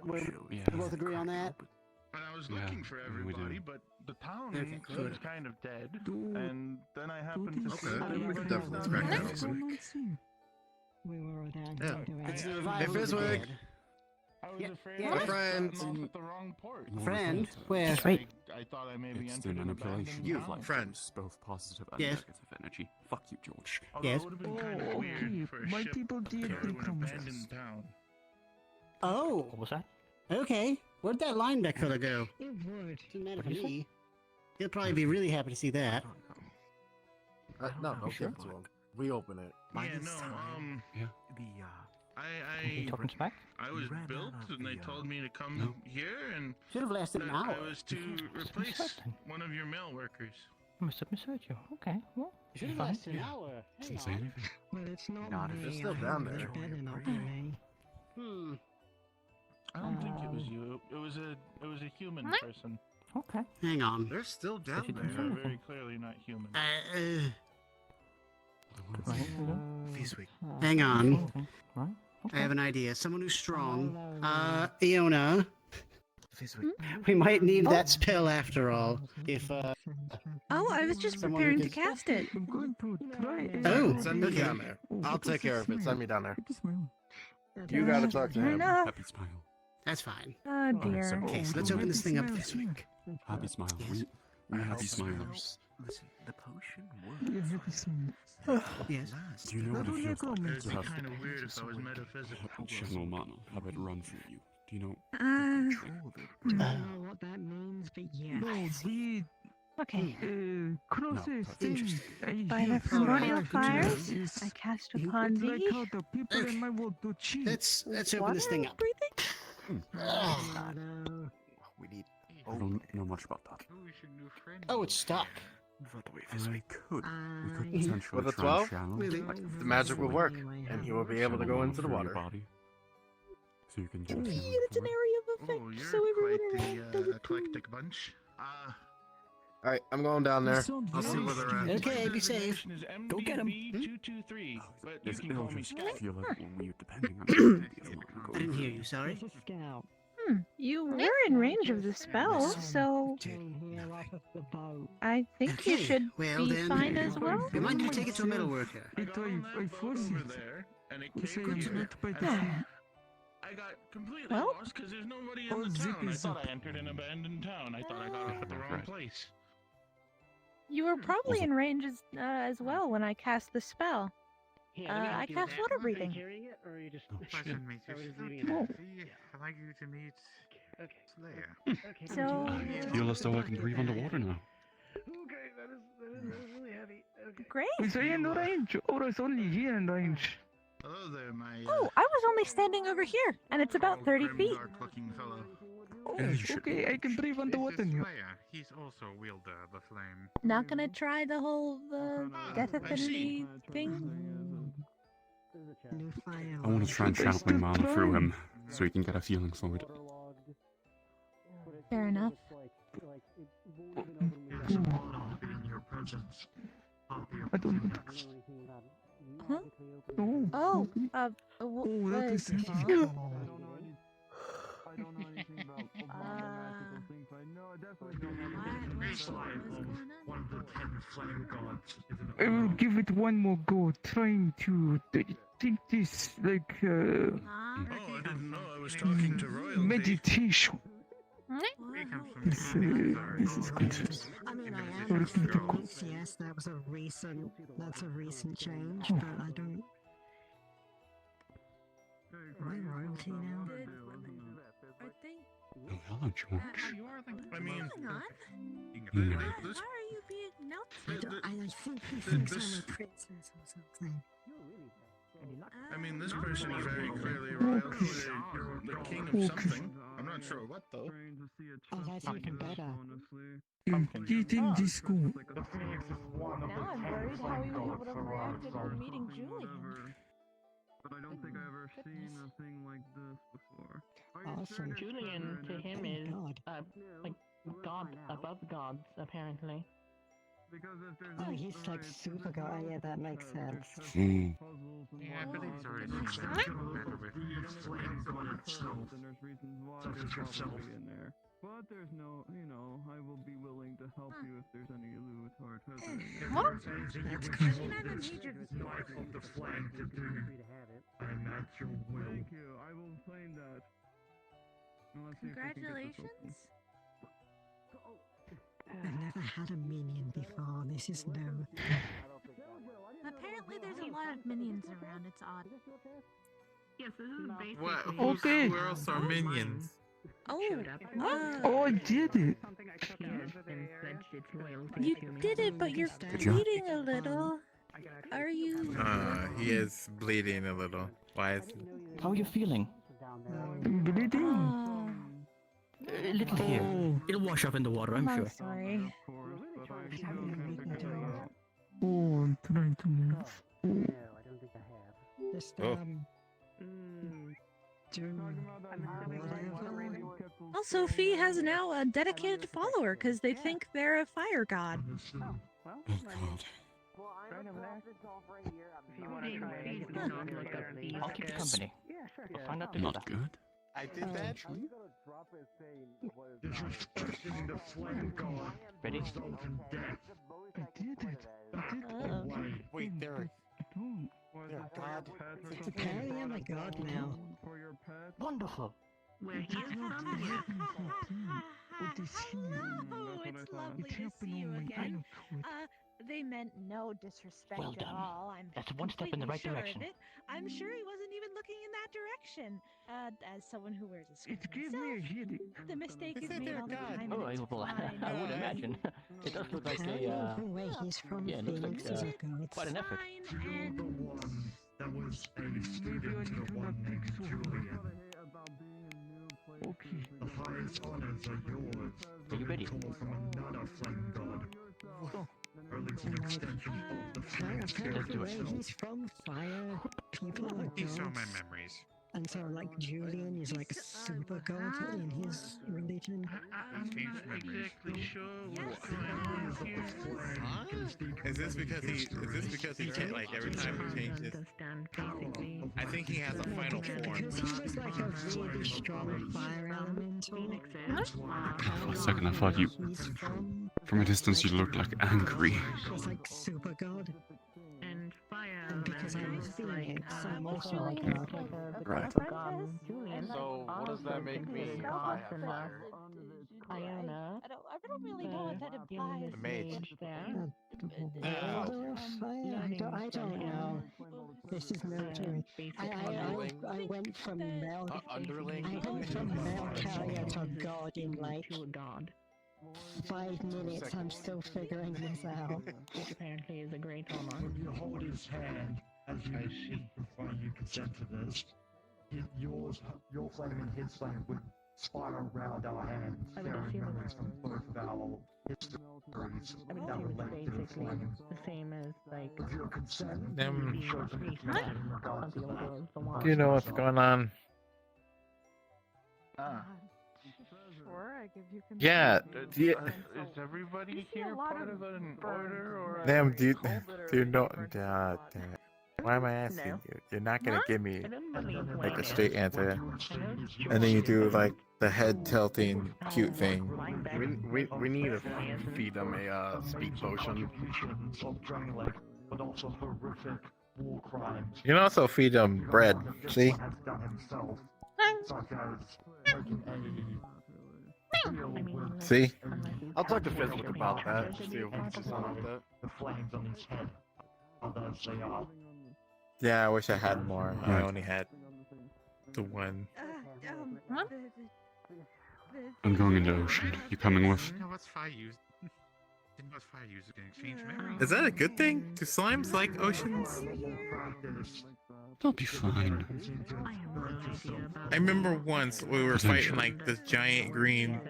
We Yeah. both agree on that. And I was Yeah, looking for we do. everybody, but the town Okay, was good. kind of dead. Do- And then I happened to see Okay, that we everybody could was definitely down crack there. that open. It's the I- revival of the Fizwick. dead. I was Yeah. afraid Yeah. I was Friend. starting off at the wrong port. Friend, where? Just wait. I thought I maybe It's the entered an manipulation abandoned You, of town. friend. both positive and Yes. negative energy. Fuck you, George. Although Yes. it would have been kind Oh, of okay. weird for a My ship people to did go to an necromancy. abandoned town. Oh, What was that? okay. Where'd that linebacker fella go? Doesn't matter for me. He'll probably be really happy to see that. No, don't give it to him. We open it. Yeah, no, Yeah. You talking smack? I was built and they told me to come here and Should have lasted an that I hour. was to replace certain. one of your mail workers. I must have misheard you. Okay, well, Should have fine. lasted an hour. Hang Doesn't say on. anything. Well, it's not, Not me. if it's still I down hope there. It better not be me. I don't think it was you. It was a human person. Okay. Hang on. They're still So down she can there. see Very clearly not human. Hang on. Okay. Right. I have an idea. Someone who's strong. Iona. We might need that spell after all. If Oh, I was just someone preparing who to can- cast it. I'm going to try. Oh, Send me okay. down there. I'll take care of it. Send me down there. Smile. You gotta talk to Fair him. enough. Happy smile. That's fine. Oh dear. Okay, so let's open this thing up this week. Happy smile. We happy smilers. Listen, the potion Yeah, works. happy smile. Yes. Do you know what it feels like It'd to be have kind of weird if I was metaphysical. channel mana, have it run through you? Do you know? I don't know what that means, but yeah. No, the Okay. closest thing Interesting. I By hear the from primordial that fires, is I cast it's upon like thee. how the people in my world do cheat. Let's open this thing up. Breathing? We need. I don't know much about that. Oh, it's stuck. I could. We could potentially With a try and 12, channel the magic will work, and he will be able to go into the water. Body, so you can Yeah, just it's an area of effect, Oh, you're so everyone quite around does the it too. eclectic bunch. Alright, I'm going down there. I'll see where they're at. Okay, be safe. Go get him. 223, but you can call it'll me just Scout. feel like when we, depending on the quantity of mana I going didn't hear through. you, sorry. Scout. You were in range of the spell, so Came here off of the boat. I think you Okay, should well be then, fine as well. we might need to take it to a metal worker. I It got on that I boat force over it. there, and it You say came it's here, not by and the sea. I got completely Well? lost because there's nobody Oh, in the zip town. I is thought up. I entered an abandoned town. I thought I got off at the wrong place. You were probably in range as well when I cast the spell. Here, let me help I you cast with that. water Are you breathing. carrying it, or are you just... Pleasant meet I you. was leaving it Oh. there. I'd like you to meet Okay. Slayer. Okay. So- I feel as though I can breathe underwater now. Okay, that is really heavy. Okay. Great. Is he in range, or is only here in range? Hello there, my Oh, I was only standing over here, and it's about 30 feet. dark-looking fellow. Oh, Yeah, you should okay, I can breathe This underwater is now. Slayer. He's also a wielder of the flame. Not gonna try the whole death I see. affinity thing. New fire. I want to try and channel my mana through him, so he can get a feeling for it. Fair enough. I don't know. Huh? Oh, Oh, okay. what Oh, that was is it? I will give it one more go, trying to think this like Oh, I didn't know I was talking to royalty. meditation. This is good. I mean, I am a student, yes, that's a recent change, but I don't... Am I royalty now? Oh, hello, George. I mean, Hang on. this, Why are you being I think he thinks I'm a princess or something. I mean, this person is very clearly royalty. The king of something. I'm not sure what though. Oh, that's even better. Eating this school. Now I'm worried how he would have reacted when meeting Julian. But I don't think I've ever seen a thing like this before. Awesome. Julian to him Thank is God. like God above gods, apparently. Because if there's Oh, he's like super guy, yeah, that makes sense. Mm. Yeah, but he's already then there's reasons why there's probably in there. But there's no, I will be willing to help you if there's any Elu with hard feathering. What? Thank you, I will find that. Now let's see if we can get this Congratulations. open. I've never had a minion before, this is new. Apparently there's a lot of minions around, it's odd. Yes, this is basically. What? Okay. Who else are minions? Oh, Oh, I did it. you did it, but you're Good job. bleeding a little. Are you? He is bleeding a little. Why is How are you feeling? I'm bleeding. Oh, A little here. It'll wash off in the water, I'm I'm sure. sorry. Of course, but I Oh, I'm trying to move. Oh. Just, Oh. Also, Fee has now a dedicated follower because they think they're a fire god. Oh god. I'll keep you company. We'll find out together. Not good. I did that. Disrespecting the flame god. Ready? I did it. I did it. Wait, they're god. It's okay, I'm a god now. Wonderful. Where he's from. What is he? Oh, it's lovely It to see happened you on my again. iCode. They meant no disrespect Well at done. all. I'm That's one step in the completely right sure of direction. it. I'm sure he wasn't even looking in that direction. As someone who wears a skirt It gave me a myself, headache. the mistake They is said made they're all the God. time. Oh, and it's well, fine. I would imagine. It does look like a, Where he's from, yeah, it looks like, Phoenix is a god. quite an effort. You're the one that was a student to the one named Julian. Okay. The highest honors are yours. Are you ready? Call from another flame god. Or at least an extension of the flame spirit Apparently, itself. he's from fire. People are These are gods. my memories. And so, like, Julian is like a super god in his religion. I'm not exactly sure what's going on here. Is this because he can't, like, every time he changes? I think he has a final form. Because he was like a really strong fire elemental. For a second I thought you, He's from a distance you looked like angry. was like super god. And fire And because I'm a Phoenix, I'm also a Julian god. is like a Right. Julian. So what does that make me if I have fire? Iona. I don't really know what that implies. The mage. Elder of fire? I don't know. This is military. I went from Mel. Underling? I went from Mel Carrier to God in like 5 minutes. I'm still figuring this out. Which apparently is a great honor. When you hold his hand, as you should, before you consent to this, your flame and his flame would spiral around our hands, I would sharing assume memories from both of our histories I would that assume relate it's to the basically flames. the same as like With your consent, Them- you show some priest information in regards to of the order of the that. wand. Do you know what's going on? Sure, I give you consent. Yeah, Is everybody here part of an order or? Damn, do you do know? Damn it. Why am I asking you? You're not gonna give me like a straight answer, and then you do like the head tilting cute thing. We need to feed them a speak potion. But also horrific war crimes. You can also feed them bread. See? Has done himself, such as making a deal with See? I'll talk to Fizzle about that. See if he's on with that. the flames on his head. Others they are. Yeah, I wish I had more. I Right. only had the one. I'm going in the ocean. You coming with? You know what's fire use? Didn't know what fire users can exchange memories. Is that a good thing? Do slimes like oceans? They'll be fine. I remember once we were fighting like this giant green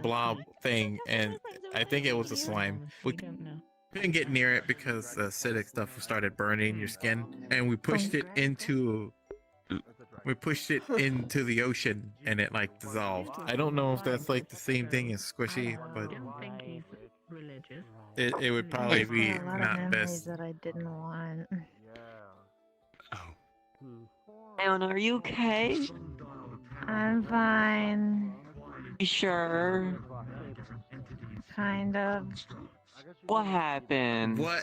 blob thing, and I think it was a slime. We couldn't get near it because the acidic stuff started burning your skin, and we pushed it into the ocean, and it like dissolved. I don't know if that's like the same thing as squishy, but it would probably be A lot of not memories best. that I didn't want. Leon, are you okay? I'm fine. You sure? Kind of. What happened? What?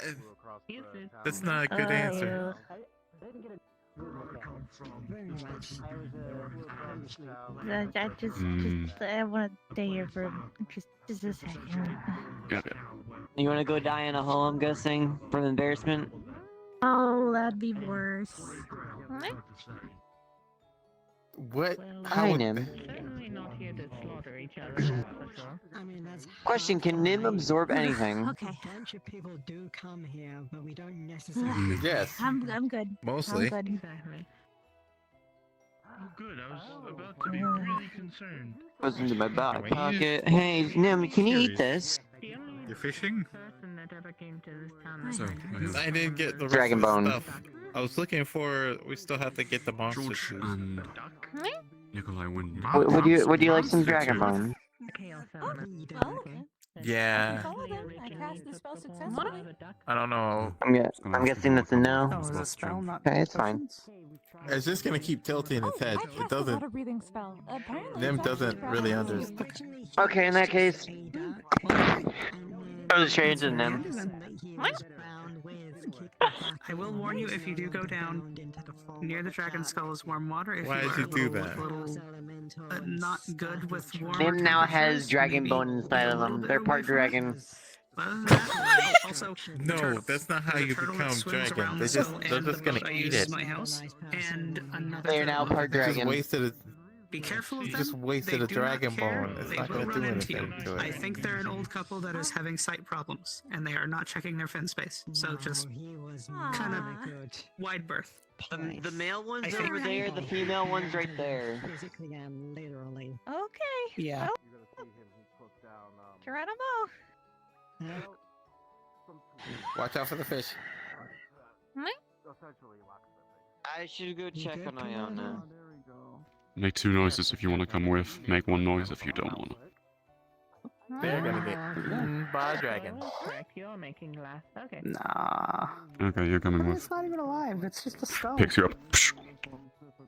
That's not a good answer. I want to stay here for just a second. Got it. You want to go die in a hole, I'm guessing, from embarrassment? Oh, that'd be worse. What? Hi, Nim. Certainly not here to slaughter each other, that's for sure. I mean, that's Question, can Nim absorb anything? Okay. A bunch of people do come here, but we don't necessarily. Yes. I'm good. Mostly. I'm good. Exactly. Oh, good. I was about to be really concerned. Goes into my back pocket. Hey, Nim, can you eat this? The only You're fishing? person that ever came to this town. So, I didn't get the rest Dragon of the bone. stuff. I was looking for. We still have to get the monster George food. and Nikolai, when Would you like some dragon bone? Yeah. Follow them. I cast the spell successfully. I don't know. I'm guessing that's a no. Oh, is it spell not Okay, it's fine. It's just gonna keep tilting its head. I It cast a doesn't. water breathing spell. Apparently, Them it's actually doesn't really understand. Okay, in that case, throw the straight into them. I will warn you, if you do go down near the dragon skull is warm water. If Why you did are you do little, that? little, not good with warm. Nim now has dragon bone inside of them. They're part dragon. Also, No, that's not how you become dragon. They're just gonna eat it. My house and another. They are now part Just dragon. wasted it. Be careful of You them. just wasted They a do not dragon care. bone. It's They not will gonna do run into anything you. to I it. think they're an old couple that is having sight problems, and they are not checking their fin space. So just kind of wide berth. The male one's I think- over there. The female one's right there. Physically and literally. Okay. Yeah. Geronimo. Watch out for the fish. I should go check on Iona. make 2 noises if you want to come with, make 1 noise if you don't want to. They're gonna get eaten by a dragon. Correct, you're making laugh. Okay. Nah. Okay, you're coming with. It's not even alive. It's just a skull. Picks you up.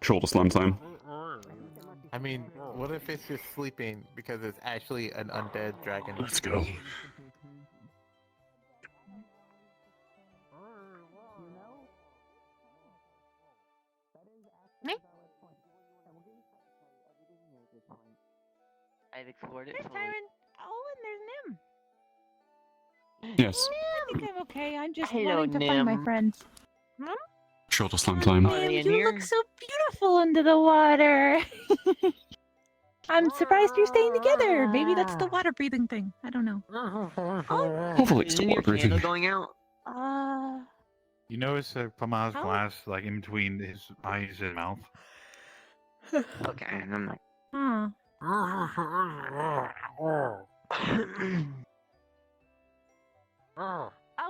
Shoulder slam time. I mean, what if it's just sleeping because it's actually an undead dragon? Let's go. I've explored it There's fully. Tyron. Oh, and there's Nim. Yes. I think I'm okay. I'm just Hello, wanting to find my Nim. friends. Shoulder slam time. Nim, you look so beautiful under the water. I'm surprised you're staying together. Maybe that's the water breathing thing. I don't know. Hopefully it's the Isn't water your breathing. candle going out? You notice Pama's How? glass, like in between his eyes and mouth? Okay, I'm like. Huh.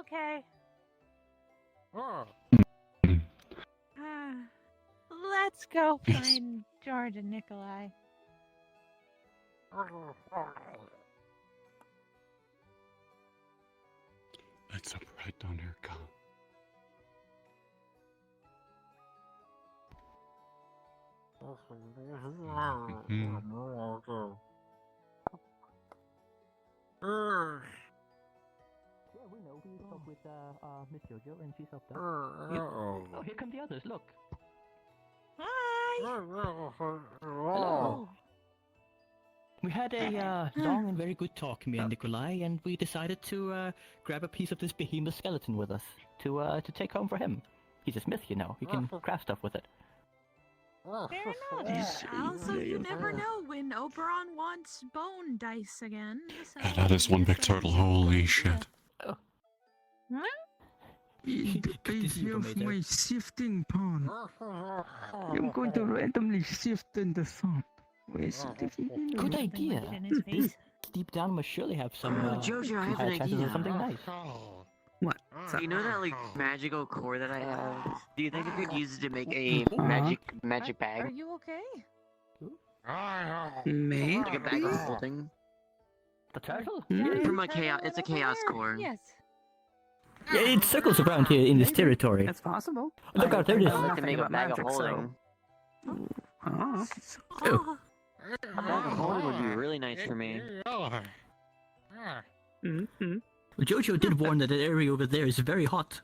Okay. Let's go find George and Nikolai. It's up right down here, Kyle. Yeah, we know. We talked with Miss Jojo, and she's helped out. Oh, here come the others. Look. Hi. Hello. We had a long and very good talk, me and Nikolai, and we decided to grab a piece of this behemoth skeleton with us to take home for him. He's a smith, you know. He can craft stuff with it. Fair enough. Also, you never know when Oberon wants bone dice again. So Yeah, that is one big turtle. Holy shit. I have my shifting pond. I'm going to randomly shift in the sun. Good idea. This deep down must surely have some Jojo, I have higher an chances of idea. something nice. What? Do you know that like magical core that I have? Do you think I could use it to make a magic Are bag? you okay? Maybe. Like a bag of holding? The turtle? From a chaos, it's a chaos core. Yes. Yeah, it circles around here in this territory. That's possible. Look out, there it is. I'd like to make a bag of magic, holding. Oh. Oh. A bag of holding would be really nice for me. Mm-hmm. Jojo did warn that the area over there is very hot.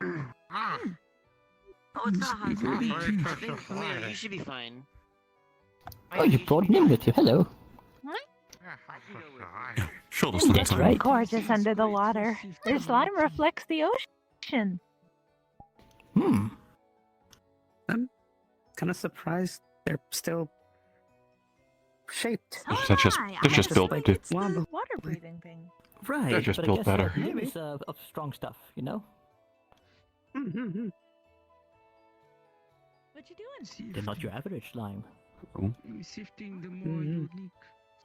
Oh, it's not hot for me. I think Mir, you should be fine. Oh, you brought Nim with you. Hello. Shoulder slam It's time. gorgeous under the water. Their slime reflects the ocean. Hmm. I'm kind of surprised they're still shaped. They're just built. Like it's the water breathing thing. Right. They're just but built I guess better. Nim is of strong stuff, you know? Mm-hmm. What you doing? They're not your average slime. Shifting the more unique.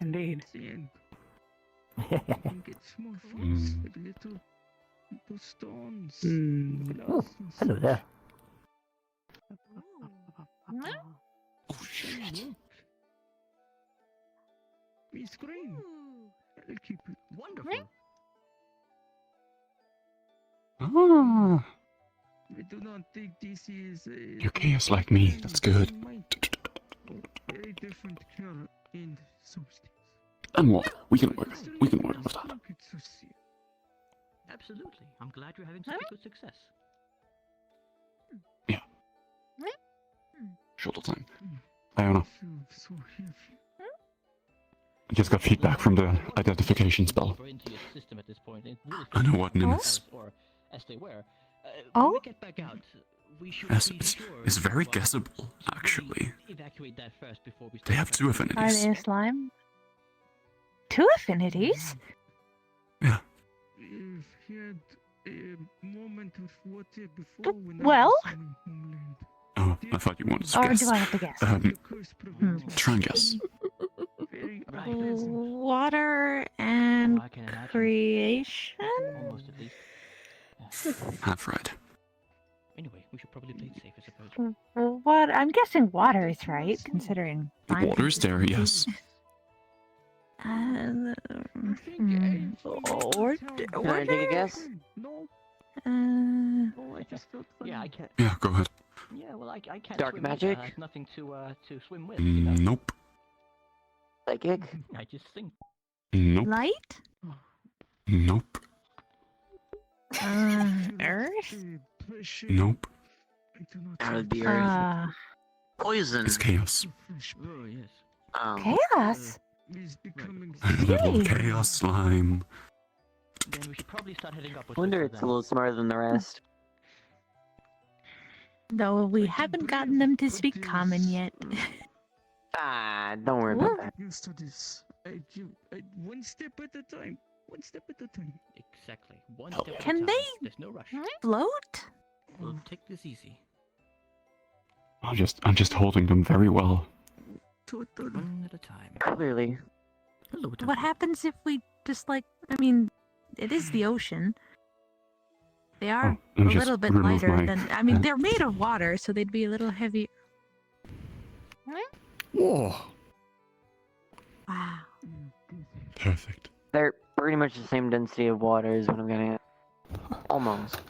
Indeed. You can get small things, like little stones. Oh, hello there. Oh shit! Miss Green, I'll keep it. Wonderful. Ah, I do not think this is a... you're chaos like me. That's good. Very different color and substance. And what? We can work with that. Absolutely. I'm glad you're having such a good success. Yeah. Short time. Iona. I just got feedback from the identification spell. I know what Nim is. Oh? It's very guessable, actually. They have two Are affinities. they a slime? Two affinities? Yeah. We've had a moment of water before when I Well? was in Homeland. Oh, I thought you wanted to Or guess. do I have to guess? Try and guess. Water and creation? Half right. Anyway, we should probably play it safe, I suppose. What? I'm guessing water is right, considering. Water's there, yes. Or Can I take a guess? Yeah, I can't. Yeah, go ahead. Yeah, well, I can't Dark swim magic? either. I have nothing to swim with. You know? Nope. Psychic? I just think. Nope. Light? Nope. Earth? Nope. Out of the earth. Poison. It's chaos. Oh, yes. Chaos? Little chaos slime. Then we should probably start heading up. I wonder it's a little smarter than the rest. Though we haven't gotten them to speak common yet. Ah, don't worry about that. Used to this. One step at a time. One step at a time. Exactly. One step at a Can time. they There's no rush. float? We'll take this easy. I'm just holding them very well. One at a time. Clearly. Hello, What happens if we just I mean, it is the ocean. They are a let me just little bit remove lighter my than. I mean, hat. they're made of water, so they'd be a little heavy. Whoa. Wow. Perfect. They're pretty much the same density of water is what I'm getting at. Almost.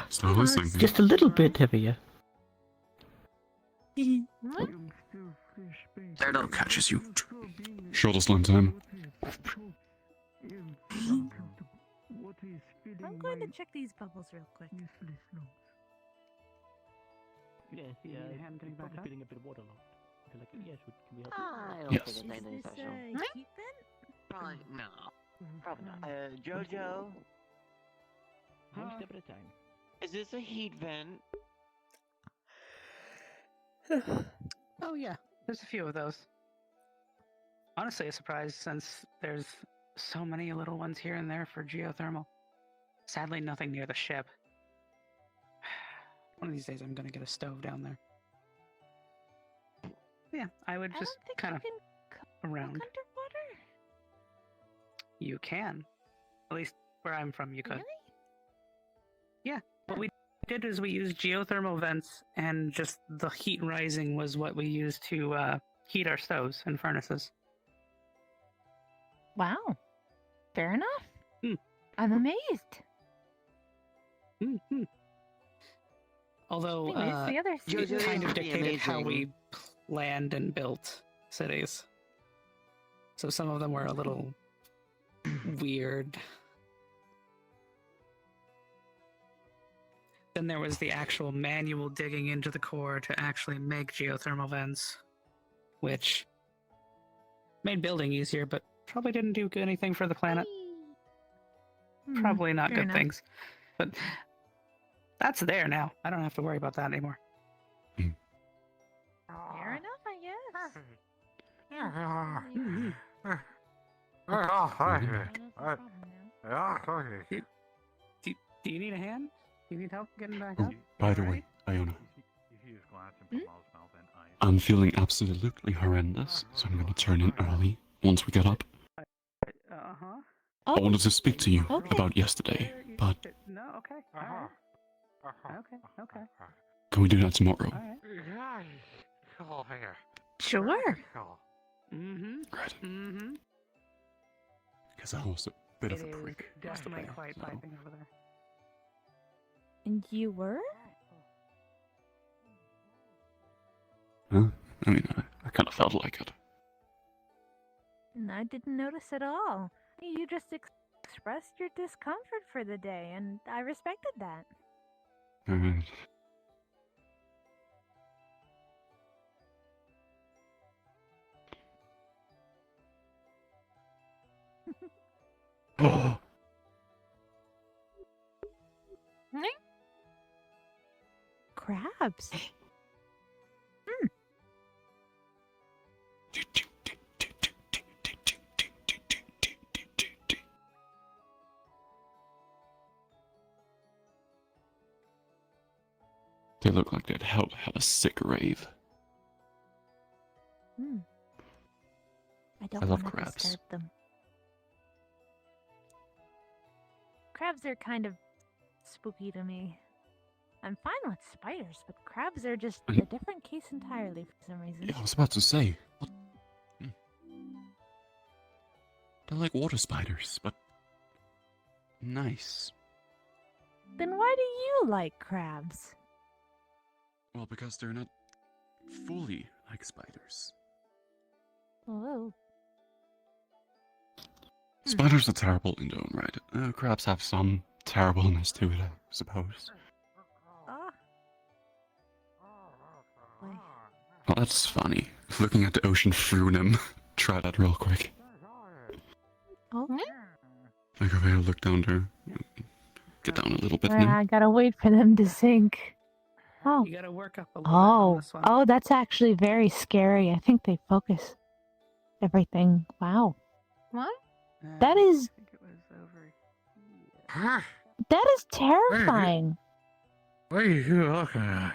Still listening. Just a little bit heavier. Turtle catches you. Shorter slime time. I'm going to check these bubbles real quick. Yeah, probably feeling a bit waterlogged. I feel like, yes, can we help I you? don't Yes. think it's anything Is this special. heat vent? Probably no. Probably not. Jojo, One step at a time. is this a heat vent? Oh yeah, there's a few of those. Honestly, a surprise since there's so many little ones here and there for geothermal. Sadly, nothing near the ship. One of these days, I'm gonna get a stove down there. Yeah, I would just kind of around. Underwater? You can, at least where I'm from, you could. Really? Yeah, what we did is we used geothermal vents, and just the heat rising was what we used to heat our stoves and furnaces. Wow. Fair enough. Hmm. I'm amazed. Mm-hmm. Although Thing is, the other it thing- kind of Pretty dictated how we amazing. planned and built cities. So some of them were a little weird. Then there was the actual manual digging into the core to actually make geothermal vents, which made building easier, but probably didn't do anything for the planet. Probably not fair good enough. things. But that's there now. I don't have to worry about that anymore. Fair enough, I guess. Do you need a hand? Do you need help getting back up? By the way, Iona. I'm feeling absolutely horrendous, so I'm gonna turn in early once we get up. I wanted to speak to you about yesterday, but No, okay. Alright. Okay. can we do that tomorrow? Sure. Mm-hmm. Right. Mm-hmm. Because I was a bit It of a is prick definitely yesterday. quite So. piping over there. And you were? Huh? I mean, I kind of felt like it. And I didn't notice at all. You just expressed your discomfort for the day, and I respected that. Alright. Oh! Crabs. They look like they'd have a sick rave. I don't love want to crabs. disturb them. Crabs are kind of spooky to me. I'm fine with spiders, but crabs are just a different case entirely for some reason. Yeah, I was about to say. What? They're like water spiders, but nice. Then why do you like crabs? Well, because they're not fully like spiders. Oh. Spiders are terrible in their own right. Crabs have some terribleness to it, I suppose. Well, that's funny. Looking at the ocean through them. Try that real quick. Oh. Like, okay, I'll look down there. Get down a little bit now. I gotta wait for them to sink. Oh. You gotta work up a little bit on this one. Oh, that's actually very scary. I think they focus everything. Wow. What? That is. I think it was over here. That is terrifying. What are you looking at?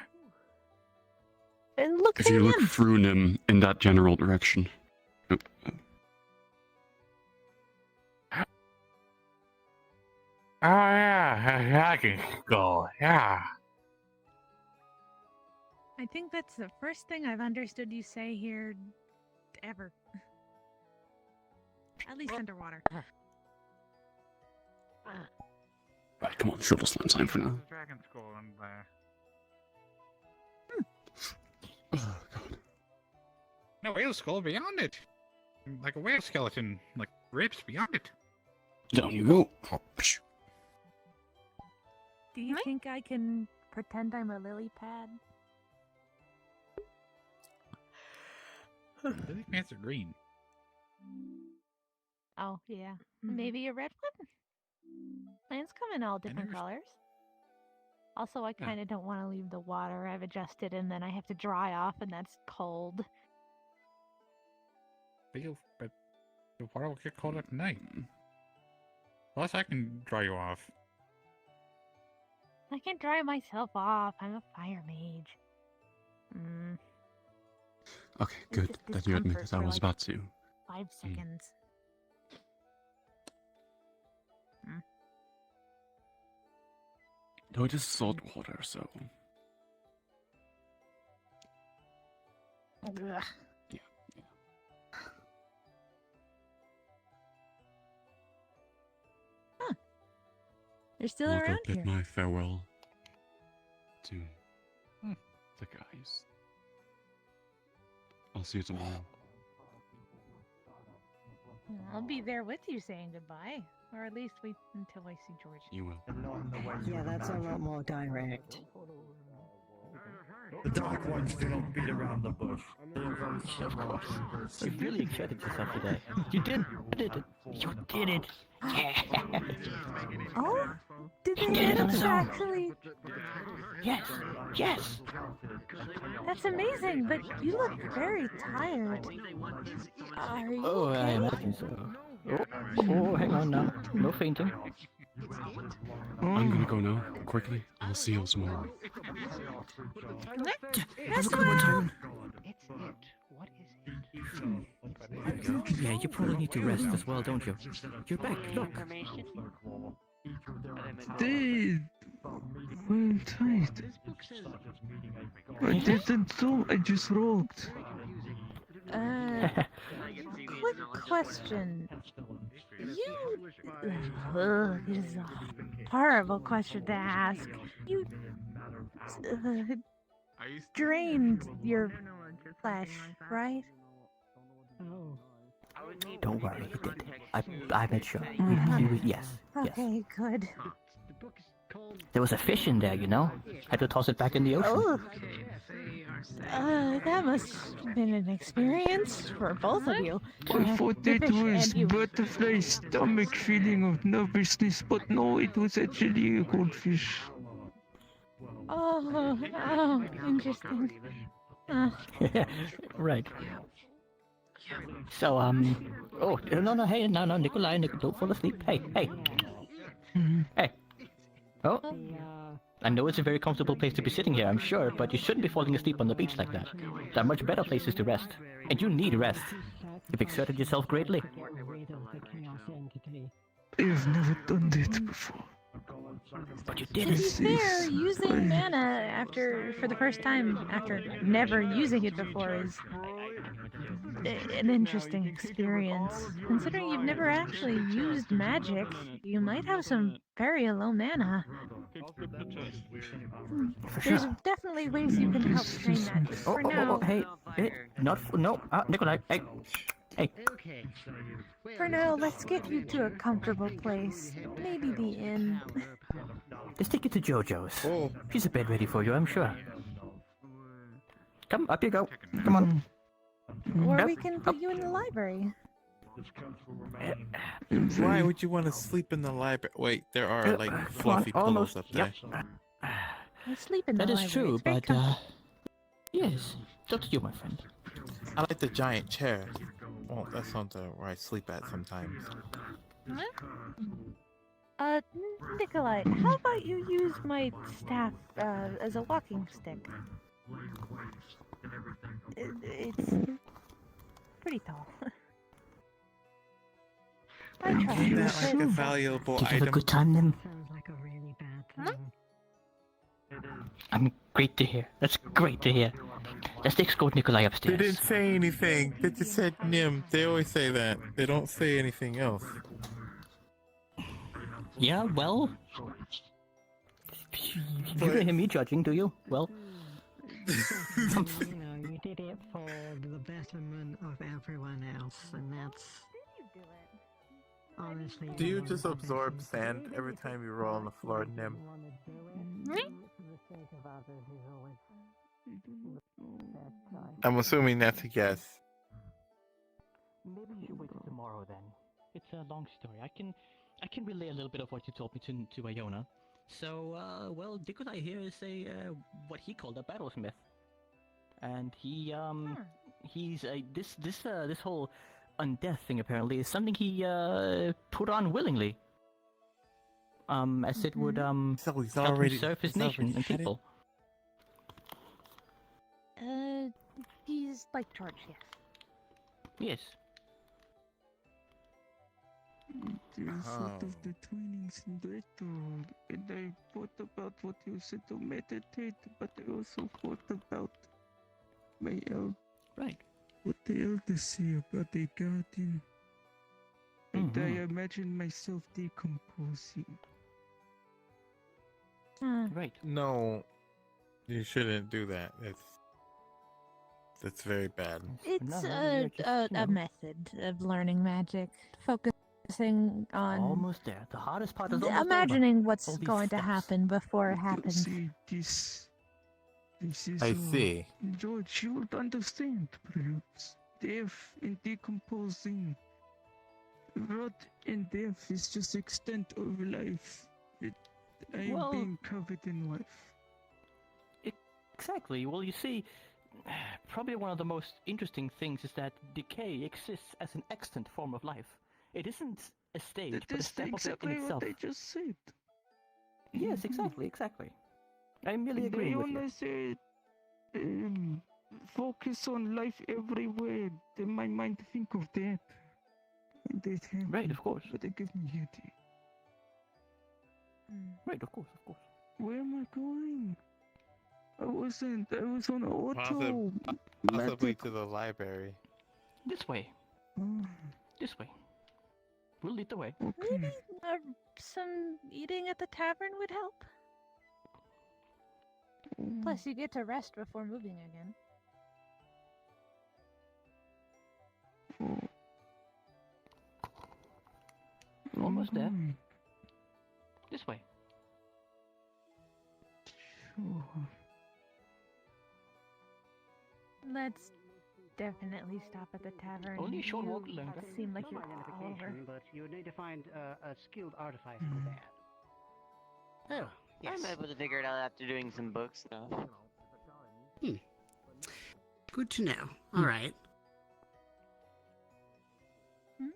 Look If you look through them in that general direction. Oop. Oh yeah, I can go. Yeah. I think that's the first thing I've understood you say here ever. At least underwater. Right, come on, shoulder slam time for now. Dragon skull in there. Oh, God. No, whale skull beyond it. Like a whale skeleton, like ribs beyond it. Down you go. Oh, Do you think I can pretend I'm a lily pad? Lily pads are green. Oh, yeah. Maybe a red one? Plants come in all different colors. Also, I kind of don't want to leave the water. I've adjusted and then I have to dry off and that's cold. But the water will get cold at night. Plus, I can dry you off. I can dry myself off. I'm a fire mage. Okay, good that you admitted I was about to. 5 seconds. No, it is salt water, so. Ugh. Yeah. Huh. They're still I'll go around bid here. my farewell to the guys. I'll see you tomorrow. I'll be there with you saying goodbye. Or at least wait until I see George. You will. Yeah, that's a lot more direct. The dark ones do not beat around the bush. They are very Of course. smart. You really excited yourself today. You did it. You did it. Yeah. Oh? Did You they did it on his own. actually? Yes. That's amazing, but you look very tired. Are you Oh, I okay? imagine so. Oh, hang on now. No fainting. I'm gonna go now. Quickly. I'll see you tomorrow. Have a good one, Simon. It's it. What is it? Yeah, you probably need to rest as well, don't you? You're back, look. They were tight. I didn't do, I just rolled. Quick question. This is a horrible question to ask. You drained your flesh, right? Don't worry, he did. I made sure. Yes, yes. Okay, good. There was a fish in there, you know? Had to toss it back in the ocean. Oh, that must have been an experience for both of you. I thought The it fish was and you. butterfly stomach feeling of nervousness, but no, it was actually a goldfish. Oh, interesting. Right. So, oh, no, hey, no, Nikolai, don't fall asleep. Hey. Hey. Oh. I know it's a very comfortable place to be sitting here, I'm sure, but you shouldn't be falling asleep on the beach like that. There are much better places to rest. And you need rest. You've exerted yourself greatly. I've never done that before. But you did To be it. fair, using mana for the first time after never using it before is an interesting experience. Considering you've never actually used magic, you might have some very low mana. There's definitely ways you can help train that, but for now... Hey, Nikolai, hey. For now, let's get you to a comfortable place. Maybe the inn. Let's take you to JoJo's. Oh. She's a bed ready for you, I'm sure. Come, up you go. Come on. Or we can put you in the library. Why would you want to sleep in the library? Wait, there are like fluffy pillows up there. I sleep in the That library. is true, It's very but yes, it's up to you, my friend. I like the giant chair. Well, that's not where I sleep at sometimes. Nikolai, how about you use my staff as a walking stick? It's pretty tall. I trust Isn't you. that like a valuable Did you have a item? good time, Nim? Sounds like a really bad thing. I mean, great to hear. That's great to hear. Let's escort Nikolai They upstairs. didn't say anything. They just said Nim. They always say that. They don't say anything else. Yeah, well... You don't hear me judging, do you? Well... You did it for the betterment of everyone else, and that's honestly. Do you just absorb sand every time you roll on the floor, Nim? I'm assuming that's a yes. Maybe we should wait till tomorrow then. It's a long story. I can relay a little bit of what you told me to Iona. So, well, Nikolai here is what he called a battlesmith. And he's this whole undeath thing apparently is something he put on willingly. As it would So he's help already him serve his nation and people. He's like George, yes. Yes. There's sort of the twinings in battle, and I thought about what you said to meditate, but I also thought about my Right. what the elders say about the garden. And I imagine myself decomposing. Right. No, you shouldn't do that. That's very bad. It's a method of learning magic, focusing on Almost there. The hardest part is almost imagining over. what's All these going to steps. happen before it happens. See, this is I see. George, you would understand, perhaps. Death and decomposing. Rot and death is just extent of life. I am Well- being covered in life. Exactly. Well, you see, probably one of the most interesting things is that decay exists as an extant form of life. It isn't a stage, but a That's step of it in exactly itself. what I just said. Yes, exactly. I merely agree with you. Iona said, focus on life everywhere. Then my mind think of that. And that happened. Right, of course. But they give me headache. Right, of course, of course. Where am I going? I was on auto. Possibly to the library. This way. This way. We'll lead the way. Maybe some eating at the tavern would help. Plus, you get to rest before moving again. Almost there. This way. Let's definitely stop at the tavern. Only a short You walk longer. seem like No you're all over. identification, but you would need to find a skilled artificer for that. Oh, yes. I'm able to figure it out after doing some book stuff. Good to know. All right.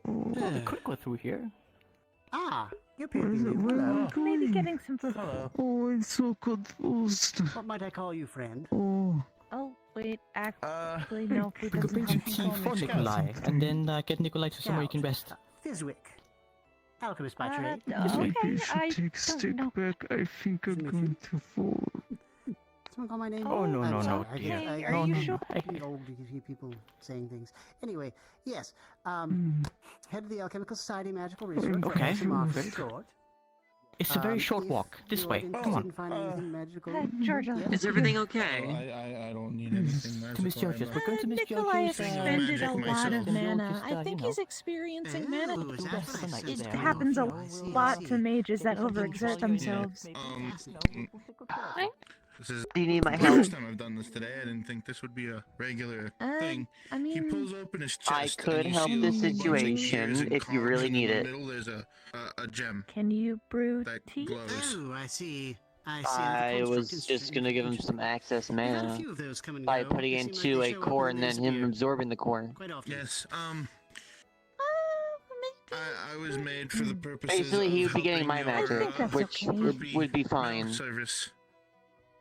Well, we could go through here. Ah, you're Where am I going? Maybe getting some food. Oh, I'm so confused. What might I call you, friend? Oh. Oh, wait, actually, no, food We could doesn't bring some come tea from for Nikolai, and then get Nikolai to somewhere you can rest. Fizwick. Alchemist by trade. Maybe I should take stick back. I think I'm going to fall. Someone call my name? Oh, no, I'm no, sorry. no, dear. I No, no, get no. pretty old to hear people saying things. Anyway, yes. Head of the Alchemical Society Magical Research. Okay. Martin Short. It's a very short walk. This way. Come on. Is everything okay? I don't need anything To Miss George's. We're going to Miss Nikolai George's. expended a lot of mana. Just, I think you he's know, experiencing mana. do the rest of the night It there. happens a lot to mages that overexert themselves. This is Do you need my the help? first time I've done this today. I didn't think this would be a regular thing. I He mean, pulls open his I chest. could and you help see a the bunch of gears situation and if you cogs, really and need in it. the middle there's a gem can you brew that tea? glows. Oh, I see. I was just gonna give him some access We've had a mana few of those come and by go. putting They it seem like into they a show up core and and then then him disappear absorbing the core. quite often. Yes. I was made for the purposes Basically, he of would be getting helping my your, magic, that's which okay. would be fine. service.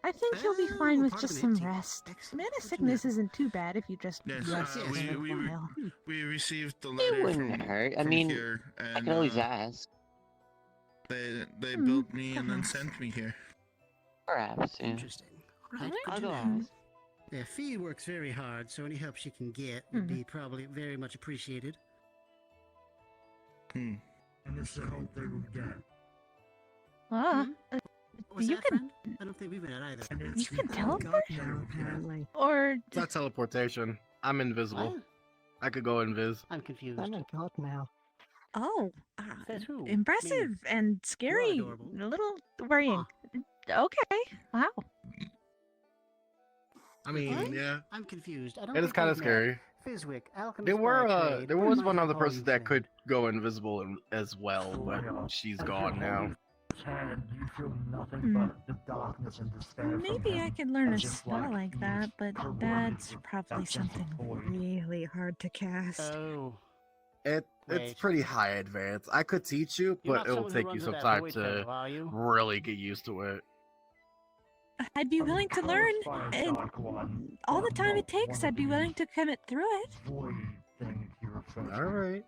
I think he'll be fine with just some rest. Mana sickness isn't too bad if you just Yes, rest for a while. we received the It letter wouldn't from, hurt. I from mean, here, I and can always ask. they built me and then sent me here. Perhaps, yeah. Interesting. Right, I'll good to go know. ask. Yeah, Fee works very hard, so any help she can get would be probably very much appreciated. And it's the help they will get. Ah, Was you that, can friend? I don't think we've been at either. you can teleport, apparently. or It's not teleportation. I'm invisible. What? I could go invis. I'm confused. I'm a god now. oh, Says who? impressive Me. and scary, adorable. a little worrying. Okay, wow. I mean, What? yeah. I'm confused. I don't It is think kind of we've scary. met. Fizwick, alchemist There were by trade. there What was might one I other call person you, that friend? could go invisible as well, but she's gone now. And you feel nothing but the darkness and despair from Maybe him, I could learn a as if, spell like that, but corroded that's probably that sense of something void. really hard to cast. Oh. It's Wait. pretty high advanced. I could teach you, You're but not it'll someone who take you runs some with that time void to fellow, are you? really get used to it. I'd be willing to learn, and all the time it takes, I'd be willing to commit through it. All right.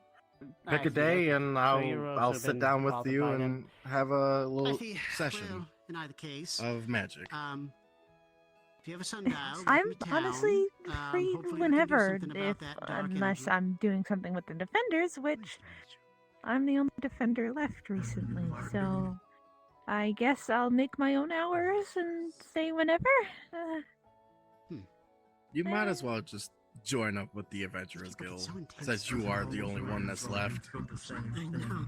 Pick a Alright, day, and you've I'll also sit been down with bothered you by and them. have a I little see. session Well, in either case, of magic. if you have a sundial, I'm welcome to town. honestly free hopefully we can do whenever, something about if that dark unless energy. I'm doing something with the defenders, which I'm the only defender left recently. So I guess I'll make my own hours and say whenever. You might as well just join up with the Adventurers Guild, since you are the only one that's left. I know.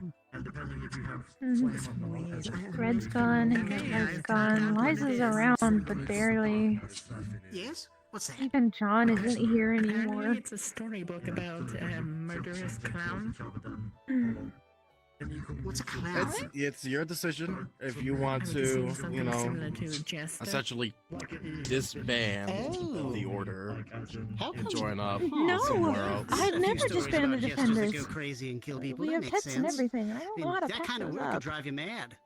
Red's gone, Red's gone, Liza's around, but barely. Yes? What's that? Even John isn't here Apparently anymore. it's a storybook about a murderous clown. What's a clown? It's your decision if you want I was to, seeing something you know, similar to Jester. essentially disband the order How and come? join up No, somewhere else. I've never stories disbanded about the jesters that defenders. go crazy and kill people. We that have makes pets sense. and everything, and I don't I mean, know how to that fuck kind of those work up. could drive you mad.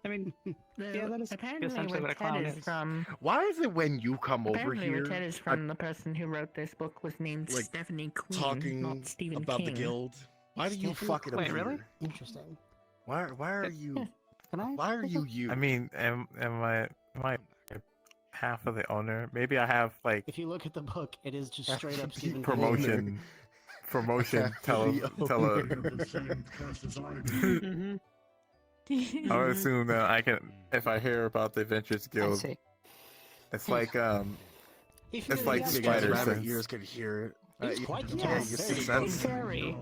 I mean, yeah, that is apparently essentially what a Ted clown is is. from. Why is it when you come over Apparently, here, Ted is from the person who wrote this book was named like, Stephanie Queen, talking not Stephen about King. the guild? Why do you Stephanie fucking Queen. appear? really? Interesting. Why are you? Can I? Why are you? I mean, am I half of the owner? Maybe I have like If you look at the book, it is just straight up Stephen King. promotion. Tele. Mm-hmm. I would assume that I can, if I hear about the Adventurers Guild, see. it's like It's like You guys' spider rabbit sense. ears could hear. It's quite the yeah, talk. your Very sixth good. sense. Very.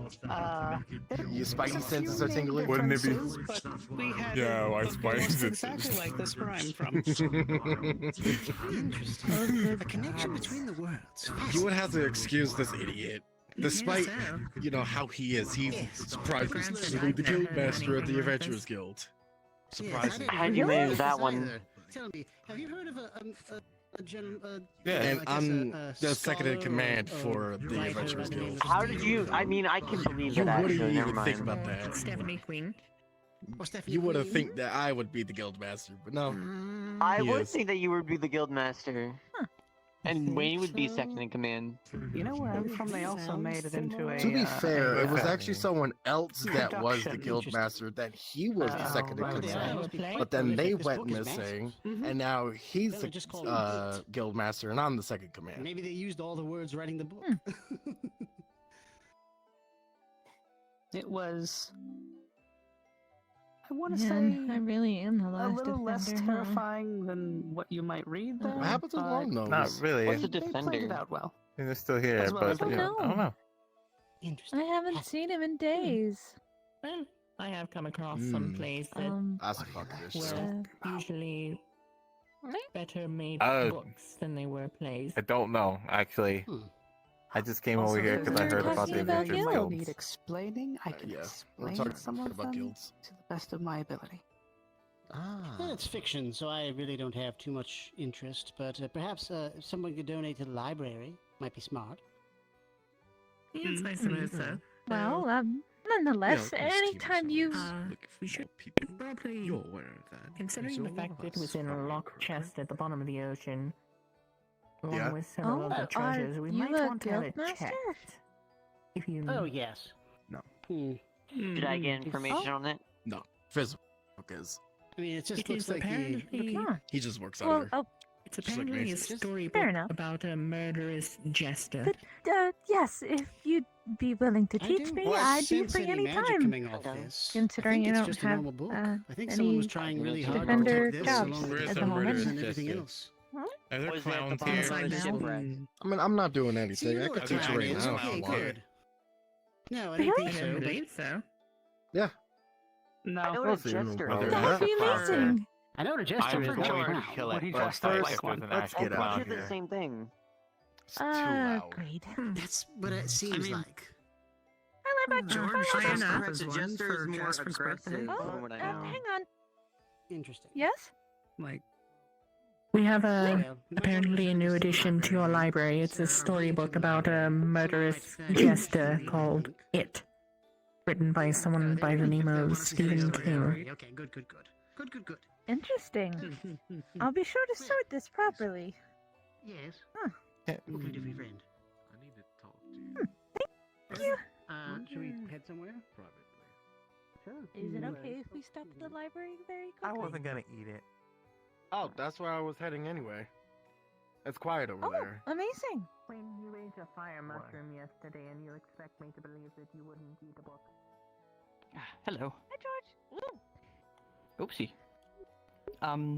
Your spidey senses are tingling. Wouldn't it be? But we had Yeah, my a spidey ghost senses. exactly like this where I'm from. Interesting. A connection between the worlds. You would have to excuse this idiot. Despite, how he is, he's surprisingly the guild master of the Adventurers Guild. Surprising. How'd you manage that one? Tell me, have you heard of a general? Yeah, and I'm a the second in scholar command or for the writer Adventurers by the name Guild. of How did you? I mean, I can believe You that wouldn't actually. Never even think mind. about that. Stephanie Queen. Or Stephanie You would have Queen? think that I would be the guild master, but no. I he would is. think that you would be the guild master. And Wayne would be second in command. You know where I'm from? They also made it into a. To be fair, it was yeah. actually someone else that was the Production. guild master that he was the second in Well, command. must be quite But then they prolific. This went book is missing, massive. and now he's They just call the it guild master, and I'm the second command. Maybe they used all the words writing the book. It was. I want to Man, say I really am the a last little less defender, huh? terrifying than what you might read there. What happened to the but long nose? Not really. What's a They played it defender? out well. And they're still here, That's what I but thought. I don't know. Interesting. I haven't seen him in days. Well, I have come across some plays that That's a fucker. were usually better made Uh, books than they were plays. I don't know actually. I just came over here because I heard about the Adventurers Guild. Guild. Need explaining. I can yeah, we're explain talking some of about them guilds. to the best of my ability. Well, it's fiction, so I really don't have too much interest. But perhaps if someone could donate to the library, might be smart. Yes, I suppose so. Well, nonetheless, Yeah, let's keep anytime it you. We should probably, You're aware of that. considering the fact that it was in a locked chest at the bottom of the ocean, along Yeah. with several other treasures, we you might a want to have it guildmaster? checked. If you Oh yes. No. Did I get information on it? No. Physical is. I mean, it just It looks is like apparently, He just works Well, under. it's just like apparently a Mason. storybook Fair enough. about a murderous jester. But, yes, if you'd be willing to I teach do me, not I'd be sense free any any magic time. coming off this. Considering I think you it's don't just a have normal book. I think any someone was trying really hard to defender protect this jobs along with at the the moment. murders and everything else. Are there Was that the clowns bottom here? of the shipwreck? I mean, I'm not doing anything. See, I you could know teach what you a right clown now is. if Okay, you want. good. No, I Really? don't think I so. don't But believe so. Yeah. No. I know We'll what a see. jester Well, is. yeah. That'd be amazing. I know what a I jester was is. going but to wow. kill What it, he but dressed up first like there's one. an Let's actual get out clown We did the here. same thing. It's too loud. Agreed. That's what it seems mean- like. I like my George George. dressed enough. up as The one jester for is more Jasper's birthday. aggressive, Oh, from what I know. hang on. Interesting. Yes? Like, We have Well, apparently a new addition to your library. It's a storybook about a murderous jester called It, written by someone by the name of Stephen King. Okay, good. Good. Interesting. I'll be sure to sort this properly. Yes. Huh. What can we do for your friend? I need to talk to you. Thank you. Should we head somewhere? Privately. Sure. Is it okay if we stop at the library very quickly? I wasn't gonna eat it. Oh, that's where I was heading anyway. It's quiet over there. Amazing. When you ate a fire mushroom yesterday, and you expect me to believe that you wouldn't eat a book. Hello. Hi, George. Oopsie.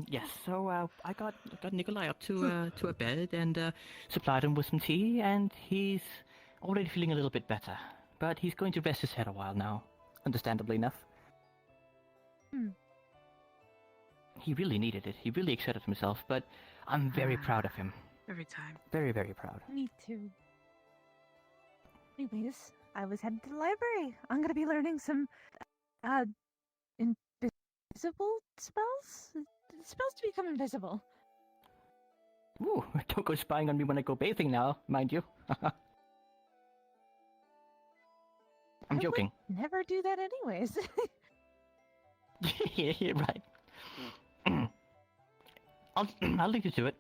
Yes. So I got Nikolai up to a bed and supplied him with some tea, and he's already feeling a little bit better. But he's going to rest his head a while now, understandably enough. He really needed it. He really exerted himself, but I'm very proud of him. every time. Very, very proud. Me too. Anyways, I was headed to the library. I'm gonna be learning some, invisible spells? Spells to become invisible. Ooh, don't go spying on me when I go bathing now, mind you. I'm joking. Never do that anyways. Yeah, right. I'll lead you to it.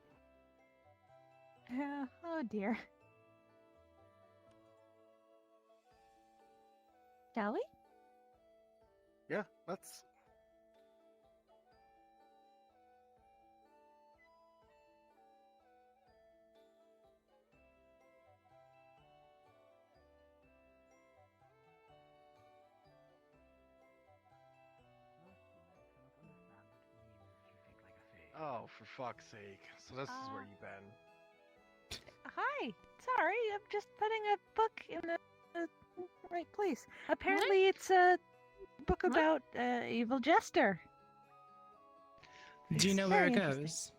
Oh dear. Shall we? Yeah, let's. Oh, for fuck's sake. So this is where you've been. Hi. Sorry, I'm just putting a book in the right place. Apparently, it's a book about evil jester. Do you know where it goes?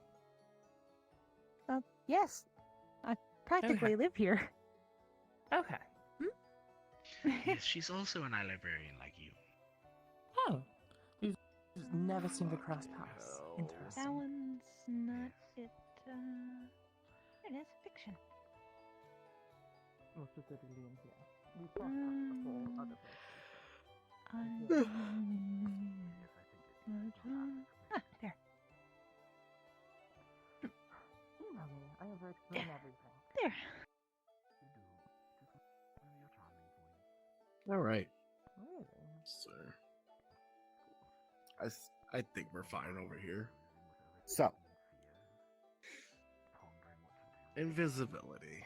Yes. I practically live here. Okay. Yes, she's also an eye librarian like you. Oh. You've never seemed to cross paths. Interesting. That one's not it. It is fiction. More specifically in here. We crossed paths before other There. Email me. I have explained everything. There. All right, Really? sir. I think we're fine over here. So, invisibility.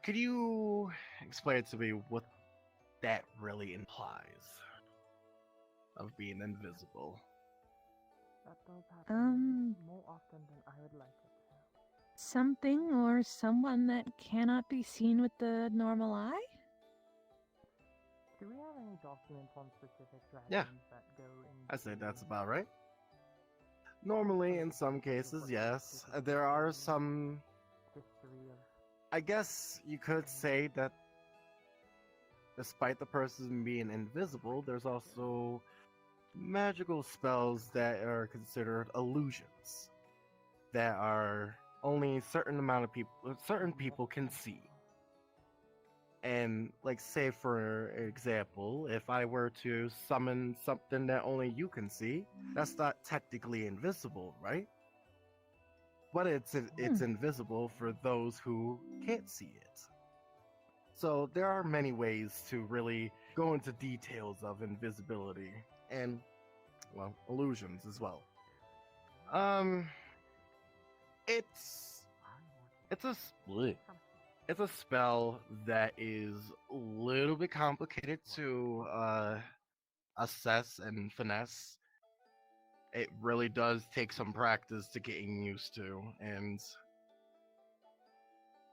Could you explain to me what that really implies of being invisible? That does happen more often than I would like it to. Something or someone that cannot be seen with the normal eye? Do we have any documents on specific dragons Yeah. that go in? I say that's about right. Normally, in some cases, yes. There are some. History of. I guess you could say that despite the person being invisible, there's also magical spells that are considered illusions that are only a certain amount of certain people can see. And like, say for example, if I were to summon something that only you can see, that's not technically invisible, right? But it's invisible for those who can't see it. So there are many ways to really go into details of invisibility and, well, illusions as well. It's a split. It's a spell that is a little bit complicated to assess and finesse. It really does take some practice to getting used to, and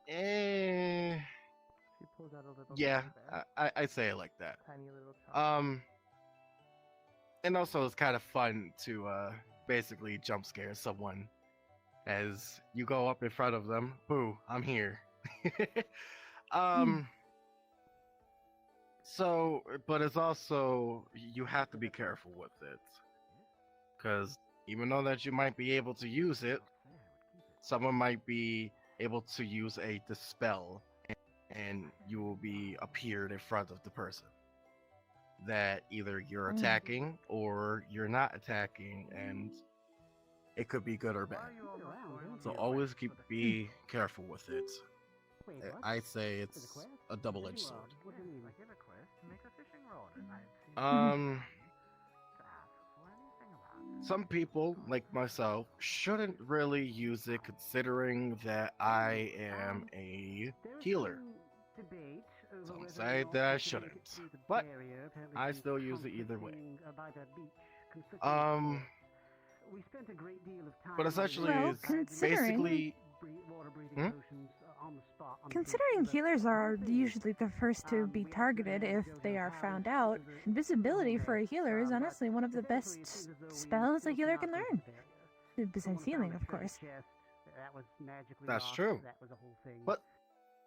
She pulled out a little. yeah, there. I say it like that. Tiny little child. And also it's kind of fun to basically jump scare someone as you go up in front of them. Boo, I'm here. So, but it's also, you have to be careful with it, because even though that you might be able to use it, someone might be able to use a dispel, and you will be appeared in front of the person that either you're attacking or you're not attacking, and it could be good or bad. So always be careful with it. I say it's a double-edged sword. Some people, like myself, shouldn't really use it, considering that I am a healer. Some say that I shouldn't, but I still use it either way. But essentially, it's basically. Considering healers are usually the first to be targeted if they are found out, invisibility for a healer is honestly one of the best spells a healer can learn. Besides healing, of course. That's true. But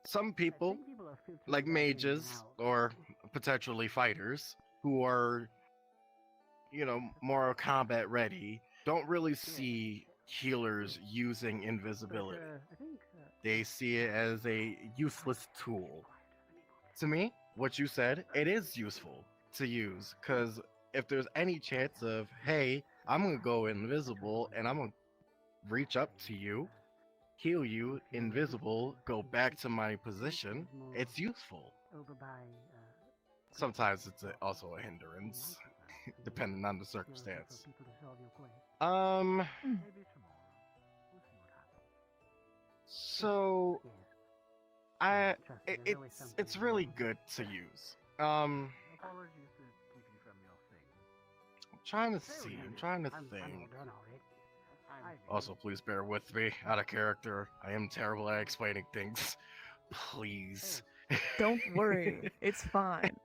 some people, like mages or potentially fighters, who are, more combat ready, don't really see healers using invisibility. They see it as a useless tool. To me, what you said, it is useful to use, because if there's any chance of, hey, I'm gonna go invisible and I'm gonna reach up to you, heal you, invisible, go back to my position. It's useful. Over by Sometimes it's also a hindrance, depending on the circumstance. people to solve your quest. So it's really good to use. I'm trying to see. I'm trying to think. Also, please bear with me. Out of character. I am terrible at explaining things. Please. Don't worry, it's fine.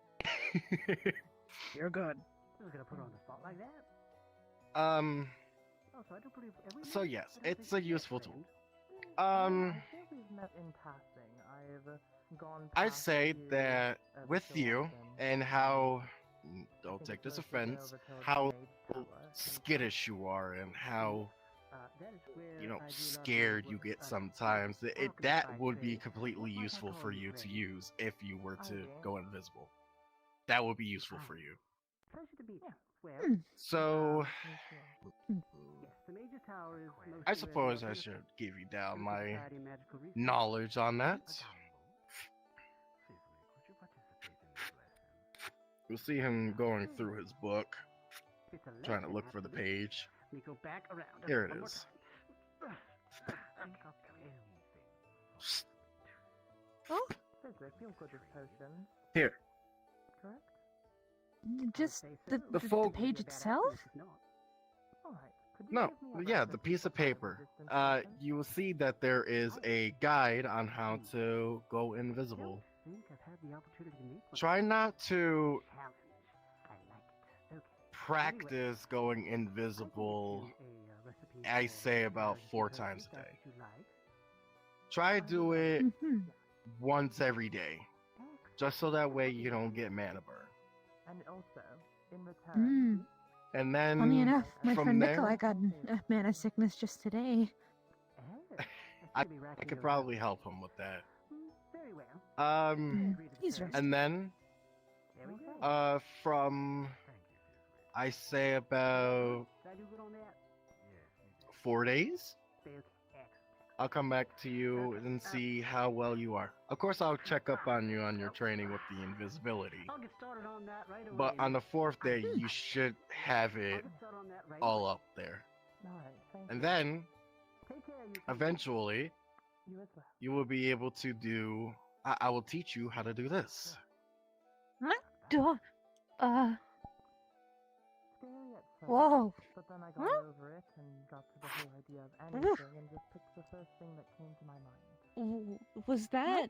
You're good. Who's gonna put her on the spot like that? So yes, it's a useful tool. I think we've met in passing. I've gone I'd past say you that every with so you often. and how, don't take this offense, how skittish you are and how, scared you get sometimes, that would be completely useful for you to use if you were to go invisible. That would be useful for you. Pleasure to meet you. Well, So, yes, the major tower is I suppose I should give you down my knowledge on that. You'll see him going through his book, trying to look for the page. We go back around. Here it One more is. time. Oh, Says they feel good as potions, Here. correct? just the The page itself? Alright, could you No, give me a yeah, reference the piece of for further paper. distance You will see that there is a guide on how to go invisible. I think I've had the opportunity to meet with Try not to challenge. I like it. Okay. practice going invisible, I say about 4 times a day. Try to do it once every day, just so that way you don't get mana burn. And also, in return, And then Funny enough, my from friend there, Nikolai got mana sickness just today. I could probably help him with that. Very well. He's resting. And then, from, I say about Did I do good on that? 4 days, Okay. I'll come back to you and see how well you are. Of course, I'll check up on you on your training with the invisibility. I'll get started on that right away. But on the 4th day, you should have it Start on that right all up there. alright, thank And you. then, Take care of you. eventually, You as well. you will be able to do. I will teach you how to do this. What? Scary at first, Whoa. but then I got over it and got to the whole idea of anything and just picked the first thing that came to my mind. Was that...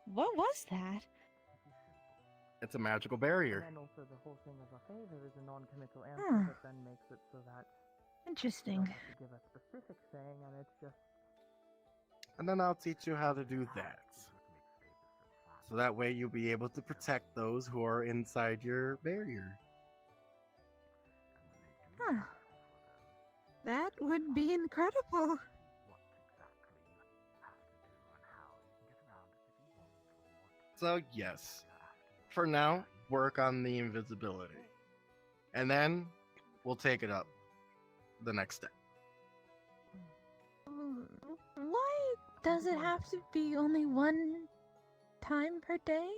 What was that? It's a magical barrier. And then also the whole thing of a favor is a non-committal answer Huh. that then makes it so that you Interesting. don't have to give a specific thing and it's just And then I'll teach you how to do that. So that way you'll be able to protect those who are inside your barrier. Huh. That would be incredible. So yes, for now, work on the invisibility. And then we'll take it up the next step. Why does it have to be only one time per day?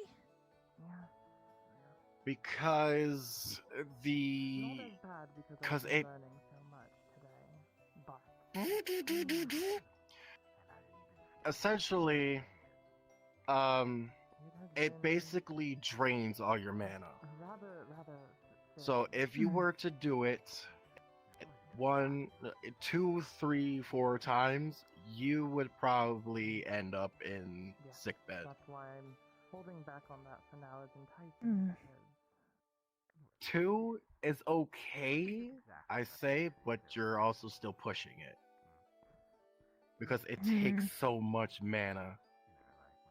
Because the... not as bad because Because I've been it... learning so much today. But Essentially, it basically drains all your mana. rather So if you were to do it 1, 2, 3, 4 times, you would probably end up in sick bed. that's why I'm holding back on that for now as enticing Hmm. because 2 is okay, I say, but you're also still pushing it. Because it takes so much mana.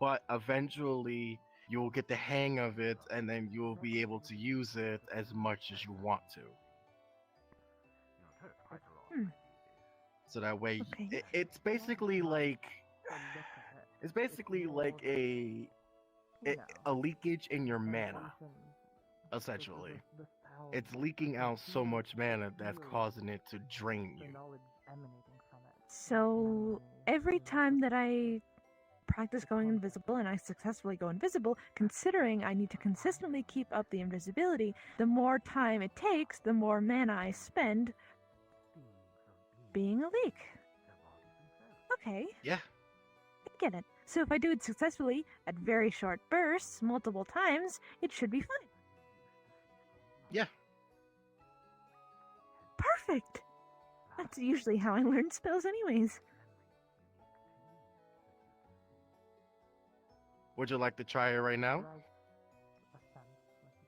But eventually, you'll get the hang of it, and then you'll be able to use it as much as you want to. So that way, it's basically like... It's basically like a leakage in your mana, essentially. it's leaking out so much mana that's causing it to drain you. So every time that I practice going invisible and I successfully go invisible, considering I need to consistently keep up the invisibility, the more time it takes, the more mana I spend being a leak. Okay. Yeah. I get it. So if I do it successfully at very short bursts, multiple times, it should be fine. Yeah. Perfect! That's usually how I learn spells anyways. Would you like to try it right now?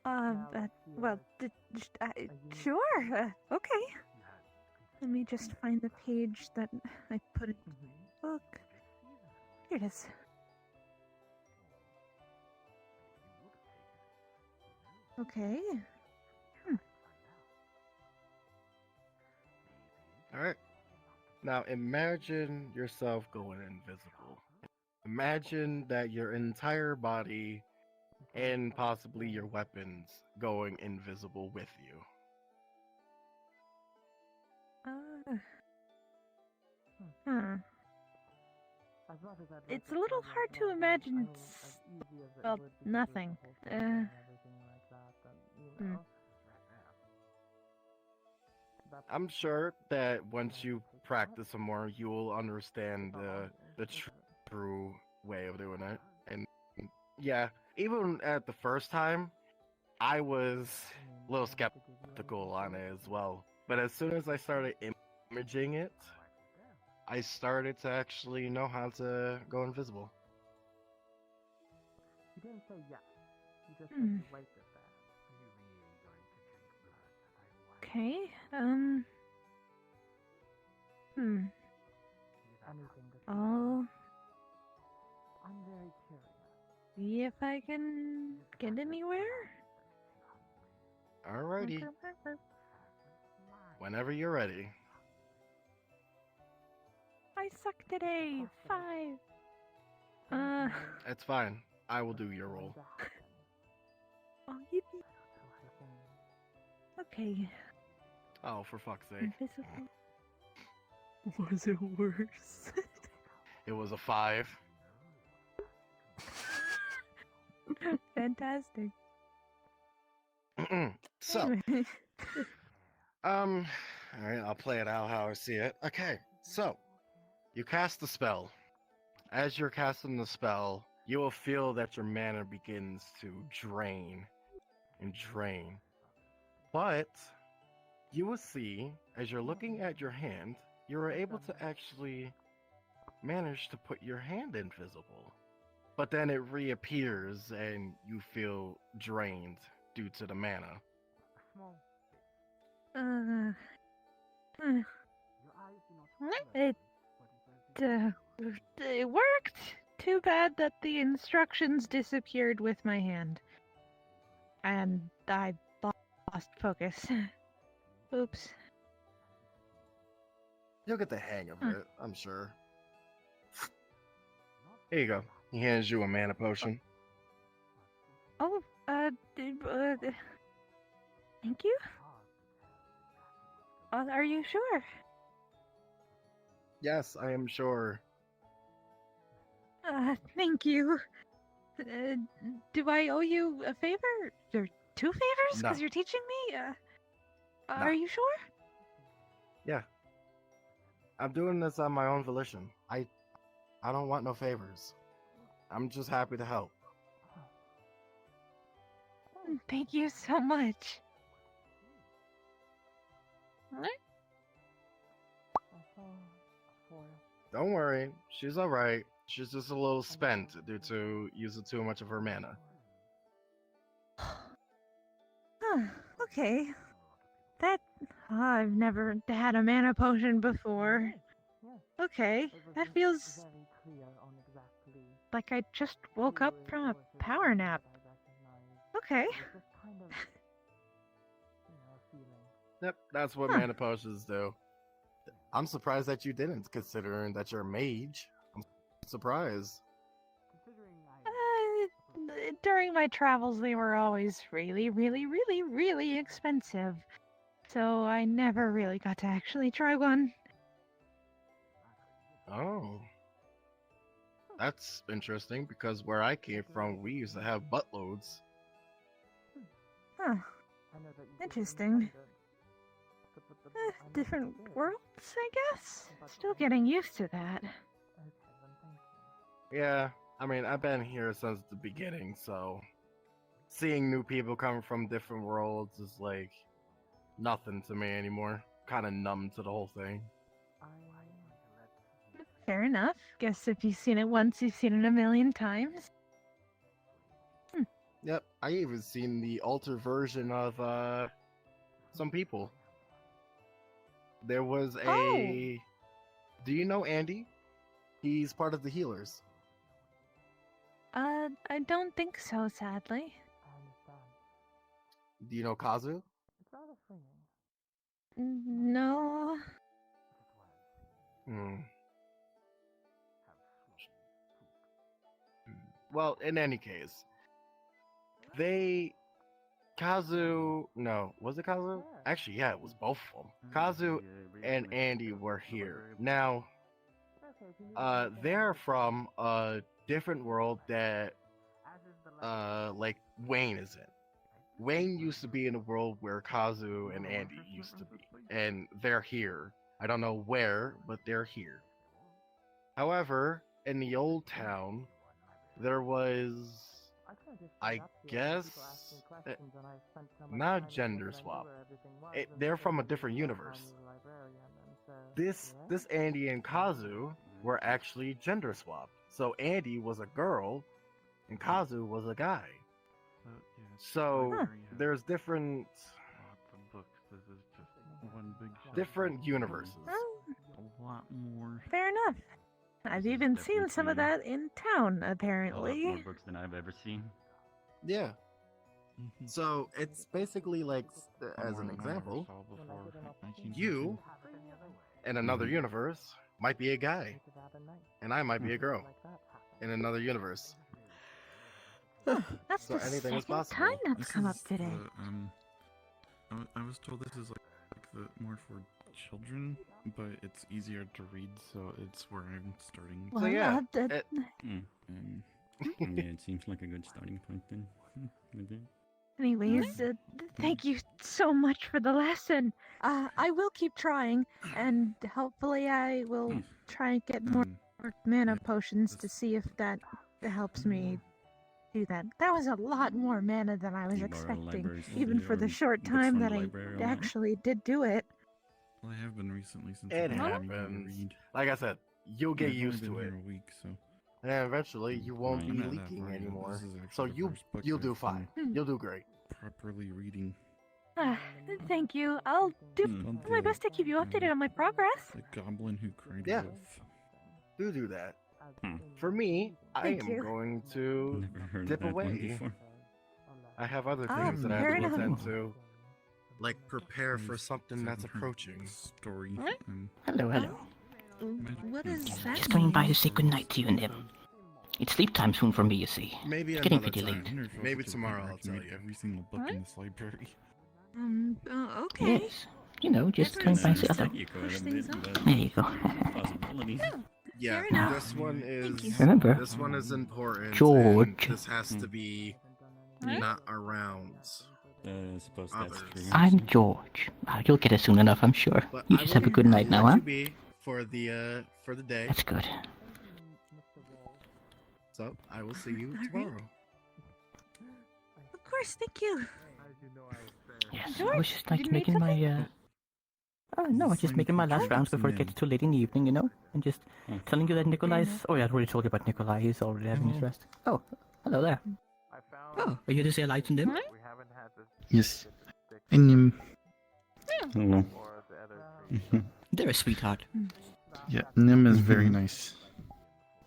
Well, sure, okay. Let me just find the page that I put in the book. Here it is. Okay. Alright. Now imagine yourself going invisible. Imagine that your entire body and possibly your weapons going invisible with you. It's a little hard to imagine. Well, nothing. I'm sure that once you practice some more, you will understand the true way of doing it. And yeah, even at the first time, I was a little skeptical on it as well. But as soon as I started imaging it, I started to actually know how to go invisible. He didn't say yes. He just said he liked it there. Okay, I'll I'm very curious. see if I can get anywhere. Alrighty. Whenever you're ready. I suck today. 5. It's fine. I will do your roll. Oh, yippee. Okay. Oh, for fuck's sake. Invisible. Was it worse? It was a 5. Fantastic. So, alright, I'll play it out how I see it. Okay, so, you cast the spell. As you're casting the spell, you will feel that your mana begins to drain and drain. But, you will see, as you're looking at your hand, you are able to actually manage to put your hand invisible. But then it reappears and you feel drained due to the mana. It worked. Too bad that the instructions disappeared with my hand. And I lost focus. Oops. You'll get the hang of it, I'm sure. Here you go. He hands you a mana potion. Oh, thank you? Are you sure? Yes, I am sure. Thank you. Do I owe you a favor? Or 2 favors? No. Because you're teaching me? No. Are you sure? Yeah. I'm doing this on my own volition. I don't want no favors. I'm just happy to help. Thank you so much. Don't worry, she's alright. She's just a little spent due to using too much of her mana. Okay. I've never had a mana potion before. Okay, that feels like I just woke up from a power nap. Okay. Yep, that's what mana potions do. I'm surprised that you didn't, considering that you're a mage. I'm surprised. during my travels, they were always really, really, really, really expensive. So I never really got to actually try one. Oh. That's interesting because where I came from, we used to have buttloads. Huh. Interesting. Different worlds, I guess? Still getting used to that. Yeah, I mean, I've been here since the beginning, so seeing new people coming from different worlds is like nothing to me anymore. Kind of numb to the whole thing. Fair enough. Guess if you've seen it once, you've seen it a million times. Yep, I even seen the altered version of some people. There was a. Do you know Andy? He's part of the healers. I don't think so, sadly. Do you know Kazu? No. Well, in any case, Kazu, no, was it Kazu? Actually, yeah, it was both of them. Kazu and Andy were here. Now, they're from a different world that, like Wayne is in. Wayne used to be in a world where Kazu and Andy used to be, and they're here. I don't know where, but they're here. However, in the old town, there was, I guess, not gender swap. They're from a different universe. This Andy and Kazu were actually gender swapped. So Andy was a girl, and Kazu was a guy. So there's different universes. A lot more. Fair enough. I've even seen some of that in town, apparently. A lot more books than I've ever seen. Yeah. So it's basically like, as an example, you in another universe might be a guy, and I might be a girl in another universe. That's So the anything is second possible. time that's come up today. I was told this is like the more for children, but it's easier to read, so it's where I'm starting. Well, yeah, Yeah, it seems like a good starting point then. Maybe. Anyways, thank you so much for the lesson. I will keep trying, and hopefully I will try and get more mana potions to see if that helps me do that. That was a lot more mana than I was expecting, even for the short time that I actually did do it. Well, I have been recently since It I've been able to happens. read. Like I said, you'll get I've only used been to here it. a week, so. And eventually, you won't I'm be not that leaking far yet. anymore. This is So actually the first book you'll do I've fine. been You'll do great. Properly reading. Thank you. I'll do my best to keep you updated on my progress. The goblin who cried Yeah. wolf. Do that. For me, I Thank am you. going to Never heard of dip that one away. before. I have other things that I fair have to enough. attend to. Like prepare for something that's approaching. Story. Hello, hello. What is that? Just coming by to say goodnight to you, Nim. It's sleep time soon for me, you see. Maybe It's getting another pretty time. late. Maybe tomorrow I'll tell you. Every single book in this library. Okay. Yes. You know, just coming by to say hello. There you go. Yeah, Now, this one is. Remember, this one is important. George. And this has to be not around. I suppose that's true. I'm George. You'll get it soon enough, I'm sure. But You I just will have a good night now, let huh? you be for the day. That's good. So I will see you tomorrow. Of course, thank you. Yes, I was just like making my, Oh, no, I was just making my last rounds before it gets too late in the evening, you know? And just telling you that Nikolai's... Oh, yeah, I already told you about Nikolai. He's already having his rest. Oh, hello there. Oh, are you here to say hi to them? Yes. And Hello. They're a sweetheart. yeah, Nim is very nice.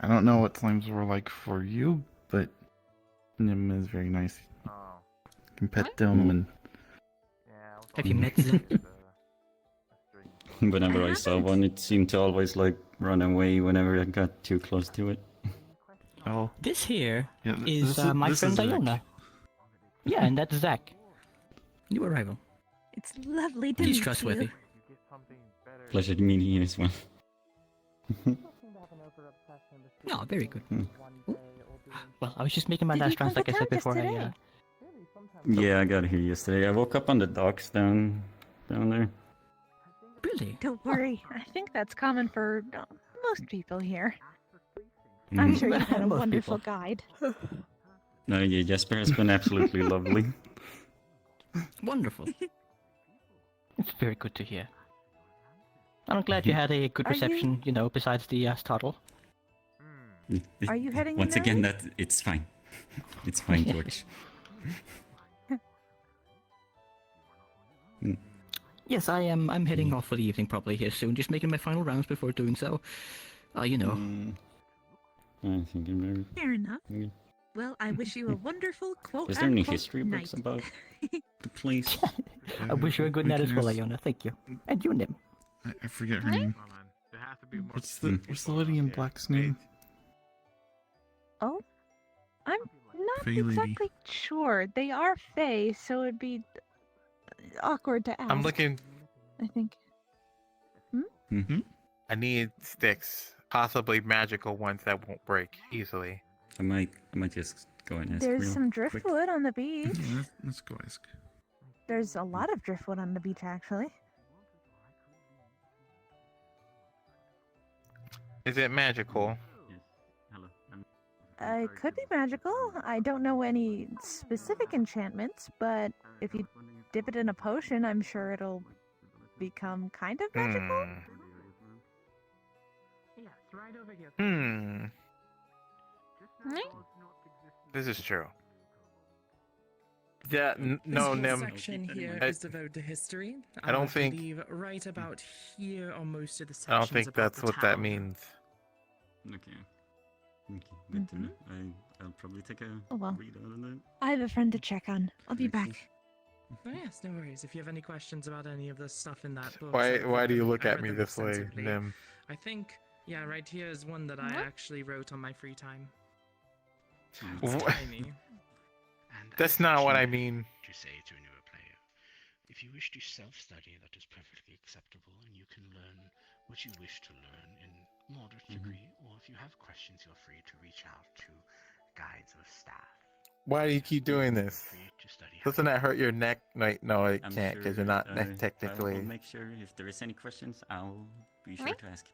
I don't know what slimes were like for you, but Nim is very nice. You can pet them and... Have you met them? Whenever I saw one, it seemed to always like run away whenever I got too close to it. Oh. This here Yeah, is this my this friend is Zach. Iona. Yeah, and that's Zach. New arrival. It's lovely to He's meet trustworthy. you. Pleasure to meet you as well. Oh, very good. Well, I was just making my Did you last come rounds, to like I town said just before. today? Yeah, I got here yesterday. I woke up on the docks down there. Really? Don't worry. I think that's common for most people here. I'm sure you had a Most wonderful people. guide. No, yeah, Jesper has been absolutely lovely. Wonderful. It's very good to hear. I'm glad you had a good Are you- reception, you know, besides the startle. Are you heading in Once there? again, that it's fine. It's fine, George. Yes, I am. I'm heading off for the evening probably here soon. Just making my final rounds before doing so. You know. I think I'm very. Fair enough. Okay. Well, I wish you a wonderful quote Is there any unquote history books night. about the place? I wish you a good We night can as well, ask- Iona. Thank you. And you, Nim. I forget her name. What's the lady in black's name? Oh? I'm not Fae lady. exactly sure. They are Fae, so it'd be awkward to ask. I'm looking. I think. Mm-hmm. I need sticks, possibly magical ones that won't break easily. I might just go and ask. There's real some quick. driftwood on the beach. Yeah, let's go ask. There's a lot of driftwood on the beach, actually. Is it magical? It could be magical. I don't know any specific enchantments, but if you dip it in a potion, I'm sure it'll become kind of magical. Hmm. This is true. Yeah, no, This Nim. section here I- is devoted to history. I don't think- believe right about here are most of the I sections don't think about that's the what that town. means. Okay. Good to know. I'll probably take a Oh, well. read out of that. I have a friend to check on. I'll be Thank you. back. Oh yes, no worries. If you have any questions about any of the stuff in that book, Why do you look I at read me them this way, extensively. Nim? I think, yeah, right here is one that I actually wrote on my free time. Wha- It's tiny. That's not what I mean. To say to a newer player, if you wish to self-study, that is perfectly acceptable, and you can learn what you wish to learn in moderate degree. Or if you have questions, you're free to reach out to guides or staff. Why do you keep doing this? Doesn't that hurt your neck? No, it I'm can't because sure, you're not I will technically. make sure if there is any questions, I'll be sure to ask.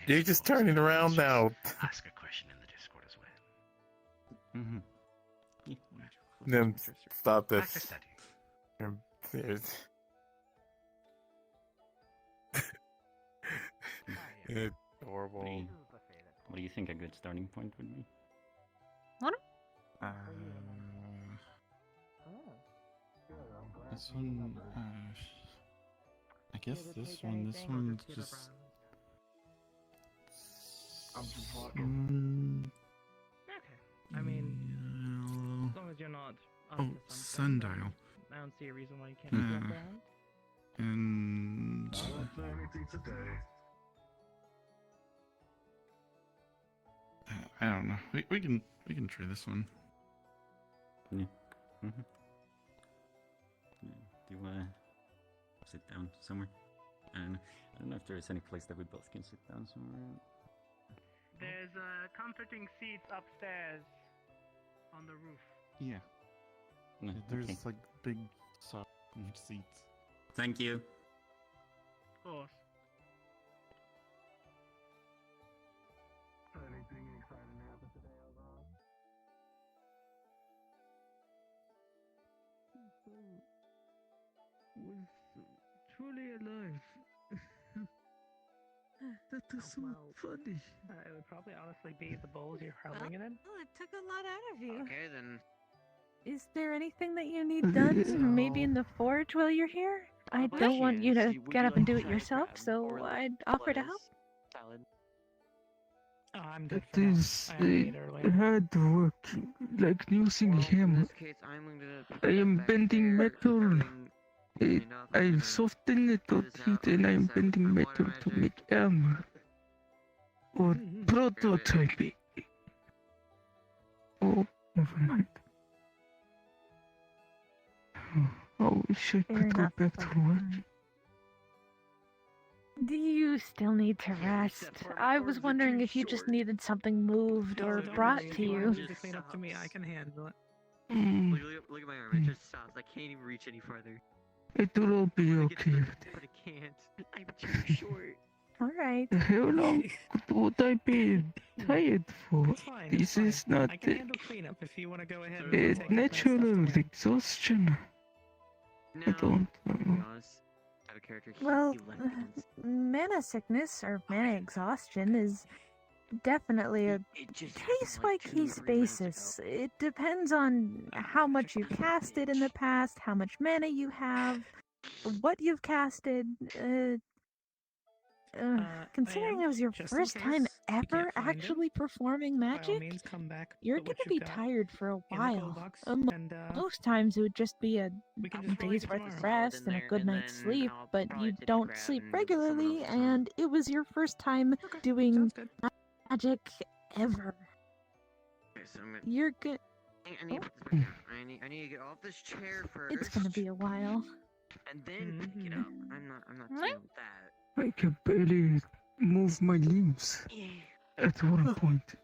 You're just turning around now. Ask a question in the Discord as well. Mm-hmm. Nim, stop Back to this. study. It's adorable. What do you think a good starting point would be? This one, I guess this one's just. I mean, as long as you're not up Oh, to something, Sundial. then I don't see a reason why you can't do Uh, that. And I don't know. We can try this one. Yeah. Mm-hmm. Do you wanna sit down somewhere? I don't know if there is any place that we both can sit down somewhere. There's comforting seats upstairs on the roof. Yeah. No, There's okay. like big soft seats. Thank you. Of course. Was truly alive. That is so funny. It would probably honestly be the bowls you're hurling it in. Well, it took a lot out of you. Okay, then. Is there anything that you need done? Maybe in the forge while you're here? I don't want you to get up and do it yourself, so I'd offer to help. Salad. Oh, I'm good It for now. is I ate earlier. hard work, like using a hammer. I am bending metal. I soften it or heat, and I am bending metal to make armor or prototyping. Oh, never mind. I wish I Fair could go enough, back to work. Do you still need to rest? I was wondering if you just needed something moved or brought to you. To clean up to me, I can handle it. Look at my arm. It just stops. I can't even reach any farther. It will all be okay. But I can't. I'm too short. Alright. How long would I be tired for? It's fine. This is not I can handle cleanup if you want to go ahead and it's take that stuff natural away. exhaustion. I don't know. Out of character. Well, mana sickness or mana exhaustion is definitely a case-by-case basis. It depends on how much you casted in the past, how much mana you have, what you've casted. Considering it was your just in first time case you ever can't find him, actually performing By all magic, means, come back. you're put what gonna be you've got tired for a in the while. toolbox, and Most times it would just be a we can just day's leave worth of tomorrow. rest and a good night's sleep, but you don't sleep regularly, and it was your first time doing magic ever. Okay, so I'm gonna, You're good. I need to put this back down. I need to get off this chair first. It's gonna be a while. And then pick it up. I'm not dealing with that. I can barely move my limbs at one point.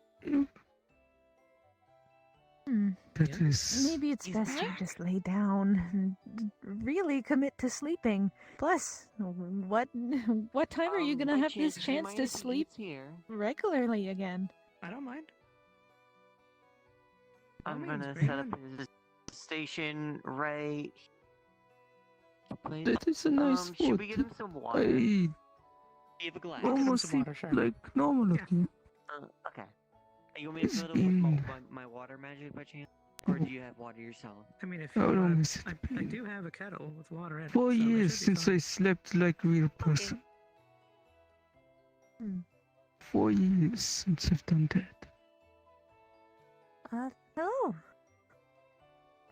That is. Maybe it's best you just lay down and really commit to sleeping. Plus, what time are you gonna have this chance to sleep regularly again? I don't mind. I'm gonna set up a station right. That is a nice Should spot. we get him some water? I Do you have a glass? almost sleep like normal again. Okay. You want me to fill it up with my water magic by chance? Or do you have water yourself? I mean, if How you, long is it I do have a kettle with water in it. 4 so it years should be since fine. I slept like a real person. 4 years since I've done that. Hello.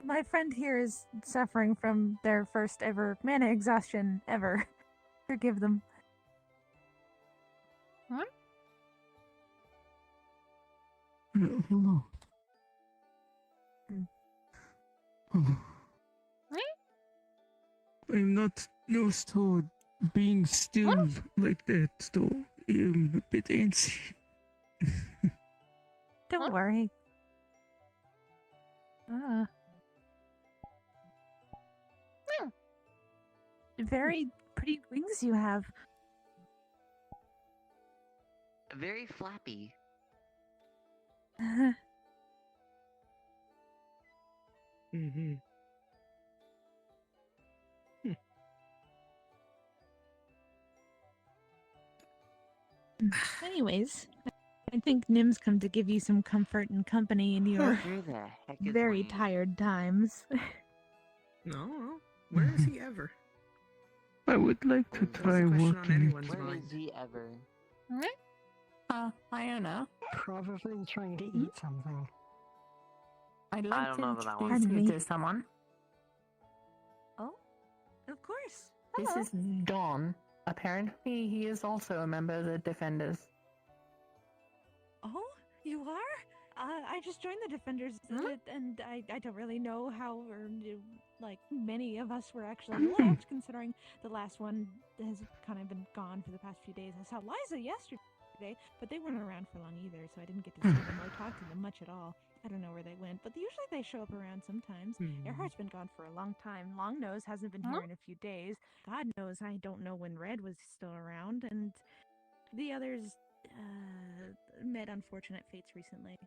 My friend here is suffering from their first ever mana exhaustion ever. Forgive them. Huh? Hello. I'm not used to being still like that, though. I'm a bit antsy. Don't worry. Very pretty wings you have. Very flappy. Mm-hmm. Anyways, I think Nim's come to give you some comfort and company in your Who the heck is very Wayne? tired times. No, where is he ever? I would like to try working. Where is he ever? Iona. Probably trying to eat something. I'd I like don't to know about that introduce one. you to someone. Oh, of course. This Hello. is Dawn. Apparently, he is also a member of the Defenders. Oh, you are? I just joined the Defenders, and I don't really know how or like many of us were actually left, considering the last one has kind of been gone for the past few days. I saw Liza yesterday, but they weren't around for long either, so I didn't get to see them or talk to them much at all. I don't know where they went, but usually they show up around sometimes. Earhart's been gone for a long time. Longnose hasn't been here in a few days. God knows I don't know when Red was still around, and the others met unfortunate fates recently.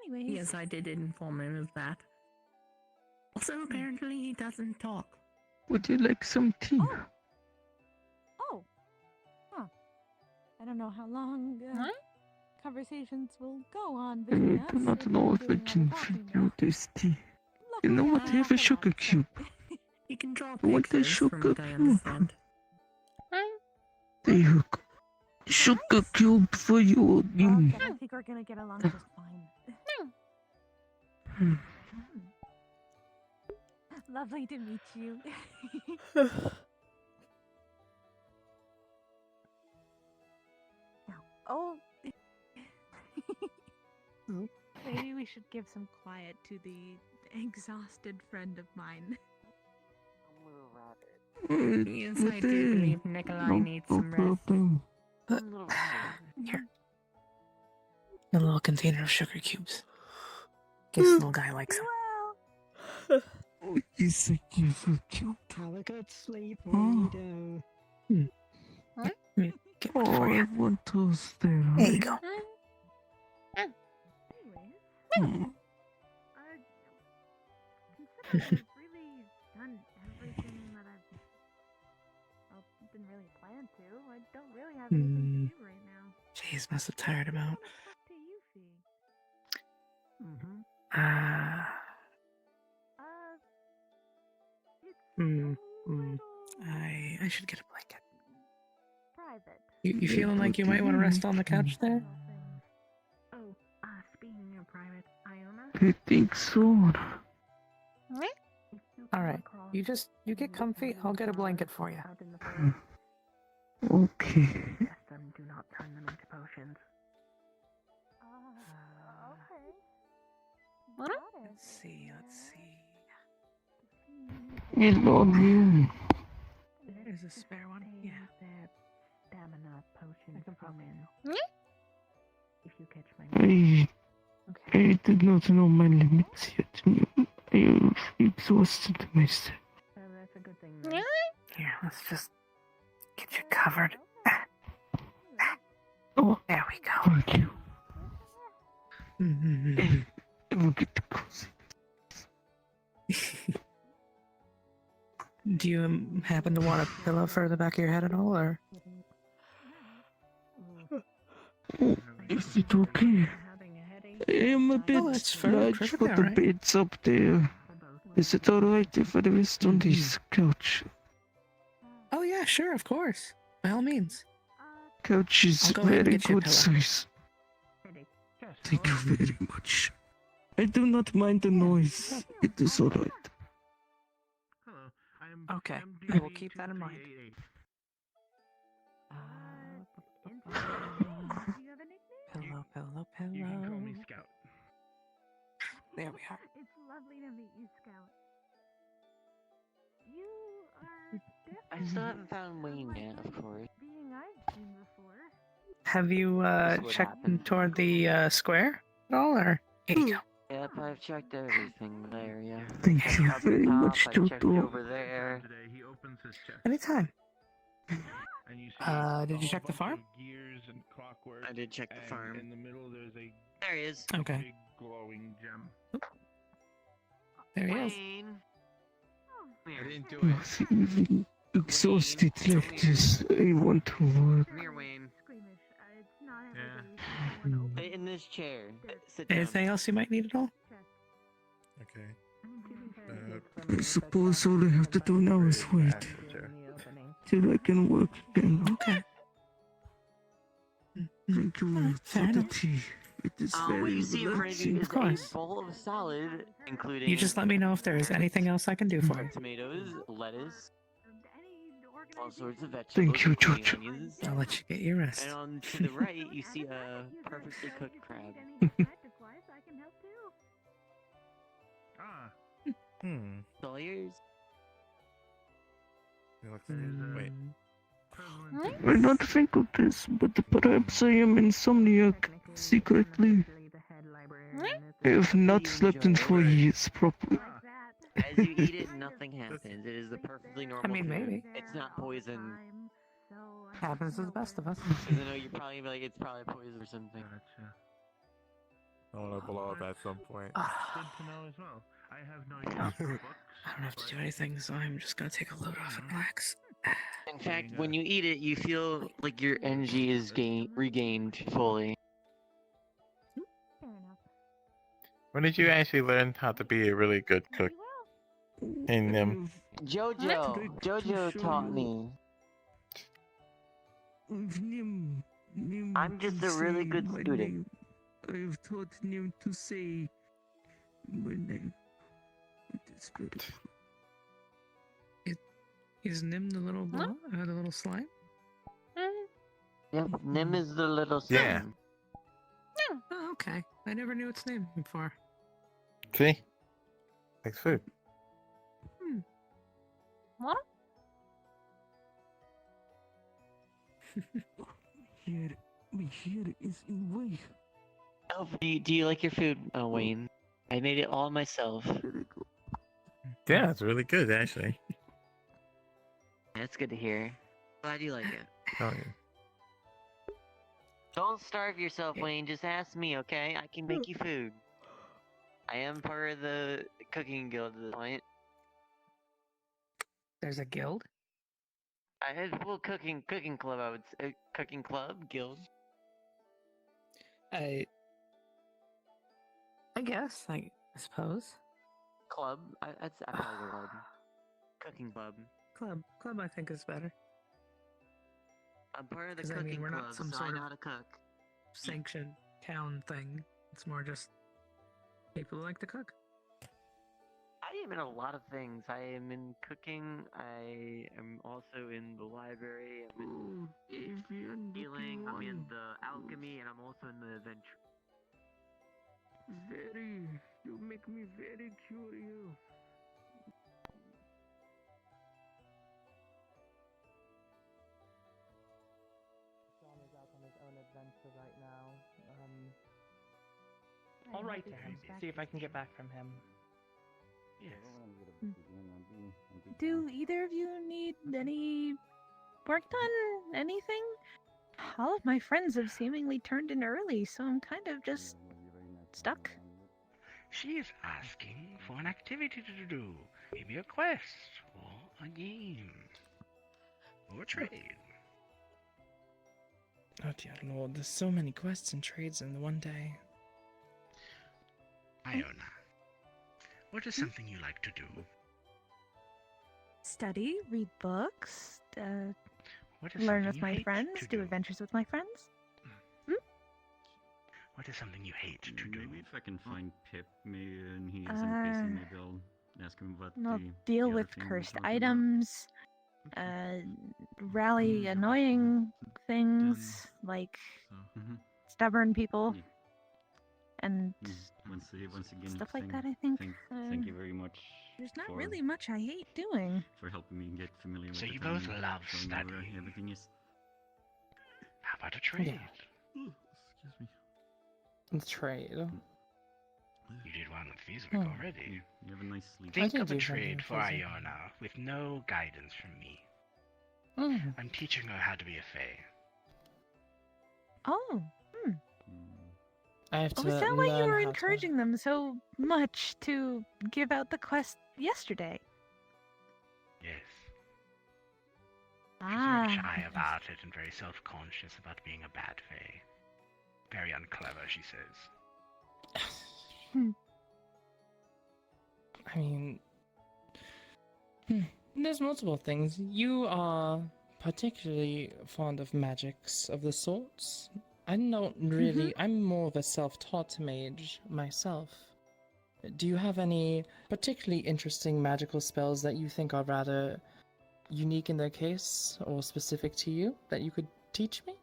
Anyways. Yes, I did inform him of that. Also, apparently, he doesn't talk. Would you like some tea? Oh. Huh. I don't know how long conversations will go on I between do us. not know if I can feed you this tea. You know what? Have a sugar cube. He can drop I want a pictures, from sugar what I cube. understand. There you go. Sugar cube for you. Okay, I think we're gonna get along just fine. Lovely to meet you. Oh. Maybe we should give some quiet to the exhausted friend of mine. Yes, I do believe Nikolai needs some rest. Here. A little container of sugar cubes. Guess the little guy likes them. Oh, yes, you're so cute. Have a good sleep, Rito. Get one Oh, for I you. want those there. There you go. Considering I've really done everything that I've been really planned to, I don't really have anything to do right now. Jeez, must have tired him out. What do you feel? I should get a blanket. Private. You feeling like you might want to rest on the couch there? Oh, speaking of private, Iona? I think so. Alright, you get comfy, I'll get a blanket for you. Okay. Do not turn them into potions. Okay. Let's see. Hello, you. There's a spare one. Yeah. Stamina potions come in. If you catch my I did not know my limits yet. I exhausted myself. That's a good thing. Here, let's just get you covered. Oh, there we go. Thank you. We'll get cozy. Do you happen to want a pillow for the back of your head at all, or? Oh, is it okay? I am a bit large for the beds up there. Is it alright if I rest on this couch? Oh yeah, sure, of course. By all means. Couch is I'll go ahead and very get you a good pillow. size. Thank you very much. I do not mind the noise. It is alright. Okay, I will keep that in mind. Pillow. You can call me Scout. There we are. It's lovely to meet you, Scout. You are different. I still haven't found Wayne yet, of course. Being I've seen before. Have you checked toward the square at all, or? Here you go. Yep, I've checked everything there, yeah. Thank you very much, I checked Toto. over there. He opens his chest. Anytime. And you see Did you check the farm? Gears and clockwork. I did check the farm. In the middle, there's a There he is. Okay. big glowing gem. There he is. Wayne. I didn't do it. Feeling exhausted like this. I want to work. Come here, Wayne. Squeamish. It's not Yeah. everybody. Sit in this chair. Sit down. Anything else you might need at all? Okay. I suppose all I have to do now is wait till I can work again. Okay. Thank you for the enough. tea. It is What very you see in front of you relaxing. is a bowl of salad, including You just let me know if there is anything else I can do for you. tomatoes, lettuce, all sorts of vegetables. Thank you, including Jojo. onions. I'll let you get your rest. And on to the right, you see a perfectly cooked crab. Ah. It's all yours. Wait. I not think of this, but perhaps I am insomniac secretly. I have not slept in 4 years properly. As you eat it, nothing happens. It is a perfectly normal mean, food. maybe. It's not poison. Happens to the best of us. Even though you're probably like, it's probably poison or something. I want to blow up at some point. Good to know as well. I have no use for books. I don't have to do anything, so I'm just gonna take a load off and relax. In fact, when you eat it, you feel like your energy is regained fully. When did you actually learn how to be a really good cook? In Jojo taught me. Nim I'm just to a really say good my student. name. I have taught Nim to say my name. It is very Is Nim the little the little slime? Yep, Nim is the little Yeah. son. Oh, okay. I never knew its name before. See? Likes food. What? Here is in way. Oh, do you like your food, Wayne? I made it all myself. Yeah, it's really good actually. That's good to hear. Glad you like it. Oh yeah. Don't starve yourself, Wayne. Just ask me, okay? I can make you food. I am part of the cooking guild at this point. There's a guild? I had cooking club. I would say cooking club guild. I guess. I suppose. Club. I'd probably go club. Cooking club. Club. I think is better. I'm part of the 'Cause, I cooking mean, we're club, not some so I sort know of how to cook. sanctioned town thing. It's more just people who like to cook. I am in a lot of things. I am in cooking. I am also in the library. I'm in healing. I'm in the alchemy, and I'm also in the adventure. You make me very curious. John is out on his own adventure right now. I'll write to him, see if I can get back from him. Do either of you need any work done? Anything? All of my friends have seemingly turned in early, so I'm kind of just stuck. She is asking for an activity to do. Maybe a quest, or a game, or a trade. Oh dear lord, there's so many quests and trades in one day. Iona, what is something you like to do? Study, read books, What is learn something with you my hate friends, to do do? adventures with my friends. What is something you hate to do? Maybe if I can find Pip, maybe and he Uh, isn't busy, maybe I'll ask him about I'll the deal other with thing we were cursed talking about. items, rally annoying things like stubborn people, and Once again, stuff like that, I think. Thank you very much. There's not for, really much I hate doing. for helping me get familiar with So the you town both and love showing me where studying. everything is. How about a trade? Excuse me. Trade. You did one with Fieswick Hmm. already. You have a nice sleep. Think did of a do something trade with for Fieswick. Iona with no guidance from me. Mm. I'm teaching her how to be a fae. Oh, I have Oh, to is that why you learn were how to- encouraging them so much to give out the quest yesterday? Yes. She's Ah, very shy about it and very self-conscious about being a bad fae. Very unclever, she says. I mean, there's multiple things. You are particularly fond of magics of the sorts. I don't really. I'm more of a self-taught mage myself. Do you have any particularly interesting magical spells that you think are rather unique in their case or specific to you that you could teach me?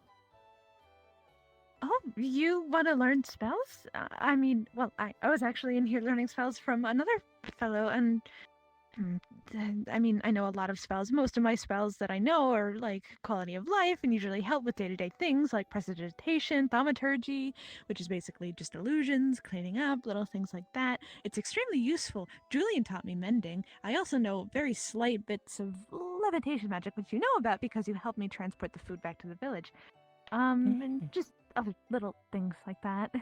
Oh, you want to learn spells? I mean, well, I was actually in here learning spells from another fellow, and I mean, I know a lot of spells. Most of my spells that I know are like quality of life and usually help with day-to-day things like prestidigitation, thaumaturgy, which is basically just illusions, cleaning up, little things like that. It's extremely useful. Julian taught me mending. I also know very slight bits of levitation magic, which you know about because you helped me transport the food back to the village. And just other little things like that.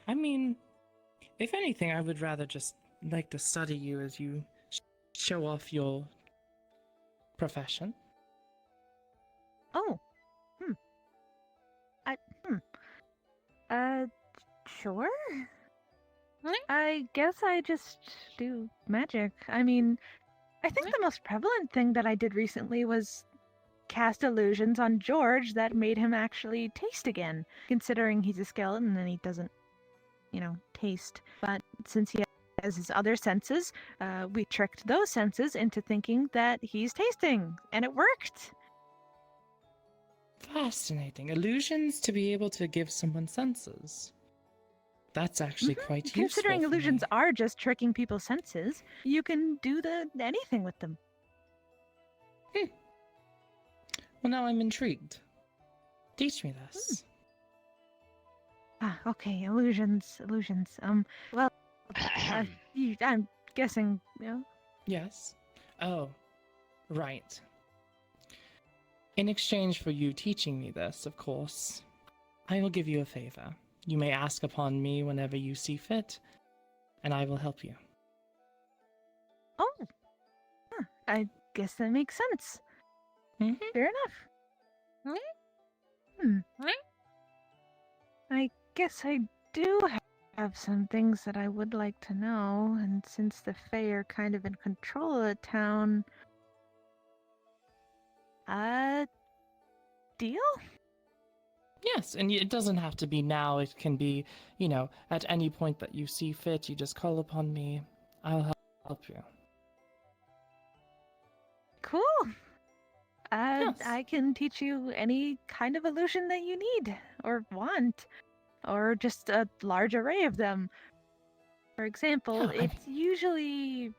I mean, if anything, I would rather just like to study you as you show off your profession. Oh, sure. I guess I just do magic. I mean, I think the most prevalent thing that I did recently was cast illusions on George that made him actually taste again, considering he's a skeleton and he doesn't, taste. But since he has his other senses, we tricked those senses into thinking that he's tasting, and it worked. Fascinating. Illusions to be able to give someone senses. That's actually quite useful. Considering for illusions me. are just tricking people's senses, you can do anything with them. Well, now I'm intrigued. Teach me this. Okay, illusions. Well, I'm guessing, Yes. Oh, right. In exchange for you teaching me this, of course, I will give you a favor. You may ask upon me whenever you see fit, and I will help you. Oh, I guess that makes sense. Fair enough. I guess I do have some things that I would like to know, and since the Fae are kind of in control of the town, deal? Yes, and it doesn't have to be now. It can be, at any point that you see fit, you just call upon me. I'll help you. Cool. I can teach you any kind of illusion that you need or want, or just a large array of them. For example, it's usually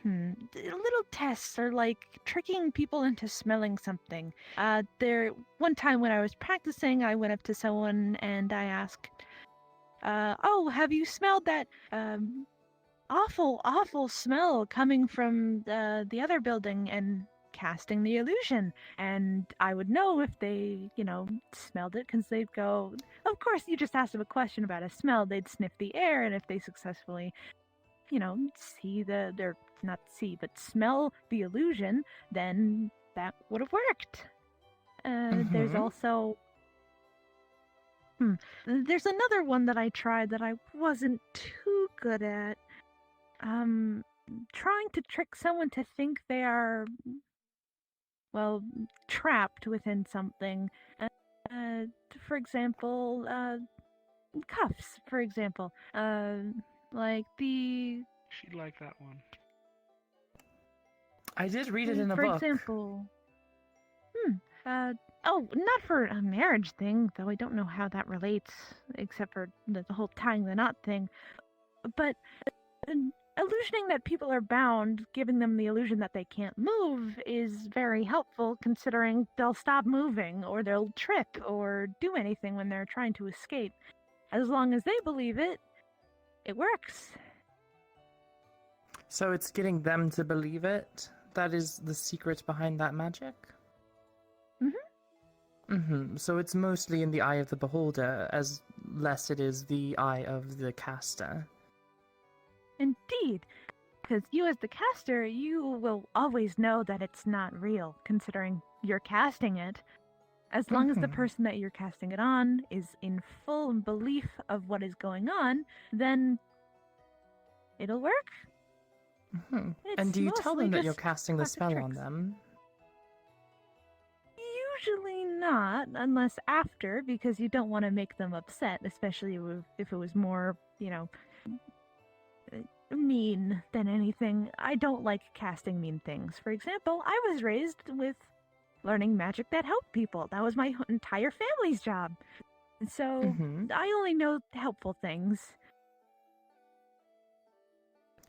little tests are like tricking people into smelling something. One time when I was practicing, I went up to someone and I asked, "Oh, have you smelled that awful smell coming from the other building?" And casting the illusion, and I would know if they, smelled it, because they'd go, of course, you just asked them a question about a smell, they'd sniff the air, and if they successfully, smell the illusion, then that would have worked. There's also there's another one that I tried that I wasn't too good at. Trying to trick someone to think they are, well, trapped within something. For example, cuffs, for example. Like the... She'd like that one. I did read it in a for book. example... not for a marriage thing, though I don't know how that relates, except for the whole tying the knot thing. But illusioning that people are bound, giving them the illusion that they can't move, is very helpful, considering they'll stop moving, or they'll trip, or do anything when they're trying to escape. As long as they believe it, it works. So it's getting them to believe it? That is the secret behind that magic? So it's mostly in the eye of the beholder, as less it is the eye of the caster. Indeed. Because you as the caster, you will always know that it's not real, considering you're casting it. As long as the person that you're casting it on is in full belief of what is going on, then it'll work. And do you tell them that mostly you're just casting the classic spell on tricks. them? Usually not, unless after, because you don't want to make them upset, especially if it was more, mean than anything. I don't like casting mean things. For example, I was raised with learning magic that helped people. That was my entire family's job. So I only know helpful things.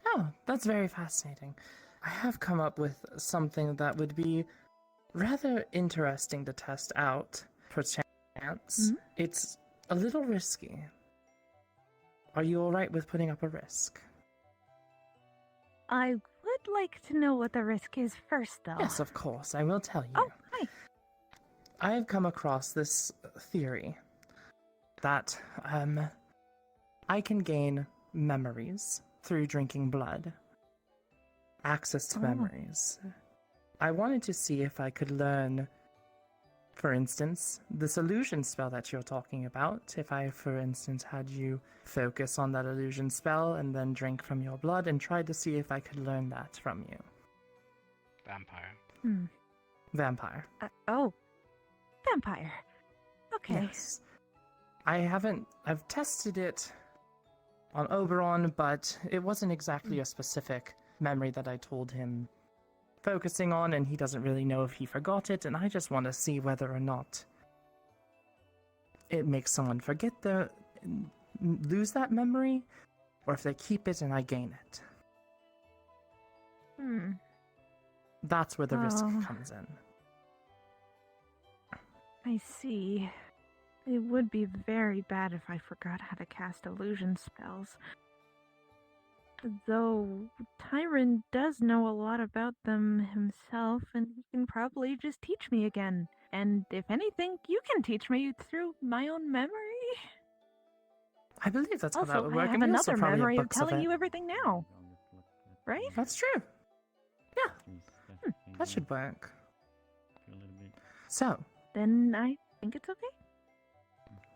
Oh, that's very fascinating. I have come up with something that would be rather interesting to test out, perchance. It's a little risky. Are you alright with putting up a risk? I would like to know what the risk is first, though. Yes, of course, I will tell you. Oh, hi. I have come across this theory that I can gain memories through drinking blood. Access to memories. I wanted to see if I could learn, for instance, this illusion spell that you're talking about. If I, for instance, had you focus on that illusion spell and then drink from your blood and tried to see if I could learn that from you. Vampire. Vampire. Vampire. Okay. Yes. I've tested it on Oberon, but it wasn't exactly a specific memory that I told him focusing on, and he doesn't really know if he forgot it, and I just want to see whether or not it makes someone lose that memory, or if they keep it and I gain it. That's where the risk comes in. I see. It would be very bad if I forgot how to cast illusion spells. Though Tyron does know a lot about them himself, and he can probably just teach me again. And if anything, you can teach me through my own memory. I believe that's how that Also, would I work. have and we also another probably have memory of books of telling it. you everything now. Right? That's true. Yeah. That should work. So, Then I think it's okay.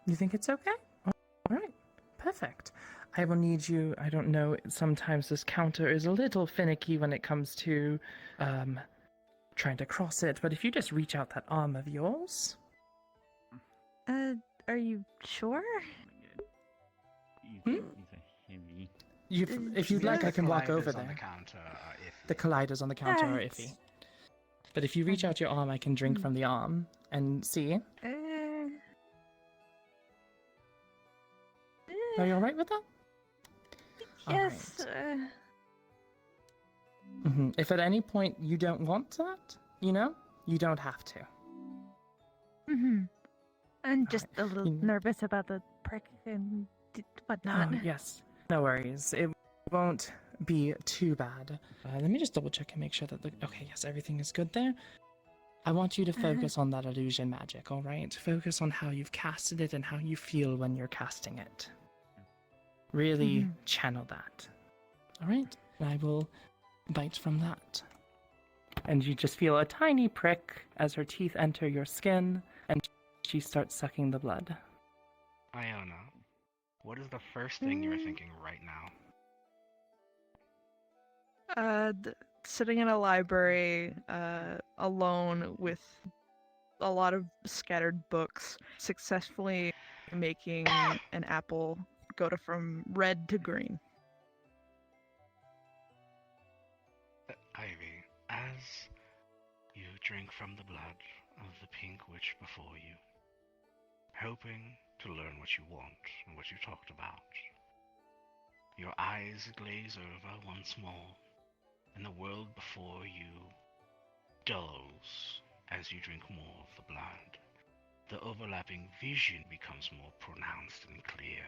you think it's okay? All right. Perfect. I will need you, I don't know, sometimes this counter is a little finicky when it comes to trying to cross it, but if you just reach out that arm of yours. Are you sure? If you'd like, I can walk over Colliders on there. the counter are iffy. The colliders on the counter are That's- iffy. But if you reach out your arm, I can drink from the arm and see. Are you alright with that? Yes. If at any point you don't want that, you don't have to. I'm just a little nervous about the prick and whatnot. Oh, yes. No worries. It won't be too bad. Let me just double check and make sure that okay, yes, everything is good there. I want you to focus on that illusion magic, alright? Focus on how you've casted it and how you feel when you're casting it. Really channel that. Alright? And I will bite from that. And you just feel a tiny prick as her teeth enter your skin, and she starts sucking the blood. Iona, what is the first thing you're thinking right now? Sitting in a library, alone with a lot of scattered books, successfully making an apple go from red to green. Ivy, as you drink from the blood of the pink witch before you, hoping to learn what you want and what you talked about, your eyes glaze over once more, and the world before you dulls as you drink more of the blood. The overlapping vision becomes more pronounced and clear.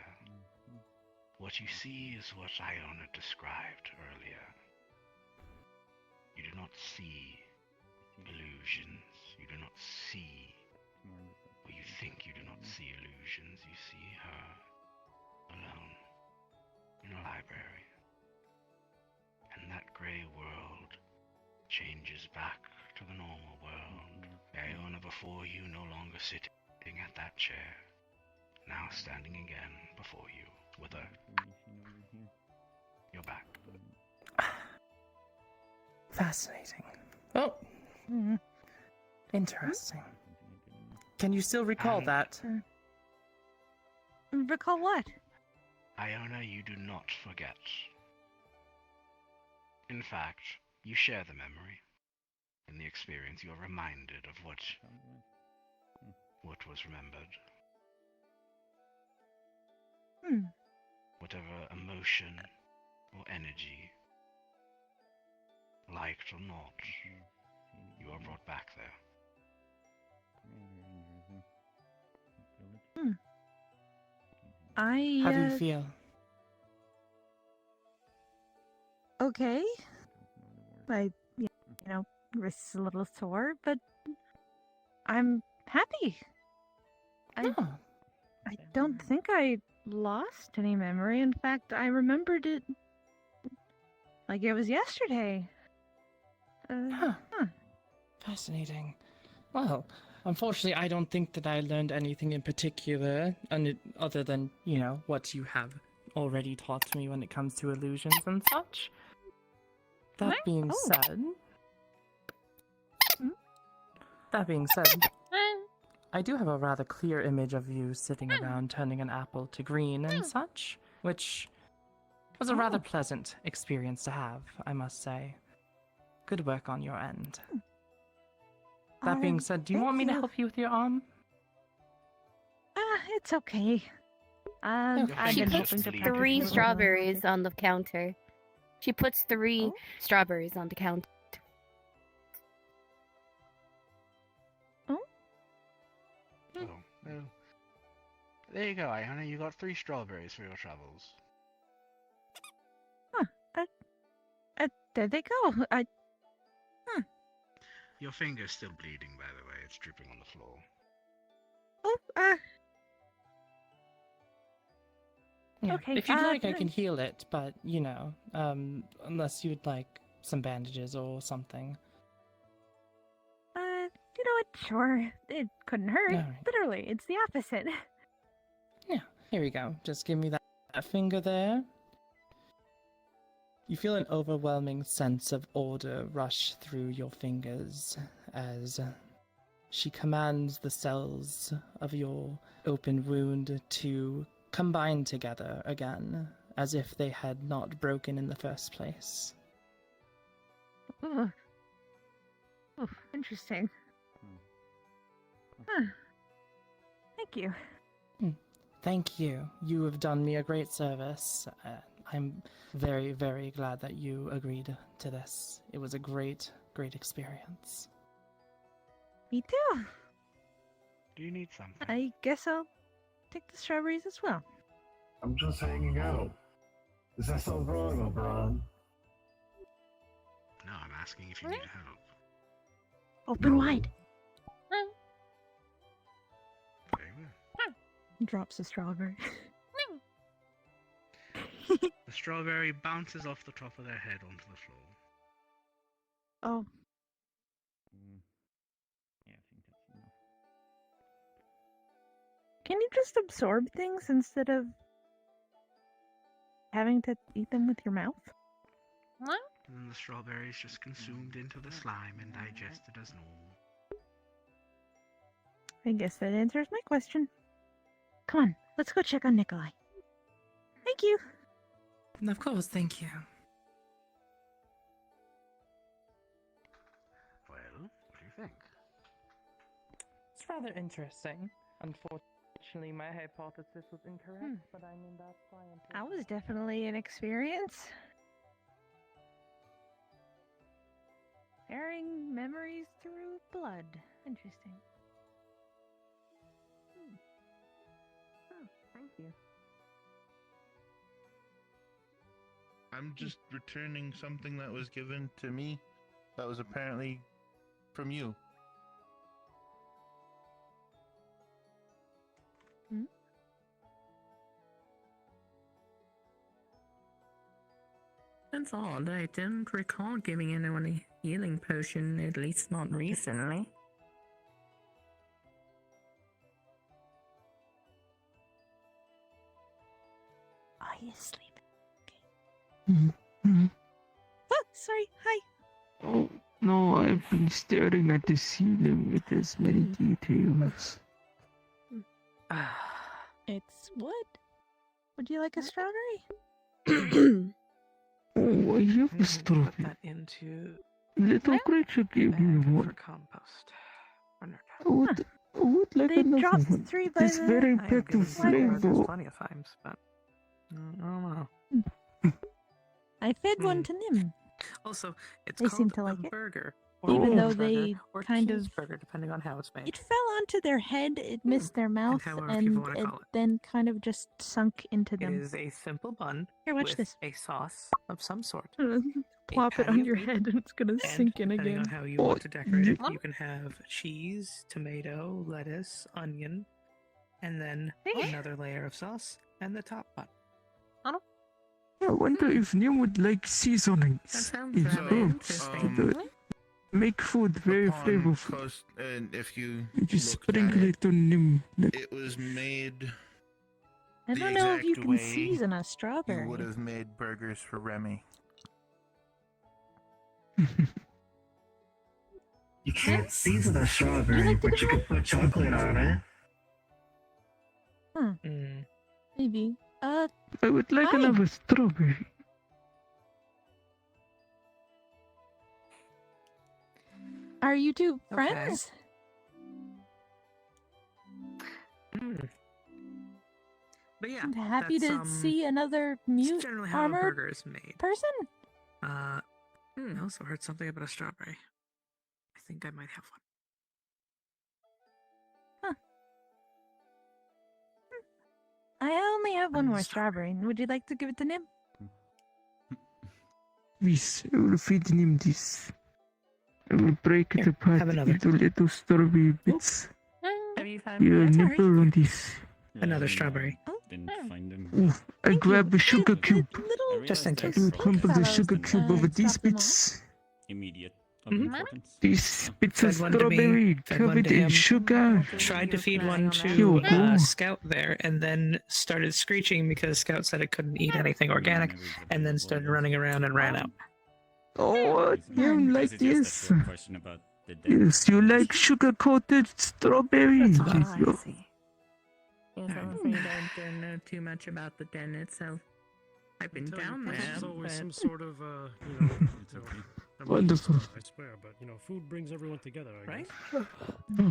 What you see is what Iona described earlier. You do not see illusions. You do not see, or you think you do not see illusions. You see her alone in a library. And that grey world changes back to the normal world. Iona before you no longer sitting at that chair, now standing again before you with your back. Fascinating. Oh. Interesting. Can you still recall that? Recall what? Iona, you do not forget. In fact, you share the memory. In the experience, you are reminded of what was remembered. Whatever emotion or energy, liked or not, you are brought back there. How do you feel? Okay. Wrist's a little sore, but I'm happy. I don't think I lost any memory. In fact, I remembered it like it was yesterday. Fascinating. Well, unfortunately, I don't think that I learned anything in particular, other than, what you have already taught me when it comes to illusions and such. That being said, I do have a rather clear image of you sitting around turning an apple to green and such, which was a rather pleasant experience to have, I must say. Good work on your end. That being said, do you want me to thank you. help you with your arm? It's okay. I've She been puts hoping to practice 3 a little strawberries on the counter. She puts 3 strawberries on the counter. Oh? Hmm. Oh, well. There you go, Iona. You got 3 strawberries for your travels. There they go. Your finger's still bleeding, by the way. It's dripping on the floor. Yeah. Okay, If you'd like, I then- can heal it, but, you know, unless you'd like some bandages or something. You know what? Sure. It couldn't hurt. Alright. Literally, it's the opposite. Yeah, here we go. Just give me that finger there. You feel an overwhelming sense of order rush through your fingers as she commands the cells of your open wound to combine together again, as if they had not broken in the first place. Ugh. Oh, interesting. Huh. Thank you. Thank you. You have done me a great service. I'm very, very glad that you agreed to this. It was a great, great experience. Me too. Do you need something? I guess I'll take the strawberries as well. I'm just hanging out. Is that so wrong, Oberon? No, I'm asking if you need help. Open wide. Very well. Drops a strawberry. The strawberry bounces off the top of their head onto the floor. Oh. Yeah, I think that's enough. Can you just absorb things instead of having to eat them with your mouth? And then the strawberry is just consumed into the slime and digested as normal. I guess that answers my question. Come on, let's go check on Nikolai. Thank you. Of course, thank you. Well, what do you think? It's rather interesting. Unfortunately, my hypothesis was incorrect, but I mean, that's science. That was definitely an experience. Sharing memories through blood. Interesting. Oh, thank you. I'm just returning something that was given to me that was apparently from you. That's odd. I didn't recall giving anyone a healing potion, at least not recently. Are you asleep? Mhm. Oh, sorry. Hi. Oh, no, I've been staring at the ceiling with as many details. It's wood. Would you like a strawberry? Oh, I have a strawberry. Into Little creature gave me one. compost. I would like They another dropped one. 3 by It's the very I have packed given with strawberries flavor. plenty of times, but I don't know. I fed one to Nim. Also, it's They called seem to a like it. burger. Or Even though hamburger, they or kind of... cheeseburger, depending on how it's made. It fell onto their head, it missed their mouth, however and people wanna it call it. then kind of just sunk into It them. is a simple bun Here, watch with this. a sauce of some sort. Plop it patty on of your meat, head and it's gonna and sink in depending again. on how you want to decorate it, you can have cheese, tomato, lettuce, onion, and then another layer of sauce, and the top bun. I wonder if Nim would like seasonings. That sounds in rather herbs interesting. to make food very Upon flavorful. cost, and if you You just looked sprinkle at it on Nim. it was made I the don't know if you exact can way season a you strawberry. would have made burgers for Remy. You can't season a strawberry, but you can put chocolate on it. Huh. Maybe. I would like Hi. another strawberry. Are you two friends? But yeah, I'm happy that's, to see another mute generally how a armor burger is made. person. I also heard something about a strawberry. I think I might have one. I only have one more strawberry. Would you like to give it to Nim? Please, I will feed him this. I will break it apart into little strawberry bits. Here, nibble on this. Another strawberry. Didn't find him. Ooh, I grab a sugar cube. Just in case. I will crumble the sugar cube over these bits. Immediate of importance. These bits of Fed one to me, strawberry fed one covered to in him. sugar. Tried to feed one Yo, to go. Scout there, and then started screeching because Scout said it couldn't eat anything organic, and then started running around and ran out. Oh, you like this? Question about the Yes, you like sugar-coated strawberries. Oh, I Yo. see. Yes, I'm afraid I don't know too much about the den itself. I've been down there, There's always but... some sort of, I mean, Wonderful. I swear, but food brings everyone together, I Right? guess.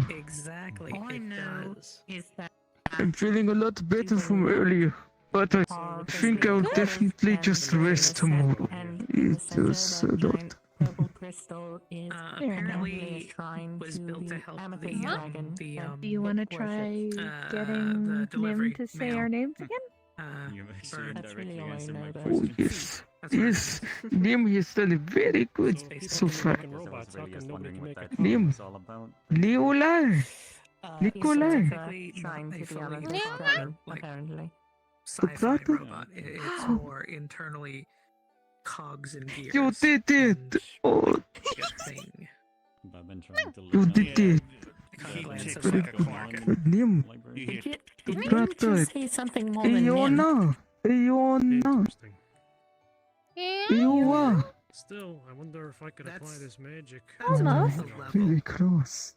Exactly. All I know is that... I'm feeling a lot better from earlier, but I think I'll definitely just rest tomorrow. It was a lot. Purple crystal is apparently trying was built to help amethyst the, dragon. Do you want to try getting Nim to say our names again? You actually That's really indirectly all I answered my know, Oh, question. yes. Yes, Nim has done it very good so far. I was really just wondering what that Nim. was all about. Nikolai. Nikolai. Trying to be fully amethyst dragon, apparently. sci-fi brother? robot. It's more internally cogs and gears. You did it! Oh, Thing. I've been trying to you learn did it! Very good. Nim. Did you Brother. just say something more than Nim? Iona. Iona. Iona. Still, I wonder if I could apply this magic. Almost. Really close.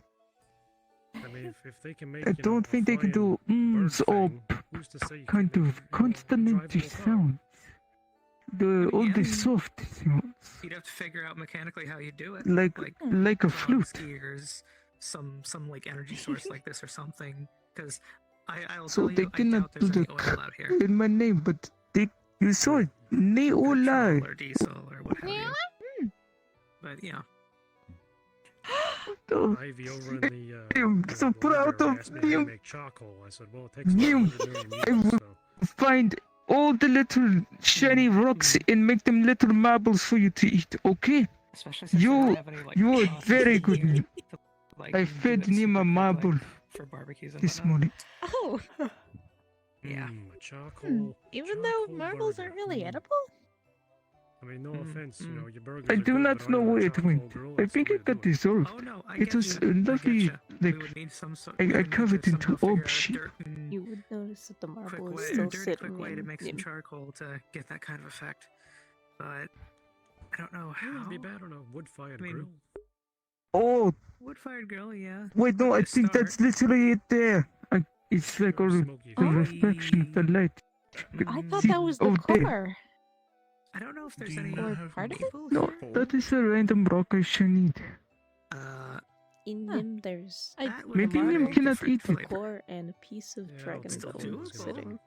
I mean, if they can make, I don't think they can do or kind of consonant sounds. All the soft sounds. You'd have to figure out mechanically how you do it. Like a flute. Gears, some like energy source like this or something. Because I'll So tell they you, I cannot doubt do there's the any oil out here. in my name, but you saw it. Neolai. Or diesel or what have you. But yeah. Ivy over in the I'm so proud library of asked me how to you. make charcoal. I said, well, it takes about Nim, 100 million I years, will so. find all the little shiny rocks and make them little marbles for you to eat, okay? Especially since they don't have any, like, You are sauce very to good. use Nim. to, like, I do fed that Nim a super quick, marble like, for barbecues and this whatnot. morning. Oh. Yeah. Charcoal. Even though marbles aren't really edible? I mean, no offense, your burgers I are do good, not but know on a where it charcoal went. grill, I that's think the way it to got do it. dissolved. Oh no, I It get was you. a lovely, We like, would need some sort. I covered into orb shape. You would notice that the marble Quick is way, still a dirty sitting quick way to in make some charcoal to get that kind of effect. But I don't know It how. wouldn't be bad on a wood-fired grill. Oh, Wood-fired grill, yeah. wait, no, I Good think start. that's literally it there. It's like a reflection of the light. I thought that was the Oh, there. core. I don't know if there's any Or part of it? No, that is a random rock I shall need. In Nim, there's Maybe Nim cannot eat a it. core and a piece of dragon still bone doable. sitting.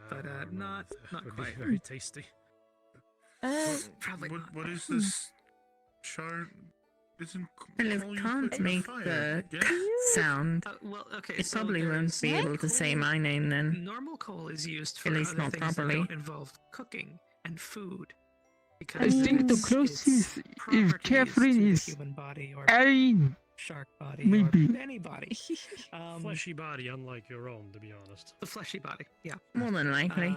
But not Would be quite. very tasty. Probably not. What is this? Char? Isn't Well, it coal used can't for make fire? the Yes? sound. Well, okay, It so probably won't there's be able to say my name then. Normal coal is used for At least other not things properly. that don't involve cooking and food. I Because think the its closest, if properties Catherine to the is human body or Irene, shark body maybe. or any body. Fleshy body, unlike your own, to be honest. The fleshy body, yeah. More than likely.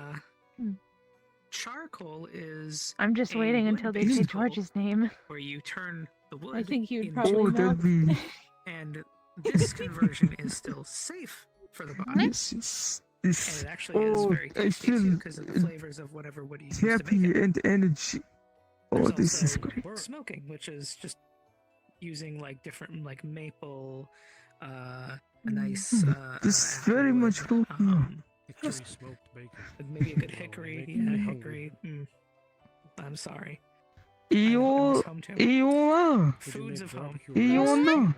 Charcoal is I'm just a waiting until they say wood-based coal George's name. where you turn the wood. I think you'd into probably Oh, know. that'd be. And this conversion is still safe for the body. This is. And This. it actually is Oh, very I tasty too feel because of the flavors of whatever wood you use to make happy it. and energy. Oh, There's this is also great. smoking, which is just using like different like maple, a nice This very applewood, much look. Hickory smoked bacon. maybe a good hickory, Making yeah, me hickory. I'm sorry. Io, io, Foods of home. io no.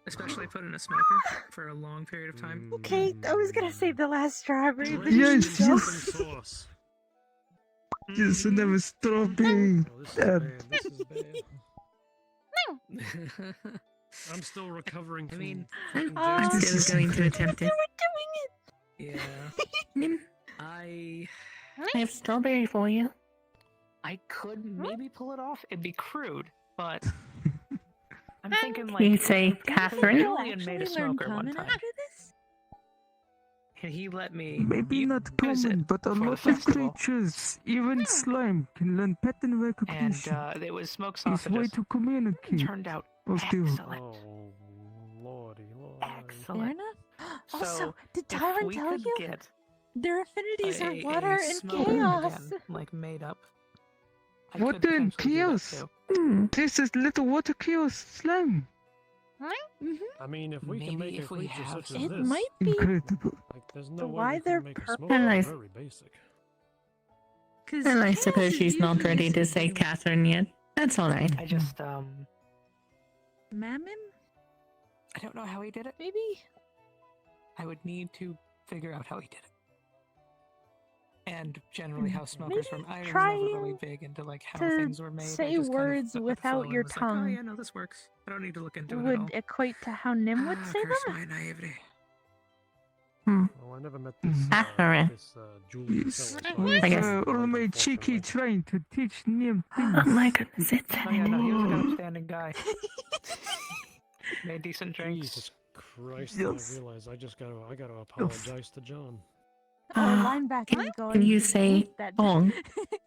Especially put in a smoker for a long period of time. Okay, I was gonna save the last strawberry. but Yes, you yes. Sauce. Just never strawberry. I'm still recovering from. I mean, I'm still going to attempt it. Yeah. I have strawberry for you. I could maybe pull it off. It'd be crude, but I'm thinking like You say Catherine? Julian made a smoker one time. And he let me Maybe not use common, it but a for the lot of festival. creatures, even slime, can learn pattern And recognition. it was smoked It's way sausages. to communicate. Turned out Still. excellent. Oh, lordy, lordy. Fair Excellent. enough. So, Also, did if Tyron we tell could you? get Their affinities are a water and smoker chaos. again, like made up. I could Water and potentially do that chaos. too. This is little water chaos slime. I mean, if we can Maybe make a if we creature have such as It this, might be. Incredible. like, there's no So way why we they're can make a purple? smoker Nice. very basic. Well, I suppose she's not ready to say Catherine yet. That's alright. I just Mammon? I don't know how he did it. Maybe. I would need to figure out how he did it. And generally how smokers Maybe were. I was trying never really big into like how to things were made. I say just kind of words put the without phone your and was like, tongue. oh yeah, no, this works. I don't need to look into it at all. Would equate to how Nim would say Curse them? my naivety. Well, I never met this. Accurate. This Julian Yes. fellow, so I guess. All my cheeky trying to teach Nim Oh things. my goodness, it's Oh yeah, no, he was a good upstanding guy. Made decent drinks. Jesus Christ! Yes. I realize I gotta apologize to John. Our linebacker is going Can you to say think that, Bong?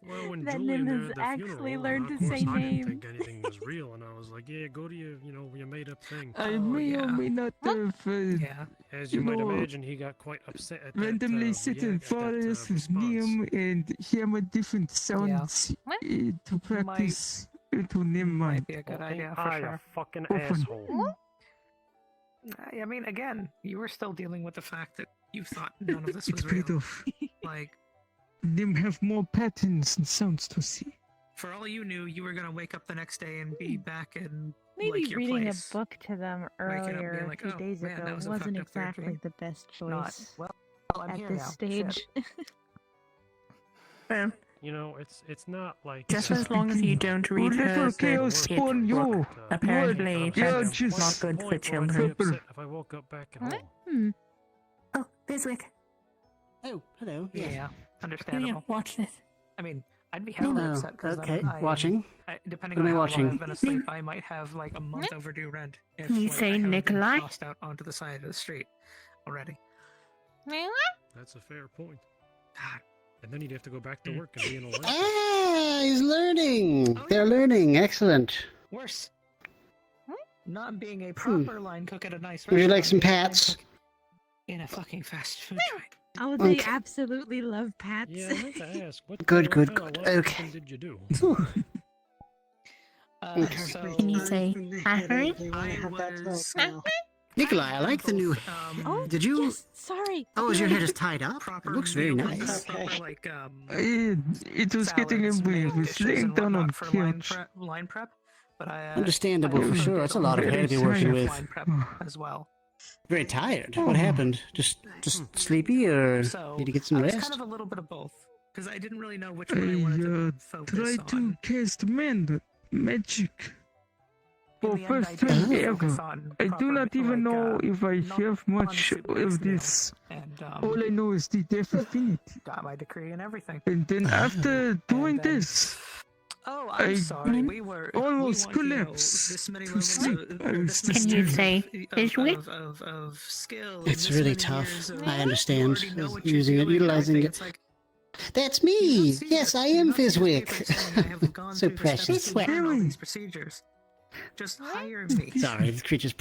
Well, when that Julian Nim there has at the actually funeral, learned of to course say I didn't name. think anything was real, and I was like, "Yeah, go to your made-up thing." I may or may not have Yeah. As you you might know, imagine, he got quite upset at randomly that, sit in at that, forest with response. Nim and hammer different sounds to practice to Nim Might mind. be a good Well, idea ain't for I sure. a fucking Often. asshole? I mean, again, you were still dealing with the fact that you thought none of this It's was real. paid off. Like, Nim have more patterns and sounds to see. for all you knew, you were gonna wake up the next day and be back in Maybe like your reading place. a book to them Waking up being earlier like, a few "Oh, days man, that ago was a wasn't fucked up third exactly dream." the best Not choice well. I'm at here this now. stage. Shit. Well, You know, it's not like just as long as you don't read little her chaos the spawn book. you. Apparently, Yeah, that's just not good for children. upset if I woke up back at home. Oh, Biswick. Oh, hello. Yeah, Yes. understandable. Yeah, watch this. I mean, I'd be hella Oh, upset because okay, I, watching. depending What on am I how watching? long I've been asleep, I might have like a month overdue rent. If You like, say I haven't been Nikolai? tossed out onto the side of the street already. That's a fair point. And then he'd have to go back to work and be in a life. Ah, he's learning. Oh, They're learning. Excellent. Worse. Not being a proper line cook at a nice Would you like restaurant, some being a line pats? cook in a fucking fast food joint. Oh, they Okay. absolutely love pats. Yeah, I meant to ask. What Good, good, kind of good. life Okay. did you do? Okay. So Can you say Catherine? I was Nikolai, I like the new. Oh, Did you? yes, sorry. Oh, is your head just tied up? It proper looks very meals, nice. proper, like It was getting salads, away. main We're dishes laying and down on whatnot for line couch. prep, but I Understandable I for also sure. did That's a lot of lot hair to be working with. line prep as well. Very tired. What happened? Just sleepy, or So need to get some I was rest? kind of a little bit of both because I didn't really know which I one I wanted to focus try to on. cast magic. For In the end, first I time did focus ever. on I do proper, not even know like, if I non- have much non-super of based this. meals, and All I know is the death affinity. got my decree and everything. And then after doing then- this, Oh, I'm I sorry. We were almost we want, collapsed this many to levels sleep. of, I was this just many Can you years say of, Biswick? of skill. and It's this really many tough. years of, I you understand. already know what you're Using it, doing and utilizing everything. it. It's like, That's you me. don't see Yes, this. I You am don't see this Fizwick. paper saying I have gone So through the steps precious. to learn all these procedures. Just hire me. Sorry, this creature's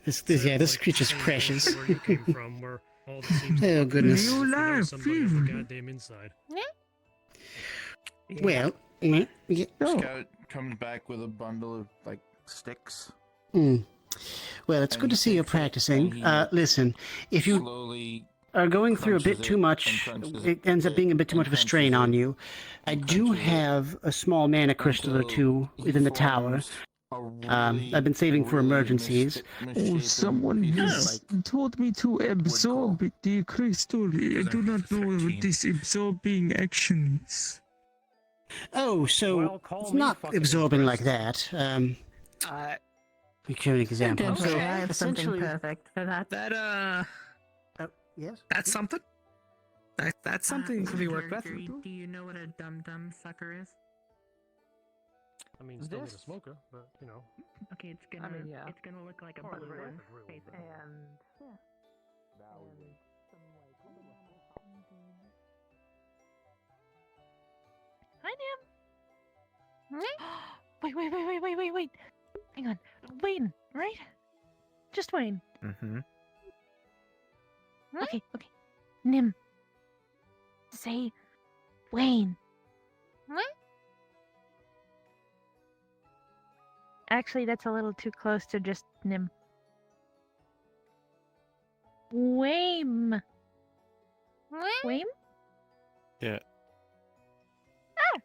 this creature's precious. Where you came from, where all that seems to Oh, happen goodness. is if you know New somebody life, on the goddamn inside. Well, yeah. Scout comes back with a bundle of like sticks. Mm. Well, it's And good he to see you takes it, practicing. and he Listen, if you slowly are going through a bit Crunches too it much. and crunches It ends up it being a bit too and much of a crunches strain on it you. I and do crunches it have a small mana crystal or until two he within the tower. forms a really, I've been saving for really emergencies. Oh, misshapen someone piece of has told me to absorb the crystal. I do not know what this absorbing action is. Oh, so Well, call it's me not fucking absorbing like impressed. that. Uh, Let me give you an example. Don't So worry, I have something essentially, perfect for that. yes, That's something. That's something that can be worked with. Do you know what a dum-dum sucker is? I mean, still need a This- smoker, but you know. Okay, it's gonna it's gonna look like a balloon, basically. Hi, Nim. Wait. Hang on. Wayne, right? Just Wayne. Mm-hmm. Okay. Nim. Say Wayne. Actually, that's a little too close to just Nim. Wayne. Wayne? Yeah. Ah!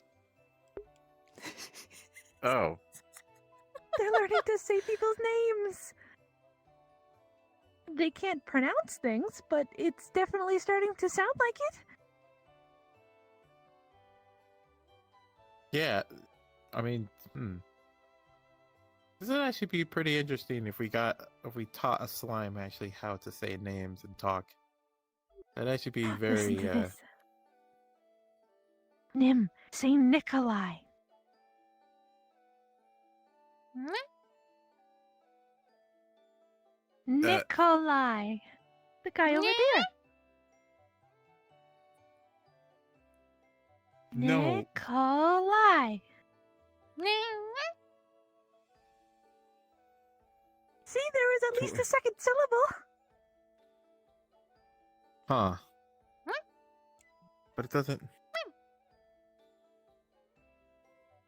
Oh. They're learning to say people's names. They can't pronounce things, but it's definitely starting to sound like it. Yeah, I mean, this would actually be pretty interesting if we taught a slime actually how to say names and talk. That'd actually be Listen very to this. Nim, say Nikolai. Nikolai. The guy over there. No. Nikolai. See, there was at least a second syllable. Huh. But it doesn't.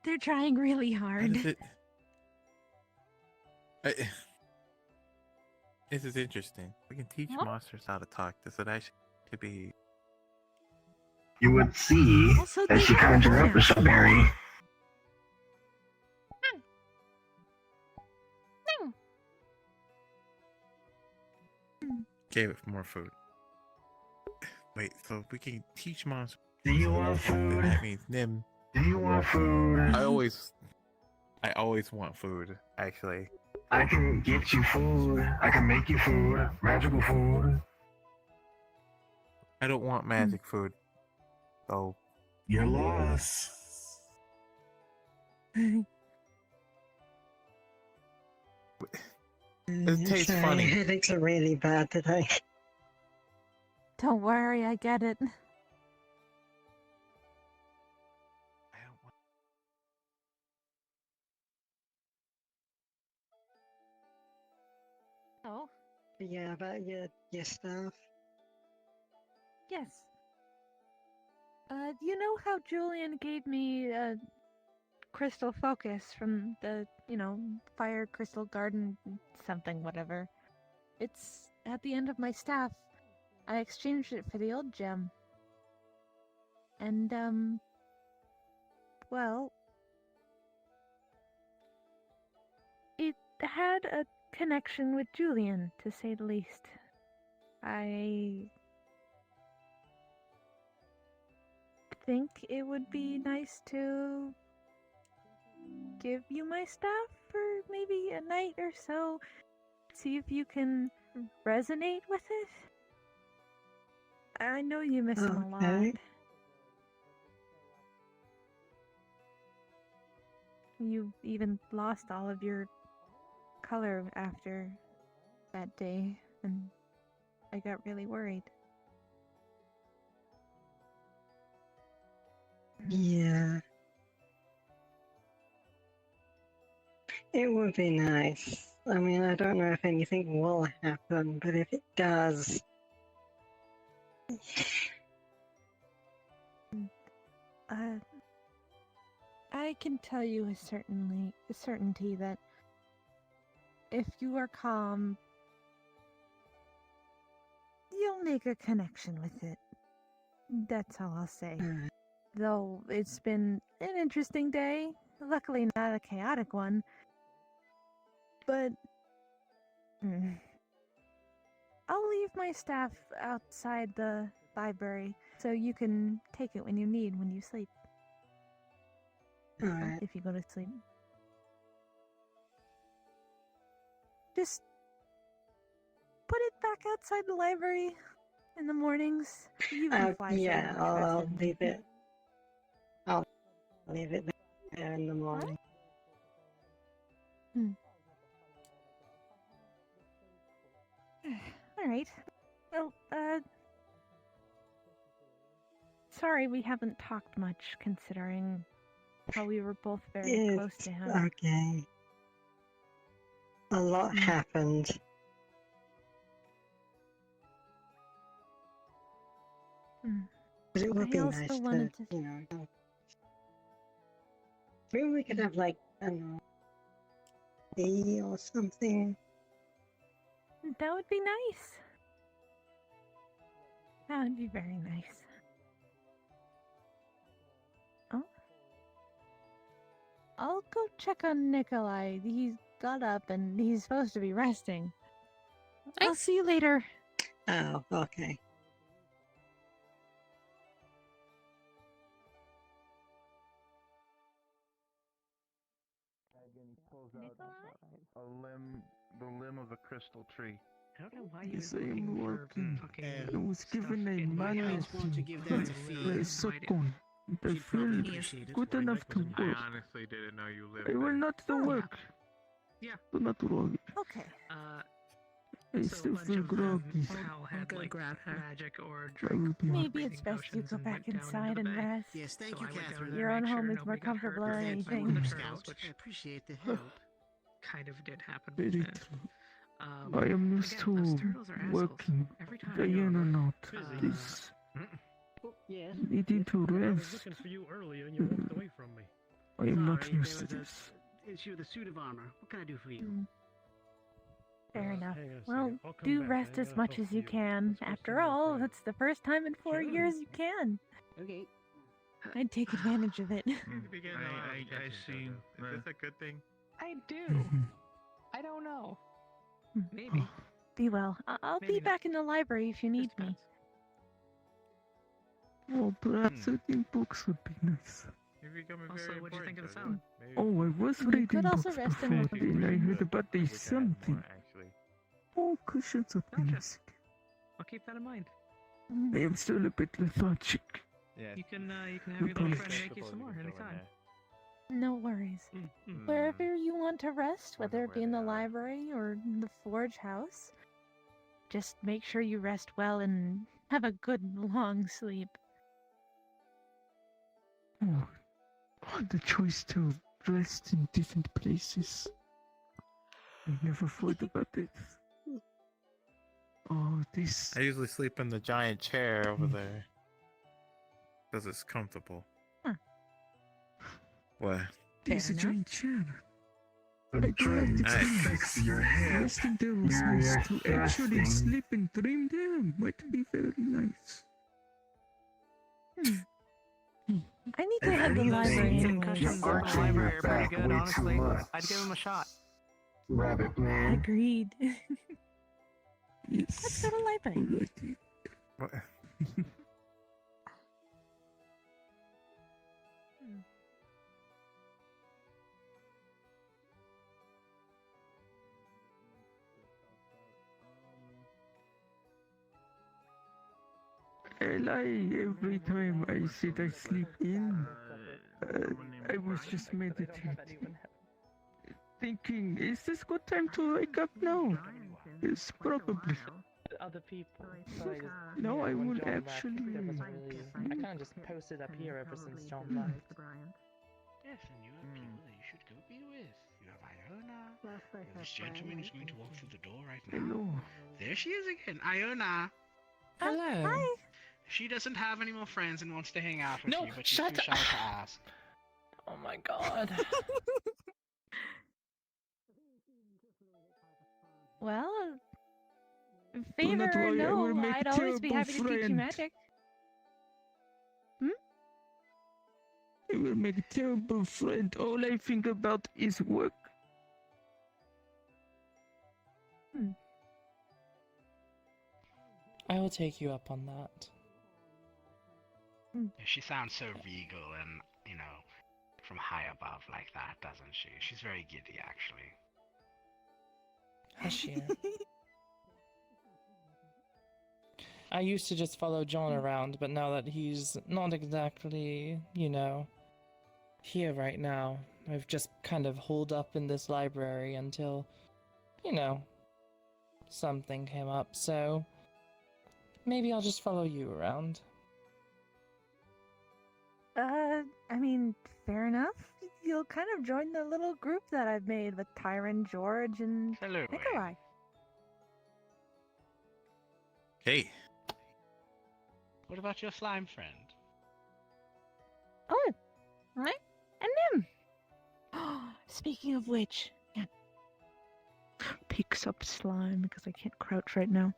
They're trying really How hard. does it? This is interesting. We can teach monsters how to talk. This would actually be. You would see Also, as she conjure up a strawberry. Gave it more food. Wait, so we can teach monsters. Do you want food? That means Nim. Do you want food? I always want food. Actually. I can get you food. I can make you food. Magical food. I don't want magic food. So. You're lost. It tastes Sorry, funny. headaches are really bad today. Don't worry, I get it. Oh? Yeah, about your stuff. Yes. You know how Julian gave me a crystal focus from the, fire crystal garden something, whatever. It's at the end of my staff. I exchanged it for the old gem. And, well, it had a connection with Julian, to say the least. I think it would be nice to give you my stuff for maybe a night or so. See if you can resonate with it. I know you miss him a lot. Okay. You even lost all of your color after that day, and I got really worried. Yeah. It would be nice. I mean, I don't know if anything will happen, but if it does... I can tell you a certainty that if you are calm, you'll make a connection with it. That's all I'll say. Though it's been an interesting day. Luckily not a chaotic one. But... I'll leave my staff outside the library, so you can take it when you need when you sleep. Alright. If you go to sleep. Just put it back outside the library in the mornings. You can fly Yeah, so I'll fast. leave it. I'll leave it there in the morning. Alright. Well, sorry we haven't talked much, considering how we were both very close to him. Okay. A lot happened. But it would be nice to, you know... Maybe we could have, like, I don't know, tea or something. That would be nice. That would be very nice. Oh? I'll go check on Nikolai. He's got up and he's supposed to be resting. I'll see you later. Oh, okay. A limb, the limb of a crystal tree. I don't know why you Yes, were I looking am for working. fucking I was given a in my manual house. Want to give that to Fee. second. I feel good enough to I work. honestly didn't know you lived I will there. not do work. Yeah. Do not worry. Okay. I So still a bunch feel of groggy. Hal had like magic or I drink will be Maybe it's best you go back inside and rest. Yes, thank you, Catherine. Your own home is more comfortable than anything. I appreciate the help. kind of did happen. Very with it. true. Um, I am used again, those to turtles are assholes. working Every time day I go in and over, out. This Yes. needing to I was rest. looking for you earlier and you walked away from me. I am not Sorry, used to there was this. a issue with the suit of armor. What can I do for you? Fair enough. hang on a Well, second. I'll come do back. rest I as gotta much talk as to you you. can. After all, it's the first time in 4 years you can. Okay. I'd take advantage of it. I see. Is this a good thing? I do. I don't know. Hmm. Maybe. Be well. I'll Maybe be not. back in the library if you need me. Oh, perhaps reading books would be nice. You're becoming Also, very what'd you think of the important, salad? Oh, I was You reading could also books rest in before, one. then I heard about the We can add something. more, actually. Oh, cushions would be Gotcha. nice. I'll keep that in mind. I am still a bit lethargic. Yeah. You can have No your little problem. friend make you some more anytime. No worries. Wherever you want to rest, whether it be in the library or in the forge house, just make sure you rest well and have a good long sleep. Oh, the choice to rest in different places. I never thought about it. Oh, this. I usually sleep in the giant chair over there. Because it's comfortable. Huh. What? This is a giant chair. The dream fix your head. Resting there was nice. To actually sleep and dream there might be very nice. I need to head to the library You're anyway. Cushions in the arching library your are pretty back good, way honestly. too much. I'd give him a shot. Rabbit man. Agreed. Yes. Let's go to the library. Alrighty. What? I lie every time I said I sleep in. I was just meditating. Thinking, is this good time to wake up now? It's probably. Other people. No, I will John left, actually. there wasn't really. I kind of just posted up here ever since John left. Yes, and you have people that you should go be with. You have Iona. You have this gentleman who's going to walk through the door right now. Hello. There she is again, Iona. Hello. Hi. She doesn't have any more friends and wants to hang out with No, you, but she's shut too shy up. to ask. Oh my god. Well, Favor not or worry, I will no, make I'd a always be terrible happy to teach you friend. magic. I will make a terrible friend. All I think about is work. I will take you up on that. She sounds so regal and, you know, from high above like that, doesn't she? She's very giddy, actually. Has she? I used to just follow John around, but now that he's not exactly, you know, here right now, I've just kind of holed up in this library until, you know, something came up, so maybe I'll just follow you around. I mean, fair enough. You'll kind of join the little group that I've made with Tyron, George, and Nikolai. Hey. What about your slime friend? Oh, and him. Speaking of which, yeah. Picks up slime because I can't crouch right now.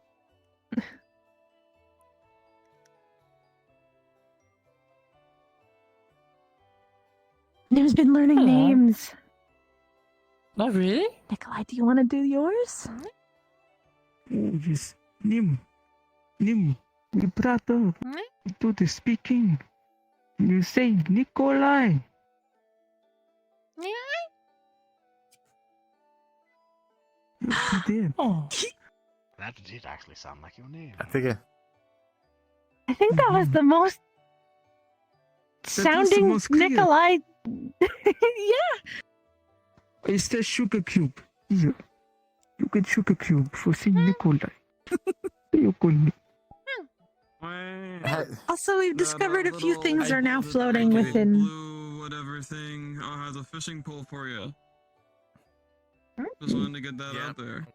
Nim's been learning names. Oh, really? Nikolai, do you want to do yours? Oh, yes. Nim, you brought up to the speaking. You say Nikolai. Yes, you did. Oh. That did actually sound like your name. I think I think that was the most sounding most clear. Nikolai. Yeah. It's the sugar cube. Here. You get sugar cube for saying Nikolai. You call me. Also, we've discovered a few things are now floating within. Blue whatever thing has a fishing pole for you. Just wanted to get that out there.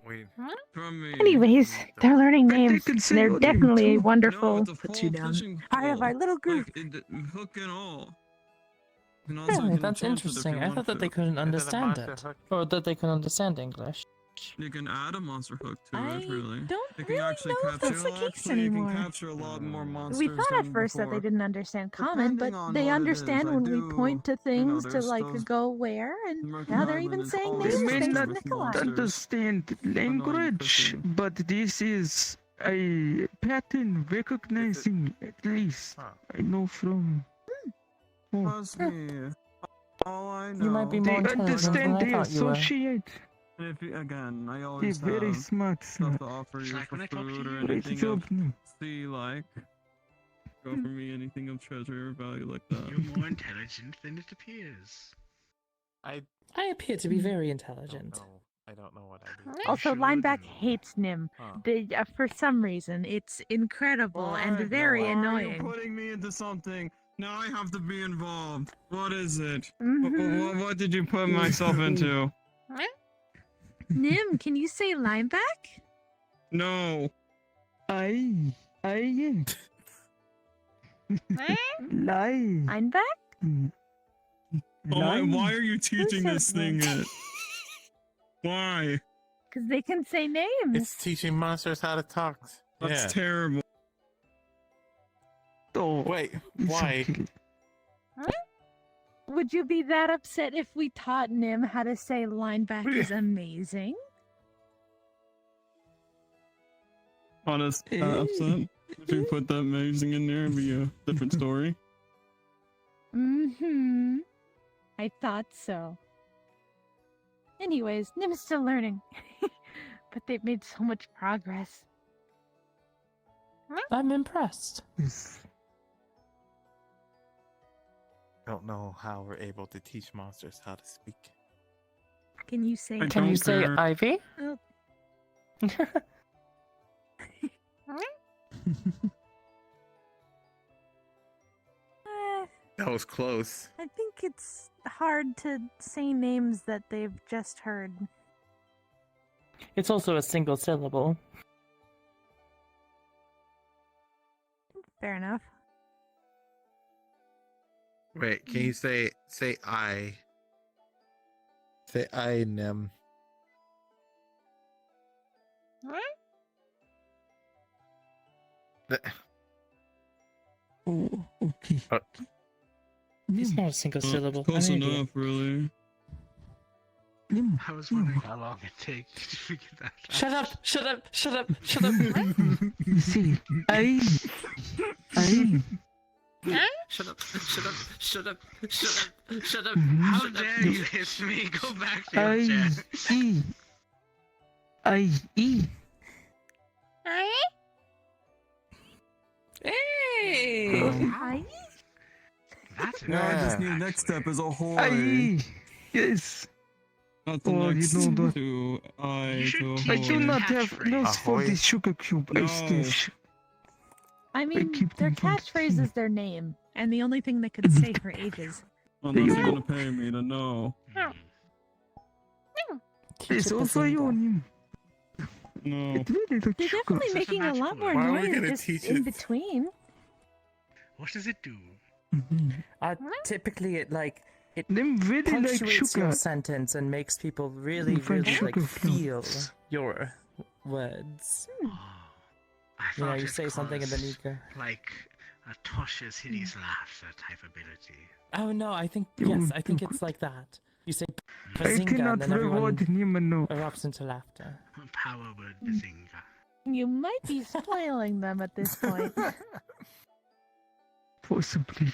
Wait. From me. Anyways, they're learning names. say They're your name definitely too. wonderful. No, it's a full fishing Part of pole. our little group. Like, hook and all. And also Really? you can That's enchant it if interesting. you I want thought that to. they couldn't understand monster it. hook. Or that they could understand English. You can add a monster hook to I it, really. don't It can really actually know if capture, that's the case actually, anymore. It can capture a lot more monsters We thought at than first that before. they didn't understand common, but Depending on they what it understand is, when I we do, point to things to there's like those go where, and Mercury now they're Island even is saying all names They may thanks to not Nikolai. understand language, but this is a pattern recognizing, at least. I know from. Trust me. All I know. You might be They more intelligent than understand, I they thought you were. associate. And if you, again, I They're always very have smart. stuff to offer It's you like for when I talk to food or you. Great anything job, of Nim. sea like. Go for me anything of treasure or value like that. You're more intelligent than it appears. I appear to be very intelligent. I don't know what I do. Also, should. Lineback hates Nim. Huh. For some reason, it's incredible and very Why are you annoying. putting me into something? Now I have to be involved. What is it? Mhm. What did you put myself into? Nim, can you say Lineback? No. I lie. Lineback? Oh my, Lie. why are you teaching said this thing it? Why? Because they can say names. It's teaching monsters how to talk. That's Yeah. terrible. Oh, Wait, it's why? okay. Would you be that upset if we taught Nim how to say Lineback is amazing? Honest, upset. If you put that amazing in there, it'd be a different story. Mm-hmm. I thought so. Anyways, Nim's still learning. But they've made so much progress. I'm impressed. Yes. I don't know how we're able to teach monsters how to speak. Can you say... Can you say Ivy? Oh. That was close. I think it's hard to say names that they've just heard. It's also a single syllable. Fair enough. Wait, can you say I? Say I, Nim. Oh, okay. It's not a single syllable. Close I'm an idiot. enough, really. I was wondering how long it takes to figure that out. Shut up! Shut up! Shut up! Shut up! You see, I. Shut up! Shut up! Shut up! Shut up! Shut up! Mhm. How dare you hiss me? Go back to your chair. I-E. Hey! That's No, I just need next step is a whore. I-E. Yes. Not the Oh, next you know that. to I to I do whore. not have notes for Ahoy. this sugar cube. I No. still. I mean, keep their them from catchphrase is their name, and the only thing they could say for ages. Unless they're gonna pay me to know. It's also your name. No. It really looks They're sugar. definitely making a lot more Why are we noise gonna just teach in it? between. What does it do? Typically, it really like punctuates your sugar. sentence and makes people really, find really sugar feel floats. your words. I You know, thought you it say something and then you caused, go. like a Tosh's hideous laughter type ability. Oh no, I think You yes, would I think it's like that. You say I bazinga cannot and then everyone reward him enough. erupts into laughter. Power word bazinga. You might be spoiling them at this point. Possibly.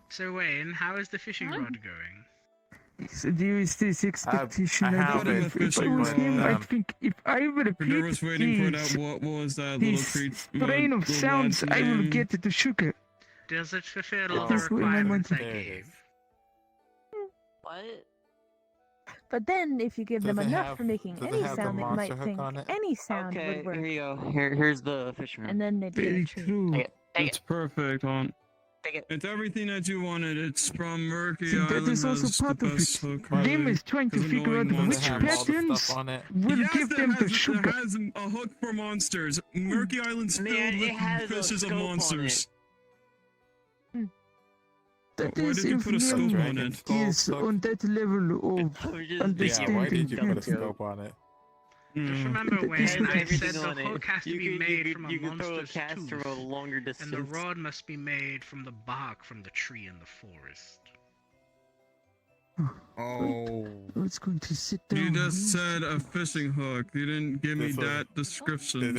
So Wayne, how is the fishing rod going? So there is this expectation. I I have don't know it, if I was but, him, I think if I will We're repeat just waiting for this, that. What was that little this creature? strain of sounds, I will get the sugar. Does it fulfill That all the is what my mind requirements I said. gave? What? But then, if you give Does them it enough have- for making does it any have the sound, they monster might hook think on it? any sound Okay, would work. here you go. Here's the fisherman. And then they'd get a Very treat. true. It's perfect, hon. Take it. It's everything that you wanted. It's from Murky See, that Island. is also has part the of best it. hook, Them really, is trying to 'cause figure out annoying which Does it have all the patterns stuff on it? will Yes, give that them the has, sugar. It has a hook for monsters. Murky Island's filled Man, it with has a fishes of scope on monsters. That Why is did you if put a scope them on it? is on that level of Yeah, understanding. why did you put a yes. scope on it? Just Mm. remember, That Wayne, is what I everything said the on it. hook has to You be could- made you from could- you a could throw a monster's cast tooth, from a longer and the distance. rod must be made from the bark from the tree in the forest. Oh. I was going to sit down. You just said a fishing hook. You didn't give me This was- that description.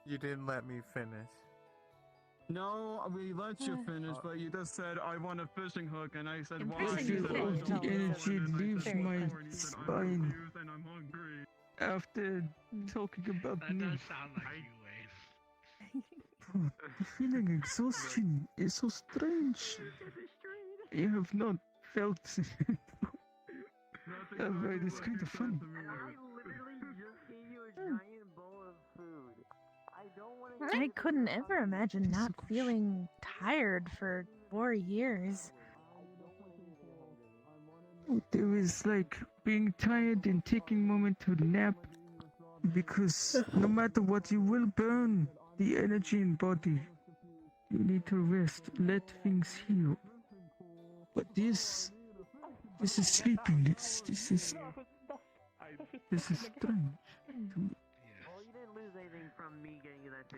You didn't let me finish. No, we let you finish, but you just said I want a fishing hook, and I said And why? fishing You is said, very "I don't intelligent. know," The energy and I leaves said, my "Before," and you said, "I'm spine confused and I'm hungry." after talking about That me. does sound like you, Wayne. The feeling exhaustion is so strange. I have not felt. Right, it's kind of funny. I couldn't ever imagine not feeling tired for 4 years. There is like being tired and taking a moment to nap because no matter what, you will burn the energy in body. You need to rest, let things heal. But this is sleepiness. This is strange to me.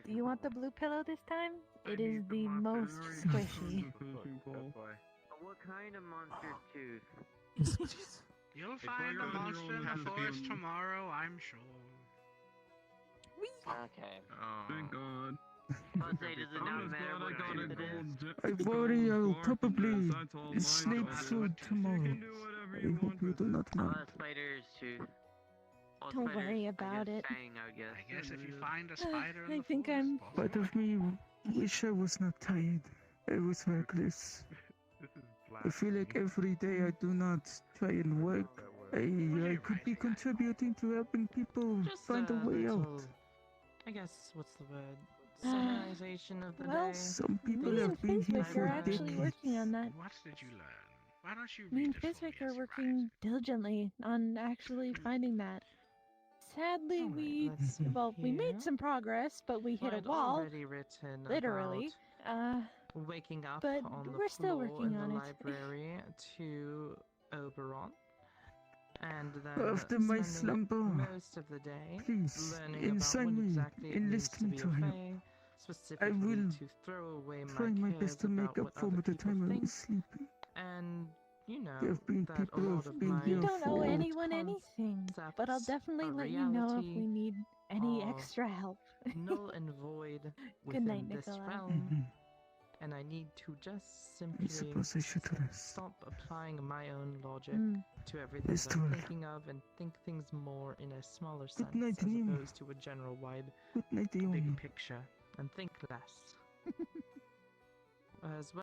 Do you want the blue pillow this time? It is the most squishy. What kind of monster tooth? You'll find a monster in the forest tomorrow, I'm sure. Okay. Thank God. Jose, does it now matter what tooth it is? I worry I'll probably sleep through tomorrow. I hope you do not mind. Spider's tooth. Well, Don't spider's, worry I about guess, it. Fang, I guess. I guess if you find a spider in I the think forest, I'm. Part of me wish I was not tired. I was reckless. I feel like every day I do not try and work, I could be contributing to helping people find a way out. I guess, what's the word? Summarization of the Well, day. Some people me and have been here Fizwick for are actually decades. working on that. What did you learn? Why don't you Me read and it for me Fizwick as are you working diligently on actually finding that. Sadly, let's see we made here. some progress, but we hit a I'd wall, already written literally. waking up But on the we're still floor working in on the it. library to Oberon. And then After my spending slumber, most of the day please learning ensign about what me, exactly it means enlist to me be to a help. fae, I specifically will to throw away try my cares best to make about up what for other the people time I think, was sleeping. and you know There have been that a people who lot have of been my here You don't owe for anyone anything, but I'll concepts definitely are let you know if reality we need any are extra help. null and void Good night, within this Nikolai. realm, and I need to just simply suppose I should rest. stop applying my own logic Mm. to everything Rest I'm well. thinking of and think things more in a smaller sense night, as Nim. opposed to a general wide Good night, big Ion. picture and think less. As well.